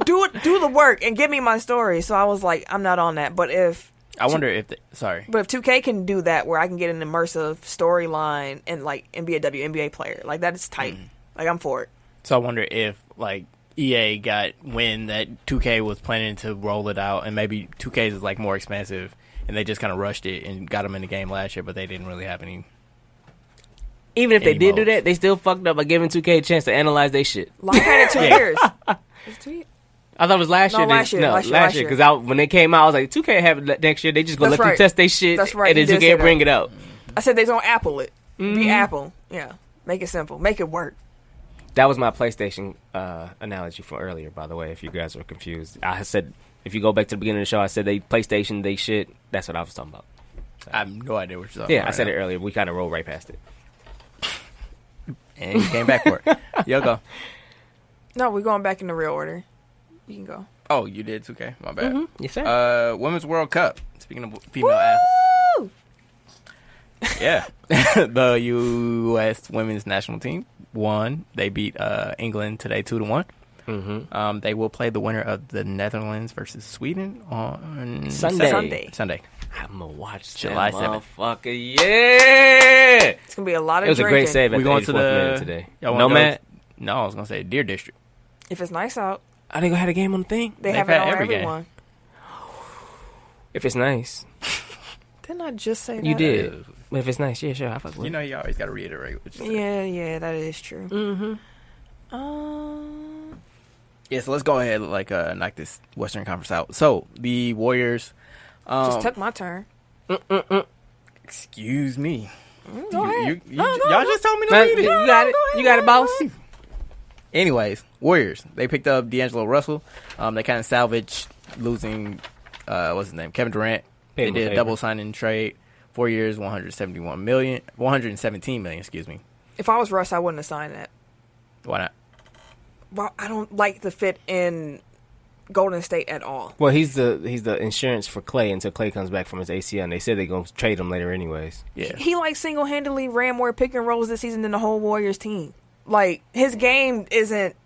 Speaker 2: do do the work and give me my story. So I was like, I'm not on that. But if
Speaker 1: I wonder if sorry.
Speaker 2: But if 2K can do that, where I can get an immersive storyline and like be a WNBA player, like that is tight. Like I'm for it.
Speaker 1: So I wonder if like EA got wind that 2K was planning to roll it out, and maybe 2K is like more expensive, and they just kind of rushed it and got them in the game last year, but they didn't really have any.
Speaker 3: Even if they did do that, they still fucked up by giving 2K a chance to analyze their shit.
Speaker 2: Live had it 2 years. It's 2 years.
Speaker 3: I thought it was last year.
Speaker 2: Last year.
Speaker 3: Because when they came out, I was like, 2K have it next year. They just gonna let them test their shit.
Speaker 2: That's right.
Speaker 3: And then 2K bring it out.
Speaker 2: I said they're gonna Apple it. Be Apple. Yeah. Make it simple. Make it work.
Speaker 3: That was my PlayStation analogy for earlier, by the way, if you guys were confused. I said, if you go back to the beginning of the show, I said PlayStation, they shit. That's what I was talking about. So,
Speaker 1: I have no idea what you're talking about.
Speaker 3: Yeah, I said it earlier. We kind of rolled right past it.
Speaker 1: And you came back for it. Yo, go.
Speaker 2: No, we're going back in the real order. You can go.
Speaker 1: Oh, you did 2K. My bad.
Speaker 3: Yes, sir.
Speaker 1: Women's World Cup. Speaking of female athletes. Yeah. The U.S. women's national team won. They beat England today 2-1. Mm-hmm. They will play the winner of the Netherlands versus Sweden on
Speaker 3: Sunday. I'm going to watch
Speaker 1: July
Speaker 3: that
Speaker 1: 7th.
Speaker 3: motherfucker. Yeah!
Speaker 2: It's going to be a lot of
Speaker 3: It was
Speaker 2: drinking.
Speaker 3: a great save at
Speaker 1: We
Speaker 3: the
Speaker 1: going
Speaker 3: 84th
Speaker 1: to
Speaker 3: minute today.
Speaker 1: Nomad? No, I was going to say Deer District.
Speaker 2: If it's nice out,
Speaker 3: Are they going to have a game on the thing?
Speaker 2: they
Speaker 1: They've
Speaker 2: have it
Speaker 1: had
Speaker 2: on
Speaker 1: every game.
Speaker 2: everyone.
Speaker 3: If it's nice.
Speaker 2: Didn't I just say that?
Speaker 3: You did. But if it's nice, yeah, sure. I fuck with
Speaker 1: You
Speaker 3: it.
Speaker 1: know, you always got to reiterate what you say.
Speaker 2: Yeah, that is true.
Speaker 3: Mm-hmm.
Speaker 1: Yeah, so let's go ahead and knock this Western Conference out. So, the Warriors...
Speaker 2: Just took my turn.
Speaker 1: Excuse me.
Speaker 2: Go ahead.
Speaker 1: Y'all just told me to read it.
Speaker 3: You got it. You got it, boss.
Speaker 1: Anyways, Warriors. They picked up D'Angelo Russell. They kind of salvaged losing, what's his name, Kevin Durant. They did a double signing trade. 4 years, $117 million, excuse me.
Speaker 2: If I was Russ, I wouldn't have signed that.
Speaker 1: Why not?
Speaker 2: Well, I don't like the fit in Golden State at all.
Speaker 3: Well, he's the insurance for Clay until Clay comes back from his ACL, and they said they're going to trade him later anyways.
Speaker 1: Yeah.
Speaker 2: He like single-handedly ran more pick and rolls this season than the whole Warriors team. Like, his game isn't...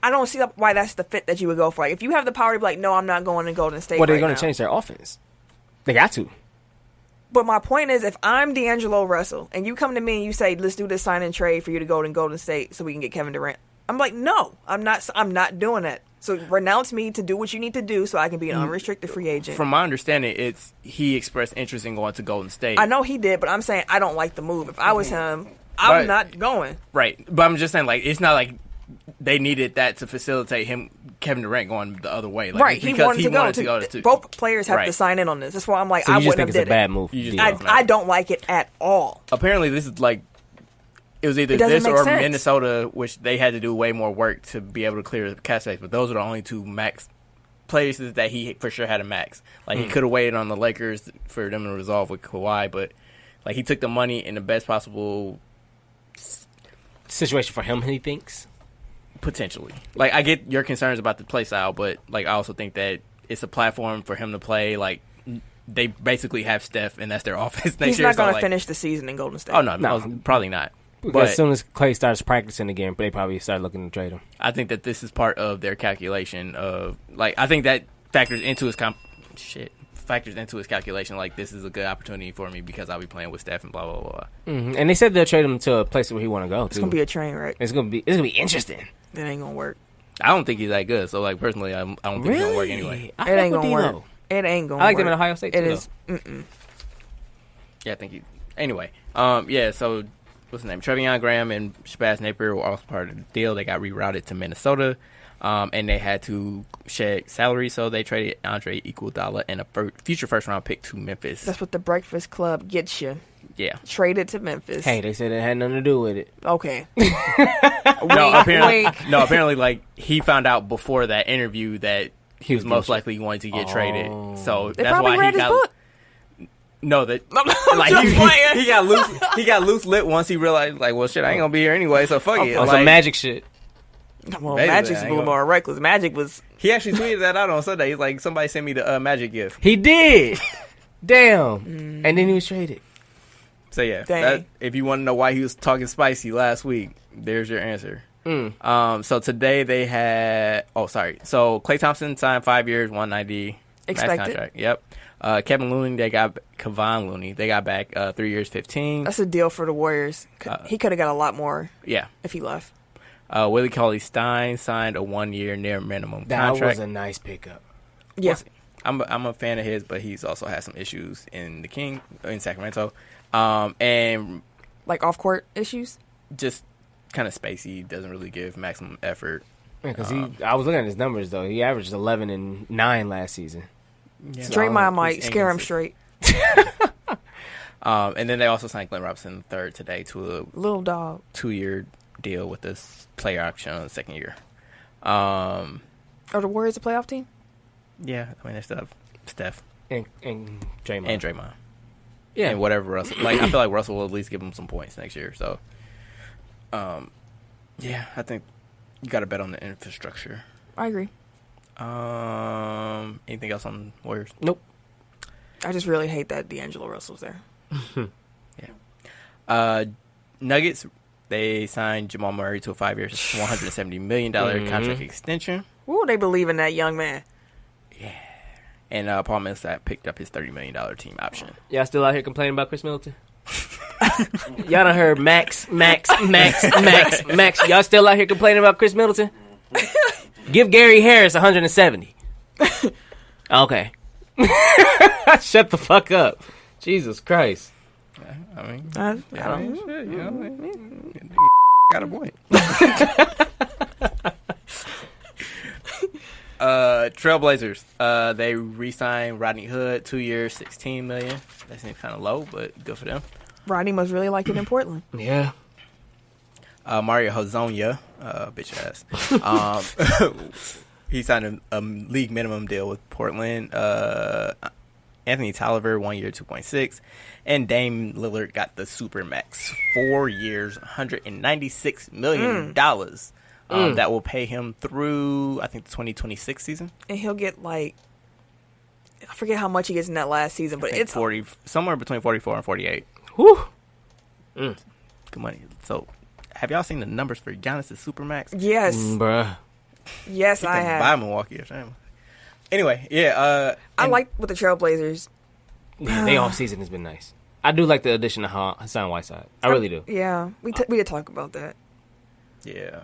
Speaker 2: I don't see why that's the fit that you would go for. Like, if you have the power to be like, no, I'm not going to Golden State
Speaker 3: Well, they're
Speaker 2: going
Speaker 3: to change their offense. They got to.
Speaker 2: But my point is, if I'm D'Angelo Russell, and you come to me and you say, let's do this sign and trade for you to go to Golden State so we can get Kevin Durant, I'm like, no, I'm not doing that. So renounce me to do what you need to do so I can be an unrestricted free agent.
Speaker 1: From my understanding, he expressed interest in going to Golden State.
Speaker 2: I know he did, but I'm saying I don't like the move. If I was him, I'm not going.
Speaker 1: Right. But I'm just saying, like, it's not like they needed that to facilitate Kevin Durant going the other way. Like,
Speaker 2: Right. He wanted to go
Speaker 1: to
Speaker 2: both players have to
Speaker 1: Right.
Speaker 2: sign in on this. That's why I'm like,
Speaker 3: So
Speaker 2: I
Speaker 3: you just
Speaker 2: wouldn't
Speaker 3: think
Speaker 2: have
Speaker 3: it's a
Speaker 2: did
Speaker 3: bad
Speaker 2: it.
Speaker 3: move?
Speaker 1: You just-
Speaker 2: I don't like it at all.
Speaker 1: Apparently, this is like, it was either
Speaker 2: It doesn't
Speaker 1: this
Speaker 2: make
Speaker 1: or
Speaker 2: sense.
Speaker 1: Minnesota, which they had to do way more work to be able to clear the cap space. But those are the only two max places that he for sure had a max. Like, he could have waited on the Lakers for them to resolve with Kawhi, but like, he took the money in the best possible
Speaker 3: Situation for him, he thinks.
Speaker 1: potentially. Like, I get your concerns about the play style, but like, I also think that it's a platform for him to play. Like, they basically have Steph, and that's their offense next
Speaker 2: He's
Speaker 1: year.
Speaker 2: not going to
Speaker 1: like,
Speaker 2: finish the season in Golden State.
Speaker 1: Oh no, probably not.
Speaker 3: Because
Speaker 1: But
Speaker 3: as soon as Clay starts practicing again, they probably start looking to trade him.
Speaker 1: I think that this is part of their calculation of, like, I think that factors into his calculation. Like, this is a good opportunity for me because I'll be playing with Steph and blah blah blah.
Speaker 3: Mm-hmm. And they said they'll trade him to a place where he want to go.
Speaker 2: It's going to be a train wreck.
Speaker 3: It's gonna be interesting.
Speaker 2: It ain't going to work.
Speaker 1: I don't think he's that good. So, like, personally, I don't think he's gonna work anyway.
Speaker 2: It ain't going to work. It ain't going to work.
Speaker 3: I like them in Ohio State too.
Speaker 2: It is.
Speaker 1: Yeah, I think he. Anyway, yeah. So, what's his name? Trevion Graham and Shabazz Napier were also part of the deal. They got rerouted to Minnesota, and they had to shed salary, so they traded Andre Iguodala and a future first round pick to Memphis.
Speaker 2: That's what the Breakfast Club gets you.
Speaker 1: Yeah.
Speaker 2: Traded to Memphis.
Speaker 3: Hey, they said it had nothing to do with it.
Speaker 2: Okay.
Speaker 1: Apparently, like, he found out before that interview that he was most likely going to get traded. So
Speaker 2: They
Speaker 1: that's
Speaker 2: probably
Speaker 1: why
Speaker 2: read
Speaker 1: he
Speaker 2: his
Speaker 1: got.
Speaker 2: book.
Speaker 1: No, that
Speaker 2: I'm
Speaker 1: like
Speaker 2: just playing.
Speaker 1: he got loose. He got loose lit once he realized, like, well, shit, I ain't gonna be here anyway, so fuck it.
Speaker 3: On
Speaker 1: Like,
Speaker 3: some magic shit.
Speaker 2: Well,
Speaker 1: Basically,
Speaker 2: Magic's
Speaker 1: I
Speaker 2: a
Speaker 1: ain't
Speaker 2: little
Speaker 1: gonna-
Speaker 2: more reckless. Magic was...
Speaker 1: he actually tweeted that out on Sunday. He's like, somebody sent me the Magic gift.
Speaker 3: He did. Damn. And then he was traded.
Speaker 1: So yeah,
Speaker 2: Dang.
Speaker 1: if you want to know why he was talking spicy last week, there's your answer. So today they had. Oh, sorry. So Klay Thompson signed 5 years, 190 max contract. Yep. Kevin Looney, Kevon Looney, they got back 3 years, 15.
Speaker 2: That's a deal for the Warriors. He could have got a lot more.
Speaker 1: Yeah.
Speaker 2: If he left.
Speaker 1: Willie Cauley-Stein signed a 1 year near minimum contract.
Speaker 3: That was a nice pickup.
Speaker 2: Yeah.
Speaker 1: I'm a fan of his, but he's also had some issues in Sacramento. And
Speaker 2: like off court issues?
Speaker 1: Just kind of spacey, doesn't really give maximum effort.
Speaker 3: Because I was looking at his numbers though. He averaged 11 and 9 last season.
Speaker 2: Yeah, Draymond might scare him straight.
Speaker 1: And then they also signed Glenn Robinson III today to a
Speaker 2: little dog
Speaker 1: 2-year deal with this player option on the second year.
Speaker 2: Are the Warriors a playoff team?
Speaker 1: Yeah, I mean they still have Steph
Speaker 3: and Draymond.
Speaker 1: Yeah, and whatever Russell. I feel like Russell will at least give him some points next year. So, yeah, I think you got to bet on the infrastructure.
Speaker 2: I agree.
Speaker 1: Anything else on Warriors?
Speaker 3: Nope.
Speaker 2: I just really hate that D'Angelo Russell's there.
Speaker 1: Yeah. Nuggets, they signed Jamal Murray to a 5 year, $170 million contract extension.
Speaker 2: Ooh, they believe in that young man.
Speaker 1: Yeah. And Paul Millsap picked up his $30 million team option.
Speaker 3: Y'all still out here complaining about Chris Middleton? Y'all done heard Max. Y'all still out here complaining about Chris Middleton? Give Gary Harris 170. Okay. Shut the fuck up. Jesus Christ.
Speaker 1: I mean,
Speaker 2: I don't
Speaker 1: shit, you know, got a point. Trailblazers, they re-signed Rodney Hood, 2 years, $16 million. That seems kind of low, but good for them.
Speaker 2: Rodney must really like it in Portland.
Speaker 3: Yeah.
Speaker 1: Mario Hezonja, bitch ass. He signed a league minimum deal with Portland. Anthony Tolliver, 1 year, 2.6. And Dame Lillard got the super max, 4 years, $196 million. That will pay him through, I think, the 2026 season.
Speaker 2: And he'll get I forget how much he gets in that last season, but it's
Speaker 1: 40, somewhere between 44 and 48.
Speaker 3: Whew.
Speaker 1: Good money. So, have y'all seen the numbers for Giannis' Supermax?
Speaker 2: Yes.
Speaker 3: Bruh.
Speaker 2: Yes, I have.
Speaker 1: Buy Milwaukee or something. Anyway, yeah.
Speaker 2: I like with the Trailblazers.
Speaker 3: Yeah, they off season has been nice. I do like the addition of Hassan Whiteside. I really do.
Speaker 2: Yeah, we did talk about that.
Speaker 1: Yeah,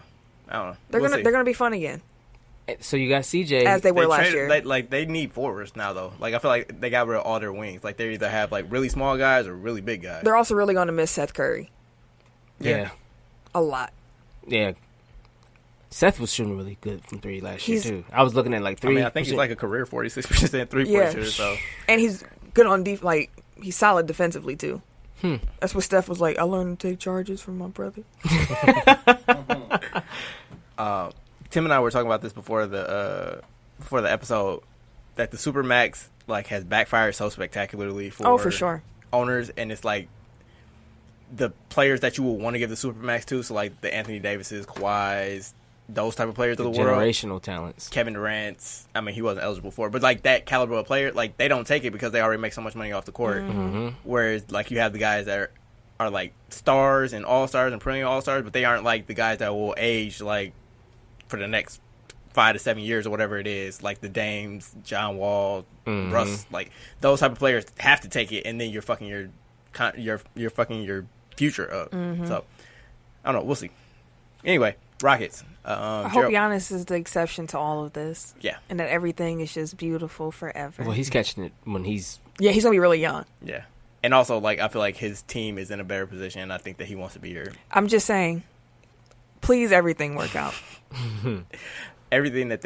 Speaker 1: I don't know.
Speaker 2: They're gonna be fun again.
Speaker 3: So you got CJ
Speaker 2: as they were last year.
Speaker 1: They need forwards now though. I feel like they got rid of all their wings. They either have really small guys or really big guys.
Speaker 2: They're also really gonna miss Seth Curry.
Speaker 3: Yeah.
Speaker 2: A lot.
Speaker 3: Yeah. Seth was shooting really good from three last year too. I was looking at 3.
Speaker 1: I think he's a career 46% 3-point shooter. So,
Speaker 2: and he's good on he's solid defensively too. That's what Steph was like. I learned to take charges from my brother.
Speaker 1: Tim and I were talking about this before the episode that the Supermax has backfired so spectacularly for
Speaker 2: sure
Speaker 1: owners, and it's the players that you will want to give the Supermax to. So the Anthony Davises, Kawhis, those type of players of the world,
Speaker 3: generational talents.
Speaker 1: Kevin Durant's. I mean, he wasn't eligible for it, but that caliber of player, they don't take it because they already make so much money off the court.
Speaker 3: Mm-hmm.
Speaker 1: Whereas you have the guys that are stars and all-stars and perennial all-stars, but they aren't the guys that will age for the next 5 to 7 years or whatever it is. The Dames, John Wall, Russ, those type of players have to take it, and then you're fucking your future up. So I don't know. We'll see. Anyway, Rockets.
Speaker 2: I hope Giannis is the exception to all of this.
Speaker 1: Yeah.
Speaker 2: And that everything is just beautiful forever.
Speaker 3: Well, he's catching it when he's...
Speaker 2: Yeah, he's going to be really young.
Speaker 1: Yeah. And also, I feel like his team is in a better position, and I think that he wants to be here.
Speaker 2: I'm just saying, please everything work out.
Speaker 1: Everything that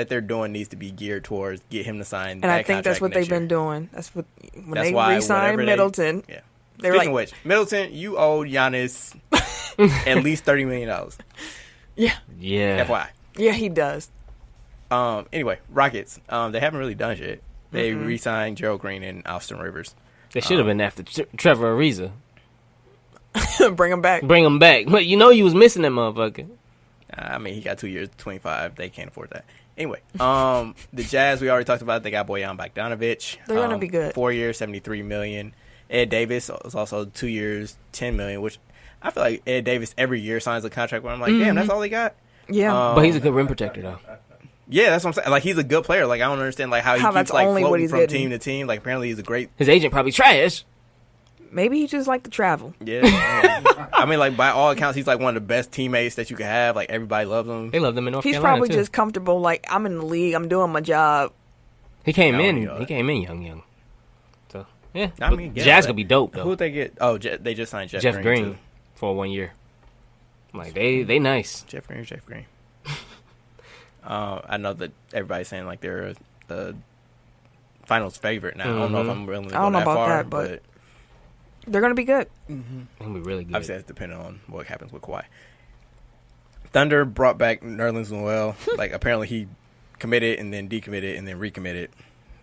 Speaker 1: they're doing needs to be geared towards get him to sign.
Speaker 2: And I think that's what they've been doing. That's when they
Speaker 1: why
Speaker 2: re-signed Middleton.
Speaker 1: Yeah. Speaking of which, Middleton, you owe Giannis at least $30 million.
Speaker 2: Yeah.
Speaker 3: Yeah.
Speaker 1: FYI.
Speaker 2: Yeah, he does.
Speaker 1: Anyway, Rockets. They haven't really done shit. They re-signed Gerald Green and Austin Rivers.
Speaker 3: They should have been after Trevor Ariza.
Speaker 2: Bring him back.
Speaker 3: Bring him back. But you was missing that motherfucker.
Speaker 1: I mean, he got 2 years, 25. They can't afford that. Anyway, the Jazz, we already talked about. They got Bojan Bogdanovic.
Speaker 2: They're going to be good.
Speaker 1: 4 years, $73 million. Ed Davis is also 2 years, $10 million, which I feel like Ed Davis every year signs a contract where I'm like, damn, that's all he got.
Speaker 2: Yeah,
Speaker 3: But he's a good rim protector, though.
Speaker 1: Yeah, that's what I'm saying. Like, he's a good player. Like, I don't understand like how he
Speaker 2: that's
Speaker 1: keeps like
Speaker 2: only what
Speaker 1: floating
Speaker 2: he's
Speaker 1: from
Speaker 2: getting.
Speaker 1: team to team. Like, apparently he's a great.
Speaker 3: His agent probably trash.
Speaker 2: maybe he just like to travel.
Speaker 1: Yeah, I mean, like by all accounts, he's like one of the best teammates that you could have. Like, everybody loves him.
Speaker 3: They love them in North
Speaker 2: He's
Speaker 3: Carolina,
Speaker 2: probably
Speaker 3: too.
Speaker 2: just comfortable. Like, I'm in the league. I'm doing my job.
Speaker 3: He came
Speaker 1: No,
Speaker 3: in.
Speaker 1: he
Speaker 3: He came in young. So yeah,
Speaker 1: I
Speaker 3: but
Speaker 1: mean, yeah,
Speaker 3: Jazz
Speaker 1: but
Speaker 3: gonna be dope though.
Speaker 1: Who'd they get? Oh, they just signed Jeff
Speaker 3: Jeff Green
Speaker 1: too.
Speaker 3: for 1 year. Like they nice.
Speaker 1: Jeff Green. I know that everybody's saying like they're a finals favorite now. I don't know if I'm willing to
Speaker 2: I
Speaker 1: go
Speaker 2: don't know
Speaker 1: that
Speaker 2: about
Speaker 1: far,
Speaker 2: that, but they're gonna be good.
Speaker 3: It's gonna be really good.
Speaker 1: obviously that's depending on what happens with Kawhi. Thunder brought back Nerlens Noel. Like apparently he committed and then decommitted and then recommitted,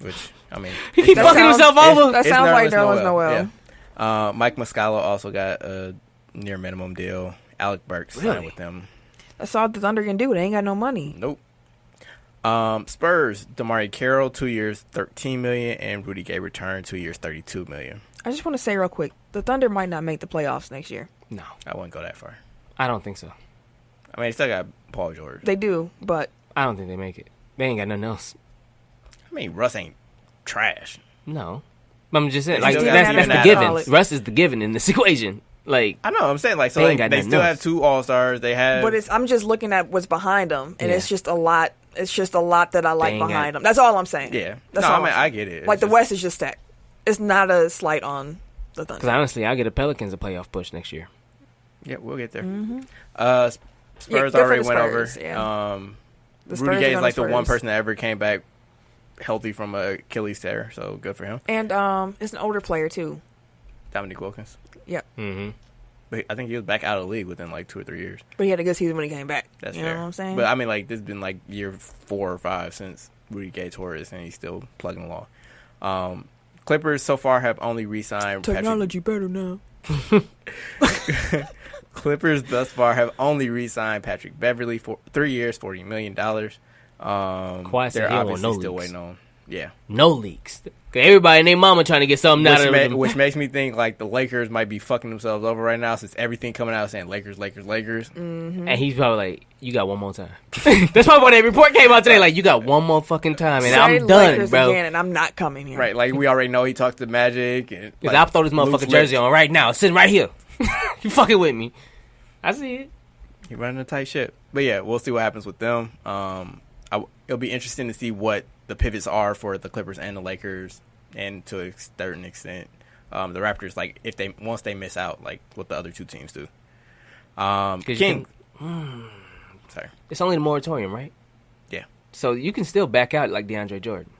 Speaker 1: which I mean
Speaker 3: He keep
Speaker 2: That
Speaker 3: fucking
Speaker 2: sounds-
Speaker 3: himself over.
Speaker 2: That
Speaker 1: it's
Speaker 2: sounds like
Speaker 1: Nerlens
Speaker 2: Nerlens Noel.
Speaker 1: Yeah. Mike Muscala also got a near minimum deal. Alec Burks signed
Speaker 3: Really?
Speaker 1: with them.
Speaker 2: That's all the Thunder can do. They ain't got no money.
Speaker 1: Nope. Spurs, DeMarre Carroll, 2 years, $13 million, and Rudy Gay returned, 2 years, $32 million.
Speaker 2: I just want to say real quick, the Thunder might not make the playoffs next year.
Speaker 3: No,
Speaker 1: I wouldn't go that far.
Speaker 3: I don't think so.
Speaker 1: I mean, they still got Paul George.
Speaker 2: They do, but
Speaker 3: I don't think they make it. They ain't got nothing else.
Speaker 1: I mean, Russ ain't trash.
Speaker 3: No, but I'm just saying,
Speaker 1: They
Speaker 3: like
Speaker 1: still
Speaker 3: that's
Speaker 1: got
Speaker 3: the
Speaker 1: Steven
Speaker 3: given.
Speaker 2: Adams.
Speaker 3: Russ is the given in this equation. Like
Speaker 1: I know. I'm saying like so.
Speaker 3: They ain't
Speaker 1: Like,
Speaker 3: got
Speaker 1: they
Speaker 3: nothing
Speaker 1: still
Speaker 3: else.
Speaker 1: have 2 All-Stars. They have.
Speaker 2: but I'm just looking at what's behind them, and
Speaker 3: Yeah.
Speaker 2: it's just a lot. It's just a lot that I like
Speaker 3: ain't got-
Speaker 2: behind them. That's all I'm saying.
Speaker 1: yeah.
Speaker 2: That's
Speaker 1: No,
Speaker 2: all
Speaker 1: I mean
Speaker 2: I'm
Speaker 1: I
Speaker 2: saying.
Speaker 1: get it.
Speaker 2: Like
Speaker 1: It's
Speaker 2: the
Speaker 1: just-
Speaker 2: West is just stacked. It's not a slight on the
Speaker 3: because
Speaker 2: Thunder.
Speaker 3: honestly, I get the Pelicans a playoff push next year.
Speaker 1: Yeah, we'll get there.
Speaker 2: Mm-hmm.
Speaker 1: Spurs
Speaker 2: good for
Speaker 1: already
Speaker 2: the
Speaker 1: went
Speaker 2: Spurs,
Speaker 1: over.
Speaker 2: yeah. The Spurs
Speaker 1: Rudy
Speaker 2: are
Speaker 1: Gay is
Speaker 2: gonna
Speaker 1: like the one
Speaker 2: Spurs.
Speaker 1: person that ever came back healthy from a Achilles tear, so good for him.
Speaker 2: And it's an older player too.
Speaker 1: Dominique Wilkins.
Speaker 2: Yep.
Speaker 3: Mm-hmm.
Speaker 1: But I think he was back out of the league within like 2 or 3 years.
Speaker 2: But he had a good season when he came back.
Speaker 1: That's
Speaker 2: you
Speaker 1: fair.
Speaker 2: know what I'm saying?
Speaker 1: But I mean, like this has been like year 4 or 5 since Rudy Gay tore his, and he's still plugging along. Clippers so far have only re-signed
Speaker 2: Technology better now.
Speaker 1: Clippers thus far have only re-signed Patrick Beverly for 3 years, $40 million.
Speaker 3: Kawhi said
Speaker 1: They're
Speaker 3: he don't want
Speaker 1: obviously
Speaker 3: no
Speaker 1: still
Speaker 3: leaks.
Speaker 1: waiting on. Yeah,
Speaker 3: No leaks. 'Cause everybody and their mama trying to get something out of them.
Speaker 1: which makes me think like the Lakers might be fucking themselves over right now since everything coming out saying Lakers.
Speaker 3: And he's probably like, "You got one more time." That's probably when that report came out today. Like, you got one more fucking time, and
Speaker 2: Say
Speaker 3: I'm done,
Speaker 2: Lakers
Speaker 3: bro.
Speaker 2: again, and I'm not coming here.
Speaker 1: Right, like we already know he talked to Magic. And
Speaker 3: Cause
Speaker 1: like,
Speaker 3: I'll throw this
Speaker 1: loose
Speaker 3: motherfucking
Speaker 1: lips.
Speaker 3: jersey on right now, sitting right here. You fucking with me? I see it.
Speaker 1: He running a tight ship. But yeah, we'll see what happens with them. It'll be interesting to see what the pivots are for the Clippers and the Lakers, and to a certain extent, the Raptors. Like if they once they miss out, like what the other 2 teams do.
Speaker 3: 'Cause you
Speaker 1: King.
Speaker 3: can-
Speaker 1: Sorry.
Speaker 3: It's only the moratorium, right?
Speaker 1: Yeah,
Speaker 3: So you can still back out like DeAndre Jordan.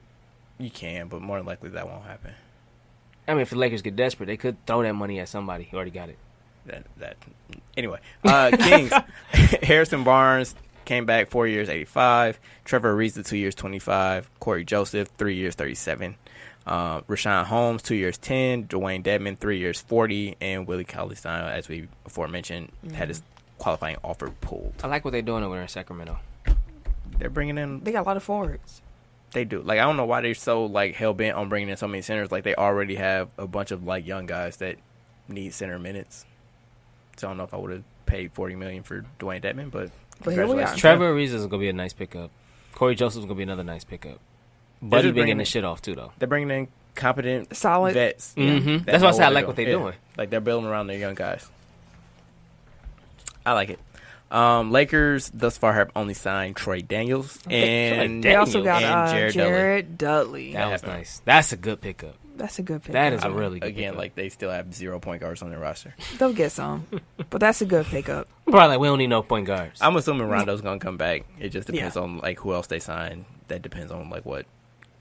Speaker 1: you can, but more than likely that won't happen.
Speaker 3: I mean, if the Lakers get desperate, they could throw that money at somebody who already got it.
Speaker 1: Anyway, Kings. Harrison Barnes came back 4 years, 85. Trevor Ariza 2 years, 25. Corey Joseph 3 years, 37. Rashawn Holmes 2 years, 10. Dwayne Dedman 3 years, 40. And Willie Cauley-Stein, as we before mentioned, had his qualifying offer pulled.
Speaker 3: I like what they're doing over there in Sacramento.
Speaker 1: They're bringing in.
Speaker 2: They got a lot of forwards.
Speaker 1: They do. Like I don't know why they're so like hell bent on bringing in so many centers. Like they already have a bunch of like young guys that need center minutes. So I don't know if I would have paid $40 million for Dwayne Dedman, but
Speaker 2: But here we
Speaker 1: congratulations.
Speaker 2: are.
Speaker 3: Trevor Ariza is gonna be a nice pickup. Corey Joseph's gonna be another nice pickup. Buddy
Speaker 1: just
Speaker 3: been
Speaker 1: bringing
Speaker 3: getting the
Speaker 1: in-
Speaker 3: shit off too, though.
Speaker 1: They're bringing in competent,
Speaker 2: Solid.
Speaker 1: vets.
Speaker 3: Mhm.
Speaker 1: that
Speaker 3: That's why I
Speaker 1: know
Speaker 3: said I
Speaker 1: they're
Speaker 3: like what they're
Speaker 1: Yeah.
Speaker 3: doing.
Speaker 1: Like they're building around their young guys. I like it. Lakers thus far have only signed Troy Daniels and
Speaker 2: They also got
Speaker 1: and
Speaker 2: Jared Dudley.
Speaker 3: That was
Speaker 1: happened.
Speaker 3: nice. That's a good pickup.
Speaker 2: That's a good pick.
Speaker 3: That is a really good
Speaker 1: Again,
Speaker 3: pickup.
Speaker 1: like they still have 0 point guards on their roster.
Speaker 2: They'll get some, but that's a good pickup.
Speaker 3: Probably like we don't need no point guards.
Speaker 1: I'm assuming Rondo's gonna come back. It just depends
Speaker 2: Yeah.
Speaker 1: on like who else they sign. That depends on like what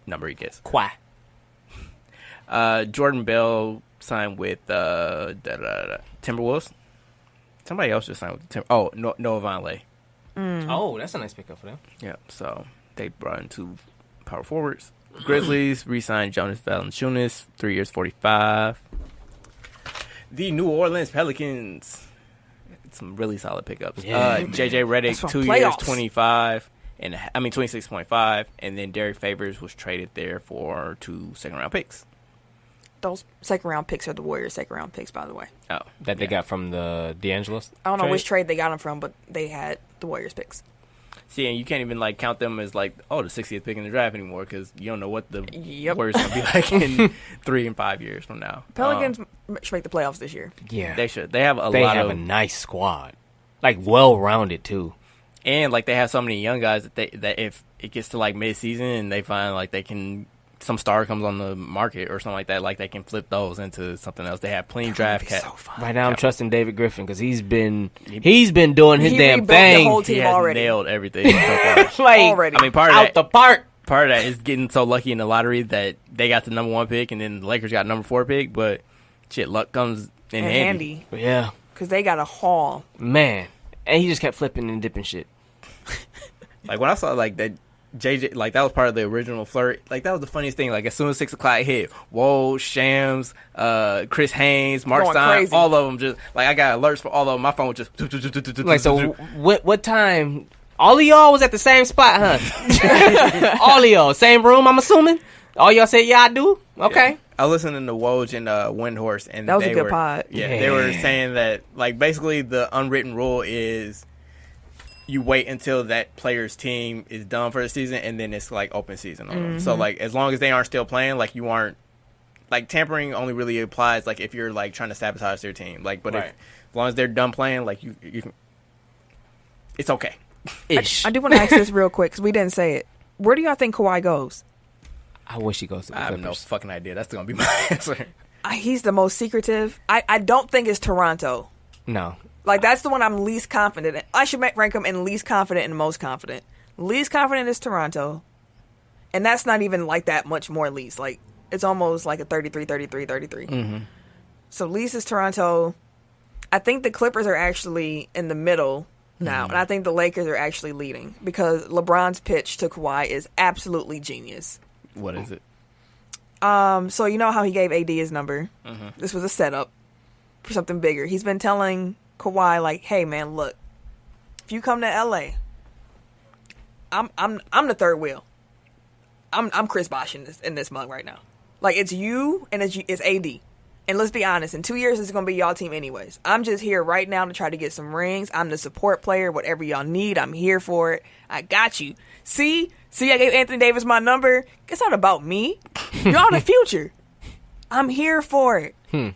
Speaker 1: number he gets.
Speaker 3: Kawhi.
Speaker 1: Jordan Bell signed with Timberwolves. Somebody else just signed with the Noah Vonleh.
Speaker 3: Oh, that's a nice pickup for them.
Speaker 1: Yeah, so they brought in 2 power forwards. Grizzlies re-signed Jonas Valanciunas, 3 years, 45. The New Orleans Pelicans, some really solid pickups.
Speaker 3: Yeah,
Speaker 1: JJ Redick,
Speaker 2: That's from
Speaker 1: 2 years,
Speaker 2: playoffs.
Speaker 1: 26.5, and then Derek Favors was traded there for 2 second-round picks.
Speaker 2: those second round picks are the Warriors' second round picks, by the way.
Speaker 1: Oh,
Speaker 3: That they got from the D'Angelo
Speaker 2: I don't know
Speaker 3: trade?
Speaker 2: which trade they got them from, but they had the Warriors picks.
Speaker 1: see, and you can't even like count them as like, the 60th pick in the draft anymore because you don't know what the
Speaker 2: Yep.
Speaker 1: Warriors gonna be like in 3 and 5 years from now.
Speaker 2: Pelicans should make the playoffs this year.
Speaker 3: Yeah.
Speaker 1: They should. They have a
Speaker 3: They
Speaker 1: lot
Speaker 3: have
Speaker 1: of,
Speaker 3: a nice squad. Like, well-rounded, too.
Speaker 1: and like they have so many young guys that if it gets to like mid-season and they find like they can. Some star comes on the market or something like that, like they can flip those into something else. They have plenty draft cap.
Speaker 2: So fun.
Speaker 3: Right now, I'm trusting David Griffin because he's been doing his
Speaker 2: He
Speaker 3: damn
Speaker 2: rebuilt the
Speaker 3: thing.
Speaker 2: whole
Speaker 1: He
Speaker 2: team
Speaker 1: has
Speaker 2: already.
Speaker 1: nailed everything so far.
Speaker 3: Like,
Speaker 2: Already.
Speaker 1: I mean, part of
Speaker 3: out
Speaker 1: that,
Speaker 3: the park.
Speaker 1: part of that is getting so lucky in the lottery that they got the number 1 pick and then the Lakers got number 4 pick. But shit, luck comes in
Speaker 2: And
Speaker 1: handy.
Speaker 2: handy.
Speaker 3: Yeah,
Speaker 2: Because they got a haul.
Speaker 3: man. And he just kept flipping and dipping shit.
Speaker 1: Like when I saw like that JJ, like that was part of the original flirt. Like that was the funniest thing. Like as soon as 6 o'clock hit, whoa, Shams, Chris Haynes, Mark
Speaker 2: Going
Speaker 1: Stein,
Speaker 2: crazy.
Speaker 1: all of them just like I got alerts for all of them. My phone was just
Speaker 3: Like, so what time? All of y'all was at the same spot, huh? All of y'all. Same room, I'm assuming? All y'all said, yeah, I do? Okay.
Speaker 1: Yeah. I was listening to Woj and Windhorse, and
Speaker 2: That was a
Speaker 1: they
Speaker 2: good
Speaker 1: were,
Speaker 2: pod.
Speaker 1: Yeah,
Speaker 3: Yeah.
Speaker 1: they were saying that like basically the unwritten rule is you wait until that player's team is done for the season, and then it's like open season on them. So like as long as they aren't still playing, like you aren't like tampering only really applies like if you're like trying to sabotage their team. Like, but
Speaker 3: Right.
Speaker 1: if as long as they're done playing, like you can, it's okay.
Speaker 3: Ish.
Speaker 2: I do want to ask this real quick because we didn't say it. Where do y'all think Kawhi goes?
Speaker 3: I wish he goes to the
Speaker 1: I have no
Speaker 3: Clippers.
Speaker 1: fucking idea. That's gonna be my answer.
Speaker 2: He's the most secretive. I don't think it's Toronto.
Speaker 3: No.
Speaker 2: Like, that's the one I'm least confident in. I should rank him in least confident and most confident. Least confident is Toronto. And that's not even like that much more least. Like, it's almost like a 33, 33, 33.
Speaker 1: Mm-hmm.
Speaker 2: So least is Toronto. I think the Clippers are actually in the middle now. And I think the Lakers are actually leading. Because LeBron's pitch to Kawhi is absolutely genius.
Speaker 1: What is it?
Speaker 2: So you know how he gave AD his number? This was a setup for something bigger. He's been telling Kawhi, like, hey man, look, if you come to LA, I'm the third wheel. I'm Chris Bosh in this mug right now. Like, it's you and it's AD. And let's be honest, in 2 years it's gonna be y'all team anyways. I'm just here right now to try to get some rings. I'm the support player. Whatever y'all need, I'm here for it. I got you. See, I gave Anthony Davis my number. It's not about me. Y'all the future. I'm here for it.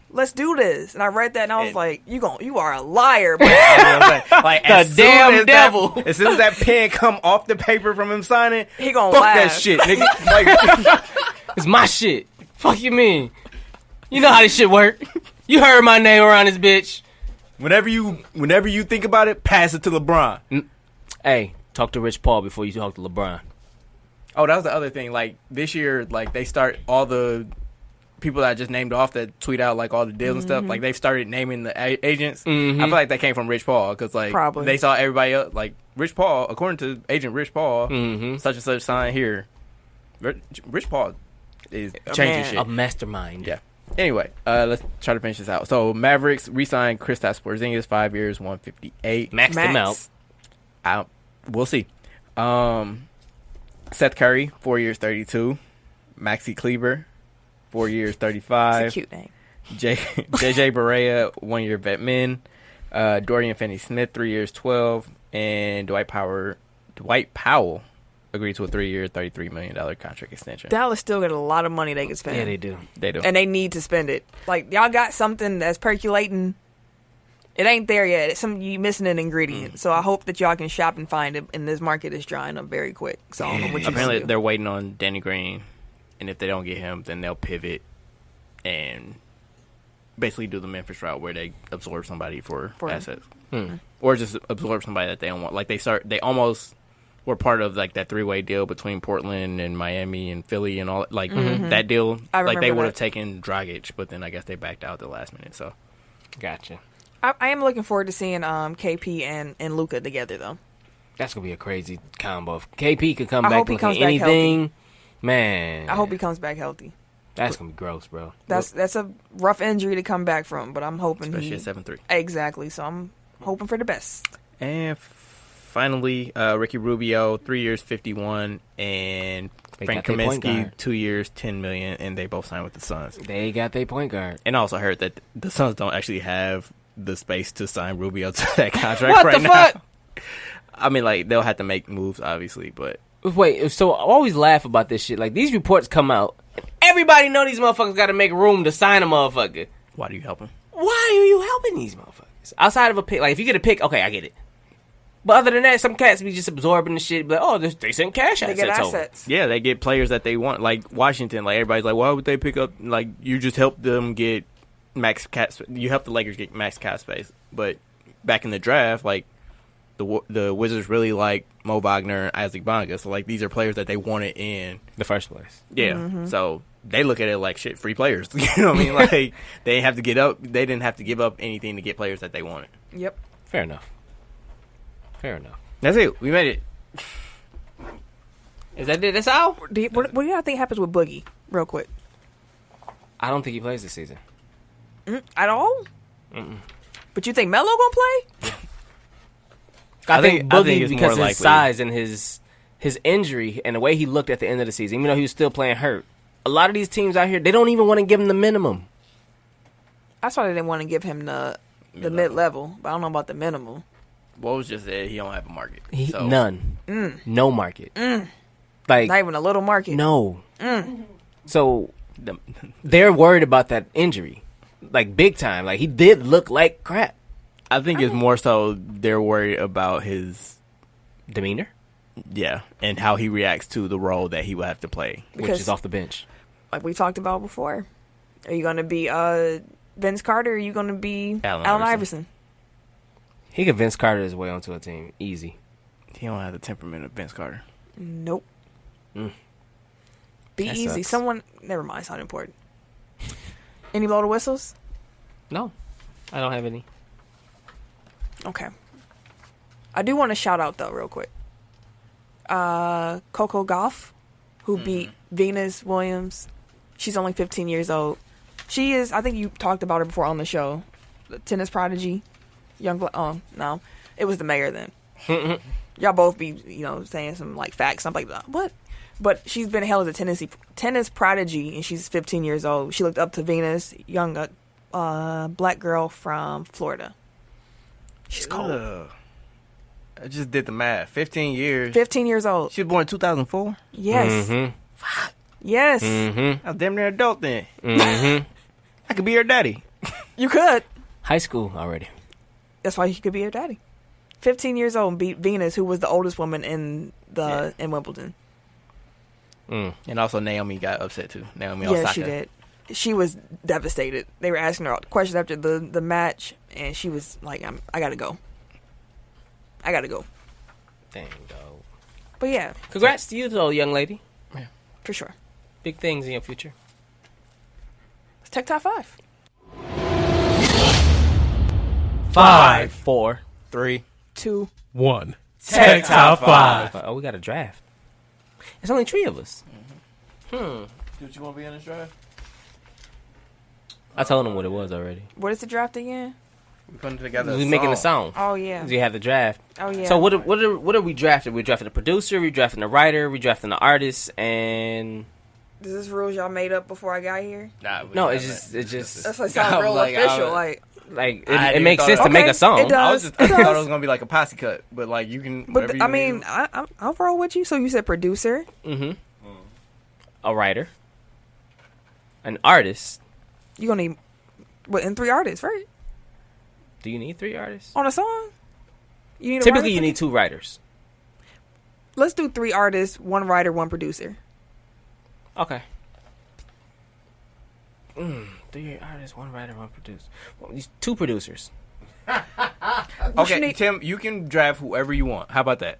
Speaker 2: Let's do this. And I read that and I was like, you are a liar, bro.
Speaker 1: Like
Speaker 3: The damn devil.
Speaker 1: As soon as that pen come off the paper from him signing,
Speaker 2: He gonna
Speaker 1: fuck
Speaker 2: laugh.
Speaker 1: that shit, nigga. Like,
Speaker 3: It's my shit. Fuck you mean? You know how this shit work. You heard my name around this bitch.
Speaker 1: whenever you think about it, pass it to LeBron.
Speaker 3: Hey, talk to Rich Paul before you talk to LeBron.
Speaker 1: Oh, that was the other thing. Like this year, like they start all the people that I just named off that tweet out like all the deals and stuff. Like they've started naming the agents. I feel like that came from Rich Paul because like
Speaker 2: Probably.
Speaker 1: they saw everybody else. Like Rich Paul, according to agent Rich Paul, such and such sign here. Rich Paul is changing
Speaker 2: man.
Speaker 1: shit.
Speaker 3: A mastermind.
Speaker 1: Yeah. Anyway, let's try to finish this out. So Mavericks re-signed Kristaps Porzingis, 5 years, 158.
Speaker 3: Maxed him out.
Speaker 1: We'll see. Seth Curry, 4 years, 32. Maxi Kleber, 4 years, 35.
Speaker 2: It's a cute name.
Speaker 1: JJ Barea, 1 year vet min. Dorian Finney-Smith, 3 years, 12. And Dwight Powell agreed to a 3-year, $33 million contract extension.
Speaker 2: Dallas still got a lot of money they can spend.
Speaker 3: Yeah, they do.
Speaker 1: They do.
Speaker 2: And they need to spend it. Like, y'all got something that's percolating. It ain't there yet. It's you missing an ingredient. So I hope that y'all can shop and find it. And this market is drying up very quick. So I don't know what you
Speaker 1: Apparently,
Speaker 2: do.
Speaker 1: they're waiting on Danny Green, and if they don't get him, then they'll pivot and basically do the Memphis route where they absorb somebody for assets, or just absorb somebody that they don't want. Like they almost were part of like that 3-way deal between Portland and Miami and Philly and all that deal.
Speaker 2: I
Speaker 1: Like they
Speaker 2: remember
Speaker 1: would have
Speaker 2: that.
Speaker 1: taken Dragic, but then I guess they backed out at the last minute. So
Speaker 3: Gotcha.
Speaker 2: I am looking forward to seeing KP and Luka together, though.
Speaker 3: That's going to be a crazy combo. If KP could come
Speaker 2: I
Speaker 3: back
Speaker 2: hope he
Speaker 3: looking
Speaker 2: comes back
Speaker 3: anything, man.
Speaker 2: I hope he comes back healthy.
Speaker 3: That's going to be gross, bro.
Speaker 2: That's a rough injury to come back from, but I'm hoping
Speaker 1: especially at 7-3.
Speaker 2: Exactly. So I'm hoping for the best.
Speaker 1: And finally, Ricky Rubio, 3 years, 51, and Frank
Speaker 3: got their point
Speaker 1: Kaminsky,
Speaker 3: guard.
Speaker 1: 2 years, $10 million, and they both signed with the Suns.
Speaker 3: They got their point guard.
Speaker 1: And I also heard that the Suns don't actually have the space to sign Rubio to that contract
Speaker 3: What
Speaker 1: right
Speaker 3: the
Speaker 1: now.
Speaker 3: fuck?
Speaker 1: I mean, like, they'll have to make moves, obviously, but
Speaker 3: Wait, so I always laugh about this shit. Like, these reports come out, and everybody know these motherfuckers got to make room to sign a motherfucker.
Speaker 1: why do you help him?
Speaker 3: Why are you helping these motherfuckers? Outside of a pick, like, if you get a pick, okay, I get it. But other than that, some cats be just absorbing the shit. Be like, oh, they sent cash
Speaker 2: They
Speaker 3: assets
Speaker 2: get
Speaker 3: over.
Speaker 2: assets.
Speaker 1: Yeah, they get players that they want. Like, Washington, like, everybody's like, why would they pick up, like, you just help them get max cap space. You help the Lakers get max cap space. But back in the draft, like, the Wizards really like Mo Wagner and Isaac Bonga. So, like, these are players that they wanted in
Speaker 3: The first place.
Speaker 1: Yeah, so they look at it like shit, free players. You know what I mean? Like they didn't have to get up. They didn't have to give up anything to get players that they wanted.
Speaker 2: Yep.
Speaker 3: Fair enough.
Speaker 1: That's it. We made it.
Speaker 3: Is that it? That's all?
Speaker 2: What do y'all think happens with Boogie? Real quick.
Speaker 3: I don't think he plays this season.
Speaker 2: At all? But you think Melo gonna play?
Speaker 3: I think Boogie,
Speaker 1: it's
Speaker 3: because
Speaker 1: more
Speaker 3: of his
Speaker 1: likely.
Speaker 3: size and his injury and the way he looked at the end of the season, even though he was still playing hurt. A lot of these teams out here, they don't even want to give him the minimum.
Speaker 2: That's why they didn't want to give him the mid-level, but I don't know about the minimum.
Speaker 1: What was just said? He don't have a market. So.
Speaker 3: None. No market. Like,
Speaker 2: Not even a little market.
Speaker 3: no. So they're worried about that injury, like big time. Like, he did look like crap.
Speaker 1: I think it's more so they're worried about his
Speaker 3: Demeanor,
Speaker 1: and how he reacts to the role that he will have to play.
Speaker 3: which
Speaker 2: Because-
Speaker 3: is off the bench.
Speaker 2: Like we talked about before. Are you gonna be Vince Carter or are you gonna be
Speaker 1: Allen
Speaker 2: Allen
Speaker 1: Iverson.
Speaker 2: Iverson?
Speaker 3: He could Vince Carter his way onto a team easy.
Speaker 1: He don't have the temperament of Vince Carter.
Speaker 2: Nope.
Speaker 3: Mm.
Speaker 2: Be
Speaker 3: That
Speaker 2: easy.
Speaker 3: sucks.
Speaker 2: Someone never mind, it's not important. Any blow the whistles?
Speaker 3: No, I don't have any.
Speaker 2: Okay. I do want to shout out though, real quick. Coco Gauff, who beat Venus Williams. She's only 15 years old. She is, I think you talked about her before on the show. The tennis prodigy. No. It was the mayor then. Y'all both be, saying some like facts. I'm like, what? But she's been hailed as a tennis prodigy, and she's 15 years old. She looked up to Venus, young black girl from Florida. She's cold.
Speaker 1: Ugh. I just did the math. 15 years.
Speaker 2: 15 years old.
Speaker 1: She was born in 2004.
Speaker 2: Yes.
Speaker 3: Mm-hmm.
Speaker 2: Yes.
Speaker 3: Mm-hmm.
Speaker 1: I was damn near adult then.
Speaker 3: Mm-hmm.
Speaker 1: I could be her daddy.
Speaker 2: You could.
Speaker 3: High school already.
Speaker 2: That's why she could be her daddy. 15 years old and beat Venus, who was the oldest woman in Wimbledon.
Speaker 1: And also Naomi got upset too. Naomi Osaka.
Speaker 2: Yeah, she did. She was devastated. They were asking her questions after the match, and she was like, I gotta go. I gotta go.
Speaker 3: Dang, dog.
Speaker 2: But yeah,
Speaker 3: Congrats to you, though, young lady.
Speaker 2: for sure.
Speaker 3: Big things in your future.
Speaker 2: It's Tech Top 5.
Speaker 5: 5,
Speaker 1: 4, 3.
Speaker 2: 2.
Speaker 5: 1. Tech Top 5.
Speaker 3: Oh, we got a draft. It's only 3 of us.
Speaker 1: Do you want to be in this draft?
Speaker 3: I told him what it was already.
Speaker 2: What is the draft again?
Speaker 1: We're putting together.
Speaker 3: We making a song.
Speaker 2: Oh, yeah.
Speaker 3: You have the draft.
Speaker 2: Oh, yeah.
Speaker 3: So what are we drafting? We drafting the producer, we drafting the writer, we drafting the artist, and
Speaker 2: Is this rules y'all made up before I got here?
Speaker 1: Nah,
Speaker 3: no, it's just
Speaker 2: That's like sound real official.
Speaker 3: like
Speaker 1: I
Speaker 3: it
Speaker 1: hadn't
Speaker 3: makes
Speaker 1: even
Speaker 3: sense to
Speaker 2: thought
Speaker 3: make
Speaker 2: of-
Speaker 3: a song.
Speaker 2: it does.
Speaker 1: I thought it was gonna be like a posse cut, but like you can. whatever
Speaker 2: But
Speaker 1: you
Speaker 2: I mean,
Speaker 1: need.
Speaker 2: I'll roll with you. So you said producer.
Speaker 3: Mm-hmm. A writer, an artist.
Speaker 2: You're going to need, and 3 artists, right?
Speaker 3: Do you need 3 artists?
Speaker 2: On a song? You need a
Speaker 3: Typically,
Speaker 2: writer?
Speaker 3: you need 2 writers.
Speaker 2: Let's do 3 artists, 1 writer, 1 producer.
Speaker 3: Okay. 3 artists, 1 writer, 1 producer. Well, these 2 producers.
Speaker 1: Okay,
Speaker 2: need-
Speaker 1: Tim, you can draft whoever you want. How about that?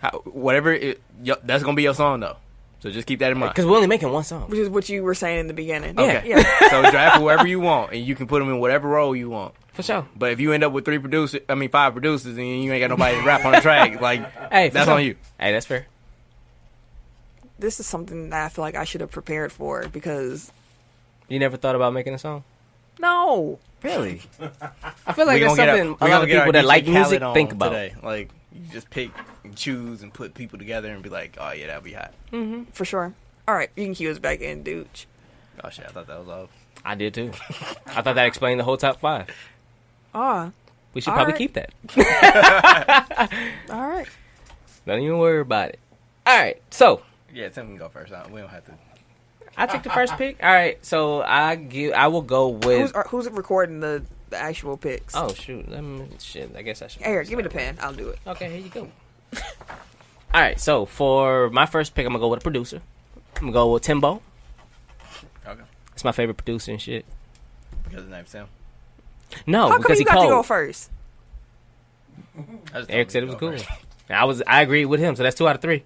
Speaker 1: That's gonna be your song though. So just keep that in mind.
Speaker 3: Because we're only making 1 song.
Speaker 2: Which is what you were saying in the beginning.
Speaker 1: Okay.
Speaker 2: Yeah.
Speaker 1: So draft whoever you want, and you can put them in whatever role you want.
Speaker 3: For sure.
Speaker 1: But if you end up with 5 producers, and you ain't got nobody to rap on the track, like
Speaker 3: Hey, for
Speaker 1: that's
Speaker 3: sure.
Speaker 1: on you.
Speaker 3: Hey, that's fair.
Speaker 2: This is something that I feel like I should have prepared for because
Speaker 3: You never thought about making a song?
Speaker 2: no.
Speaker 3: Really? I feel like
Speaker 1: We
Speaker 3: that's
Speaker 1: gonna get
Speaker 3: something
Speaker 1: we
Speaker 3: a lot
Speaker 1: gonna
Speaker 3: of
Speaker 1: get our
Speaker 3: people that
Speaker 1: DJ
Speaker 3: like
Speaker 1: Khaled
Speaker 3: music
Speaker 1: on
Speaker 3: think about.
Speaker 1: today. Like you just pick and choose and put people together and be like, oh yeah, that'll be hot.
Speaker 2: For sure. All right, you can cue us back in, dude.
Speaker 1: Oh shit, I thought that was all.
Speaker 3: I did too. I thought that explained the whole top 5.
Speaker 2: Ah,
Speaker 3: We should
Speaker 2: All
Speaker 3: probably
Speaker 2: right.
Speaker 3: keep that.
Speaker 2: all right.
Speaker 3: Don't even worry about it. All right, so
Speaker 1: Yeah, Tim can go first. We don't have to.
Speaker 3: I take the first pick. All right, so I will go with.
Speaker 2: Who's recording the actual picks?
Speaker 3: Oh shoot! I guess I should.
Speaker 2: Eric, give me the pen. I'll do it.
Speaker 3: Okay, here you go. All right, so for my first pick, I'm gonna go with a producer. I'm gonna go with Timbo.
Speaker 1: Okay.
Speaker 3: It's my favorite producer and shit.
Speaker 1: Because his name's Tim.
Speaker 3: No,
Speaker 2: How come
Speaker 3: because
Speaker 2: you
Speaker 3: he
Speaker 2: got to go
Speaker 3: cold.
Speaker 2: first?
Speaker 1: I just
Speaker 3: Eric
Speaker 1: told
Speaker 3: said it
Speaker 1: him
Speaker 3: was
Speaker 1: to go
Speaker 3: cool.
Speaker 1: first.
Speaker 3: I agreed with him, so that's 2 out of 3.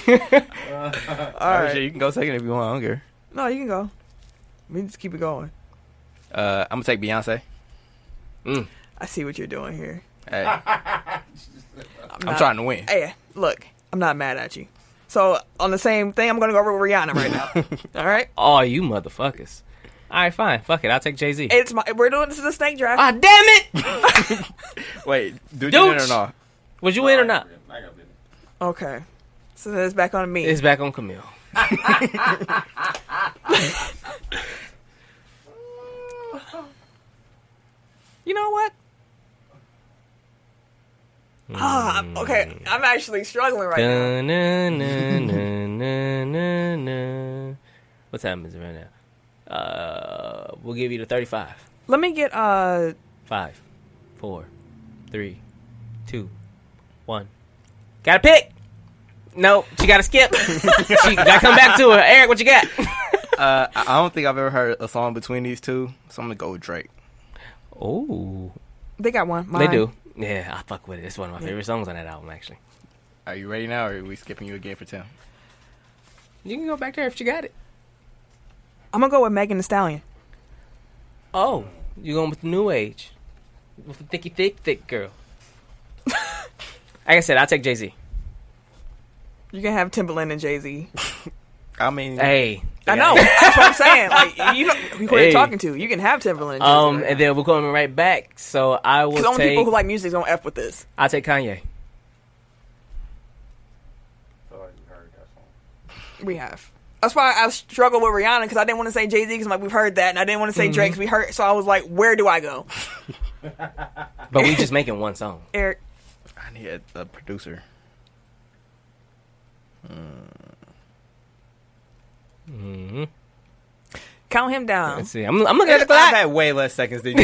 Speaker 2: All
Speaker 1: Alright,
Speaker 2: right.
Speaker 1: shit, you can go second if you want. I don't care.
Speaker 2: No, you can go. We just keep it going.
Speaker 1: I'm gonna take Beyonce.
Speaker 2: I see what you're doing here.
Speaker 1: Hey, I'm
Speaker 2: not-
Speaker 1: trying to win.
Speaker 2: Hey, look, I'm not mad at you. So on the same thing, I'm gonna go with Rihanna right now. All right,
Speaker 3: Oh, you motherfuckers! All right, fine. Fuck it. I'll take Jay-Z.
Speaker 2: we're doing this is a snake draft.
Speaker 3: Ah, damn it!
Speaker 1: Wait, do you
Speaker 3: Dude.
Speaker 1: win or not?
Speaker 3: Was you in or not?
Speaker 4: I got business.
Speaker 2: Okay, so then it's back on me.
Speaker 3: It's back on Camille.
Speaker 2: You know what? Okay. I'm actually struggling right now.
Speaker 3: Da-na-na-na-na-na-na. What time is it right now? We'll give you the 35.
Speaker 2: Let me get
Speaker 3: 5, 4, 3, 2, 1. Gotta pick. No, she gotta skip. She gotta come back to her. Eric, what you got?
Speaker 1: I don't think I've ever heard a song between these two, so I'm gonna go with Drake.
Speaker 3: Oh,
Speaker 2: They got one.
Speaker 3: they
Speaker 2: Mine.
Speaker 3: do. Yeah, I fuck with it. It's one of my favorite songs on that album, actually.
Speaker 1: Are you ready now, or are we skipping you again for Tim?
Speaker 3: You can go back there if you got it.
Speaker 2: I'm gonna go with Megan Thee Stallion.
Speaker 3: Oh, you going with the new age, with the thick girl. Like I said, I'll take Jay-Z.
Speaker 2: You can have Timbaland and Jay-Z.
Speaker 1: I mean,
Speaker 3: Hey,
Speaker 2: I know. That's what I'm saying. Like, you know who
Speaker 3: Hey.
Speaker 2: you're talking to. You can have Timbaland and Jay-Z.
Speaker 3: and then we're coming right back. So I will
Speaker 2: because only
Speaker 3: take.
Speaker 2: people who like music don't F with this.
Speaker 3: I'll take Kanye.
Speaker 4: I feel like you heard that song.
Speaker 2: We have. That's why I struggled with Rihanna because I didn't want to say Jay-Z because like we've heard that, and I didn't want to say Drake because we heard. So I was like, where do I go?
Speaker 3: But we just making one song.
Speaker 2: Eric.
Speaker 1: I need a producer.
Speaker 3: Mm-hmm.
Speaker 2: Count him down.
Speaker 3: Let's see. I'm looking at the
Speaker 1: I've
Speaker 3: clock.
Speaker 1: had way less seconds than you.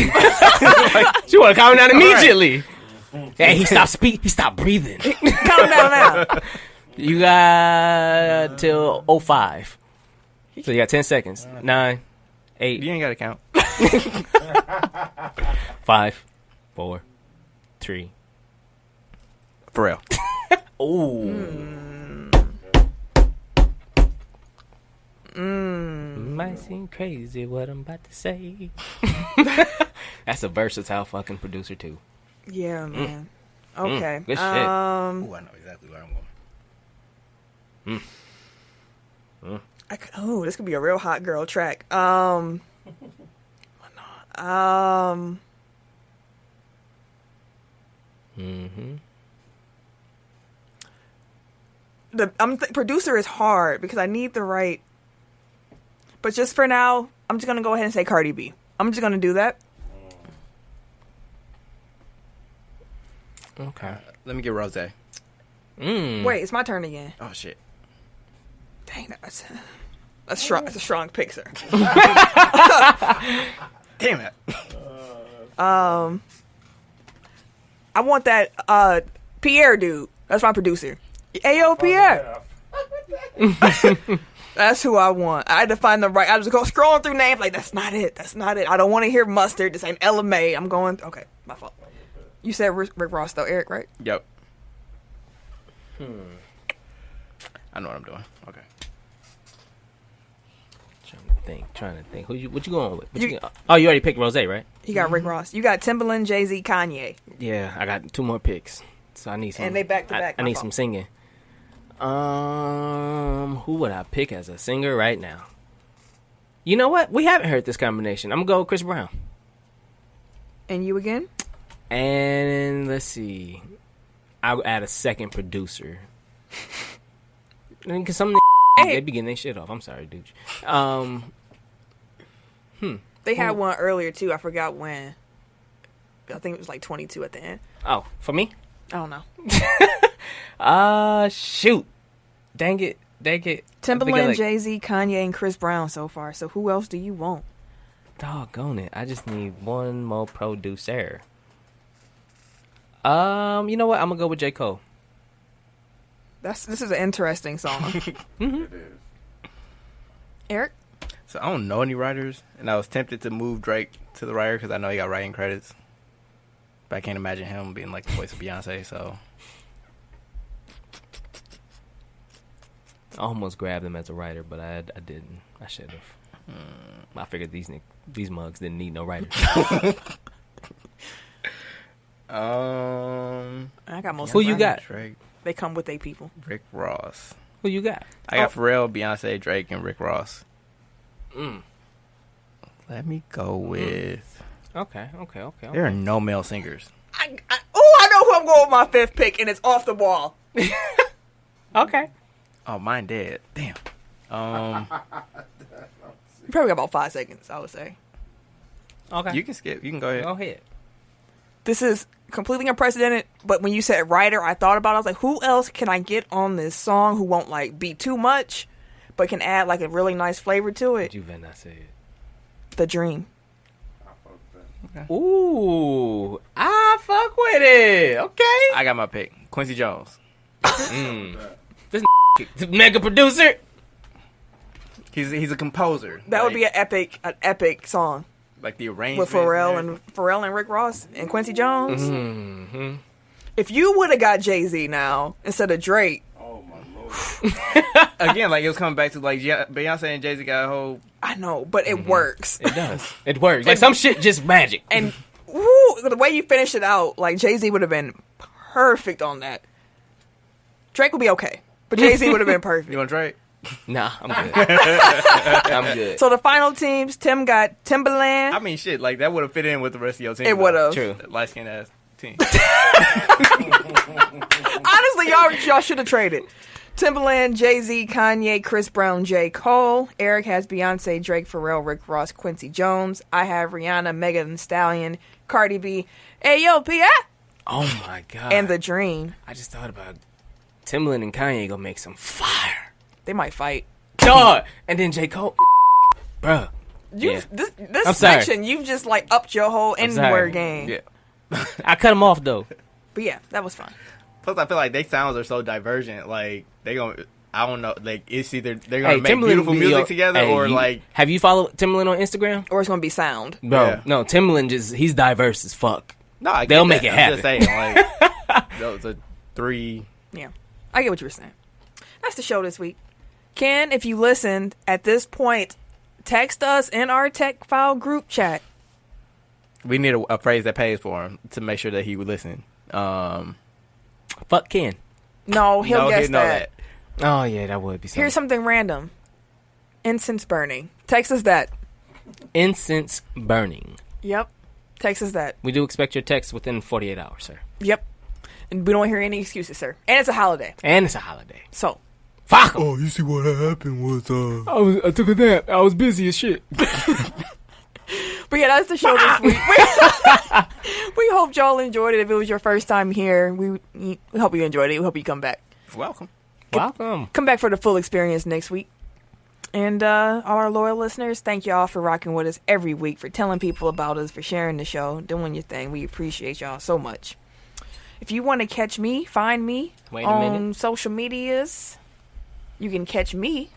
Speaker 3: She want to calm down immediately. Hey, he stopped He stopped breathing.
Speaker 2: Count him down now.
Speaker 3: You got till 05. So you got 10 seconds. 9, 8,
Speaker 1: You ain't gotta count.
Speaker 3: 5, 4, 3.
Speaker 1: For real.
Speaker 3: Might seem crazy what I'm about to say. That's a versatile fucking producer too.
Speaker 2: Yeah, man. Okay.
Speaker 3: Good shit.
Speaker 1: Ooh, I know exactly where I'm going.
Speaker 2: This could be a real hot girl track.
Speaker 3: Mm-hmm.
Speaker 2: Producer is hard because I need the right. But just for now, I'm just gonna go ahead and say Cardi B. I'm just gonna do that.
Speaker 3: Okay.
Speaker 1: Let me get Rose.
Speaker 2: Wait, it's my turn again.
Speaker 1: Oh shit.
Speaker 2: Dang, that's strong. That's a strong pick, sir.
Speaker 1: Damn it.
Speaker 2: I want that Pierre dude. That's my producer. Ayo, Pierre. That's who I want. I had to find the right. I was scrolling through names like that's not it. That's not it. I don't want to hear Mustard. This ain't LMA. I'm going. Okay, my fault. You said Rick Ross though, Eric, right?
Speaker 1: Yep. I know what I'm doing. Okay.
Speaker 3: Trying to think. What you going with? You already picked Rose, right?
Speaker 2: You got Rick Ross. You got Timbaland, Jay-Z, Kanye.
Speaker 3: Yeah, I got 2 more picks. So I need some.
Speaker 2: And they back to back,
Speaker 3: I
Speaker 2: my
Speaker 3: need
Speaker 2: fault.
Speaker 3: some singing. Who would I pick as a singer right now? You know what? We haven't heard this combination. I'm gonna go with Chris Brown.
Speaker 2: And you again?
Speaker 3: And let's see. I'll add a second producer. Because some they be getting their shit off. I'm sorry, dude.
Speaker 2: They had one earlier too. I forgot when. I think it was like 22 at the end.
Speaker 3: Oh, for me?
Speaker 2: I don't know.
Speaker 3: Shoot. Dang it.
Speaker 2: Timberland, Jay-Z, Kanye, and Chris Brown so far. So who else do you want?
Speaker 3: Doggone it. I just need one more producer. You know what? I'm going to go with J. Cole.
Speaker 2: This is an interesting song.
Speaker 4: It is.
Speaker 2: Eric?
Speaker 1: So I don't know any writers, and I was tempted to move Drake to the writer because I know he got writing credits. But I can't imagine him being like the voice of Beyonce, so.
Speaker 3: I almost grabbed him as a writer, but I didn't. I should have. I figured these mugs didn't need no writers.
Speaker 2: I got most.
Speaker 3: Who you got?
Speaker 1: Drake,
Speaker 2: They come with their people.
Speaker 1: Rick Ross.
Speaker 3: Who you got?
Speaker 1: I got Pharrell, Beyonce, Drake, and Rick Ross. Let me go with.
Speaker 3: Okay.
Speaker 1: There are no male singers.
Speaker 2: I know who I'm going with my fifth pick, and it's off the wall.
Speaker 3: Okay.
Speaker 1: Oh, mine dead. Damn.
Speaker 2: You probably got about 5 seconds, I would say.
Speaker 3: Okay.
Speaker 1: You can skip. You can go ahead.
Speaker 3: Go ahead.
Speaker 2: This is completely unprecedented, but when you said writer, I thought about it. I was like, who else can I get on this song who won't like be too much, but can add like a really nice flavor to it?
Speaker 3: You better not say it.
Speaker 2: The Dream.
Speaker 4: I fuck with that.
Speaker 3: Ooh, I fuck with it. Okay.
Speaker 1: I got my pick. Quincy Jones.
Speaker 3: This mega producer.
Speaker 1: He's a composer.
Speaker 2: That would be an epic song
Speaker 1: like the arrangement
Speaker 2: with Pharrell and Rick Ross and Quincy Jones.
Speaker 3: Mm-hmm.
Speaker 2: If you would have got Jay-Z now instead of Drake,
Speaker 4: Oh my lord.
Speaker 1: again, like it was coming back to like Beyonce and Jay-Z got a whole.
Speaker 2: I know, but it works.
Speaker 3: It does. It works. Like some shit just magic.
Speaker 2: And woo, the way you finish it out, like Jay-Z would have been perfect on that. Drake would be okay, but Jay-Z would have been perfect.
Speaker 1: You want Drake?
Speaker 3: Nah, I'm good. I'm good.
Speaker 2: So the final teams, Tim got Timberland.
Speaker 1: I mean, shit, like that would have fit in with the rest of your team.
Speaker 2: It would have.
Speaker 3: True.
Speaker 1: Light skinned ass team.
Speaker 2: Honestly, y'all should have traded. Timberland, Jay-Z, Kanye, Chris Brown, J. Cole. Eric has Beyonce, Drake, Pharrell, Rick Ross, Quincy Jones. I have Rihanna, Megan Thee Stallion, Cardi B, Ayo, P.I.
Speaker 3: Oh my god.
Speaker 2: and The Dream.
Speaker 3: I just thought about Timbaland and Kanye gonna make some fire.
Speaker 2: They might fight.
Speaker 3: Dog. And then J. Cole. Bruh. Yeah.
Speaker 2: This
Speaker 3: I'm sorry.
Speaker 2: section, you've just like upped your whole
Speaker 3: sorry.
Speaker 2: N-word game.
Speaker 1: Yeah.
Speaker 3: I cut him off though.
Speaker 2: But yeah, that was fun.
Speaker 1: Plus, I feel like their sounds are so divergent. Like they gonna, I don't know. Like it's either they're gonna make
Speaker 3: Timbaland
Speaker 1: beautiful
Speaker 3: be
Speaker 1: music together, or like.
Speaker 3: Have you followed Timbaland on Instagram?
Speaker 2: Or it's going to be sound.
Speaker 3: Bro,
Speaker 1: Yeah.
Speaker 3: no, Timbaland he's diverse as fuck.
Speaker 1: No, I get
Speaker 3: They'll
Speaker 1: that.
Speaker 3: make it
Speaker 1: I'm
Speaker 3: happen.
Speaker 1: just saying, like those are 3.
Speaker 2: Yeah. I get what you were saying. That's the show this week. Ken, if you listened at this point, text us in our Tech File group chat.
Speaker 1: We need a phrase that pays for him to make sure that he would listen.
Speaker 3: Fuck Ken.
Speaker 2: No, he'll
Speaker 1: No,
Speaker 2: guess
Speaker 1: he'd know
Speaker 2: that.
Speaker 3: Oh yeah, that would be something.
Speaker 2: Here's something random. Incense burning. Text us that.
Speaker 3: Incense burning.
Speaker 2: Yep. Text us that.
Speaker 3: We do expect your text within 48 hours, sir.
Speaker 2: Yep. And we don't hear any excuses, sir. And it's a holiday.
Speaker 3: And it's a holiday.
Speaker 2: So.
Speaker 3: Fuck 'em.
Speaker 5: Oh, you see what happened was
Speaker 3: I took a nap. I was busy as shit.
Speaker 2: But yeah, that's the show this week. We hope y'all enjoyed it. If it was your first time here, we hope you enjoyed it. We hope you come back.
Speaker 1: Welcome.
Speaker 3: Welcome.
Speaker 2: Come back for the full experience next week. And all our loyal listeners, thank y'all for rocking with us every week, for telling people about us, for sharing the show, doing your thing. We appreciate y'all so much. If you want to catch me, find me
Speaker 3: Wait a
Speaker 2: on
Speaker 3: minute.
Speaker 2: social medias. You can catch me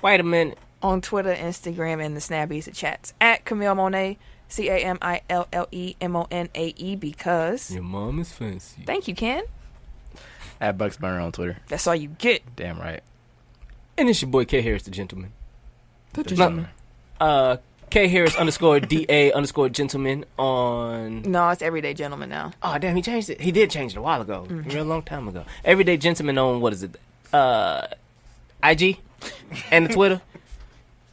Speaker 3: Wait a minute.
Speaker 2: on Twitter, Instagram, and the Snappies and chats at Camille Monet, CAMILLEMONAE, because...
Speaker 3: Your mom is fancy.
Speaker 2: Thank you, Ken.
Speaker 1: At Bucks Burner on Twitter.
Speaker 2: That's all you get.
Speaker 1: Damn right.
Speaker 3: And it's your boy K Harris, the gentleman.
Speaker 2: The
Speaker 1: gentleman.
Speaker 3: K Harris _DA_gentleman on.
Speaker 2: No, it's Everyday Gentleman now.
Speaker 3: Oh damn, he changed it. He did change it a while ago, a real long time ago. Everyday Gentleman on what is it? IG and the Twitter.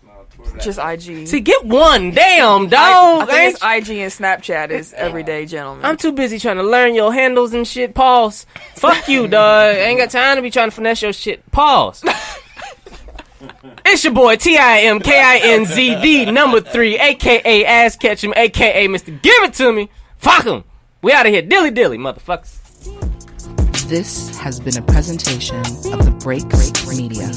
Speaker 4: No, Twitter
Speaker 2: Just IG.
Speaker 3: See, get one. Damn, dog.
Speaker 2: I think it's IG and Snapchat is everyday gentleman.
Speaker 3: I'm too busy trying to learn your handles and shit. Pause. Fuck you, dog. I ain't got time to be trying to finesse your shit. Pause. It's your boy TIMKINZ, the number 3, aka Ass Ketchum, aka Mr. Give It To Me. Fuck him. We out of here. Dilly dilly, motherfuckers.
Speaker 6: This has been a presentation of the Break Media.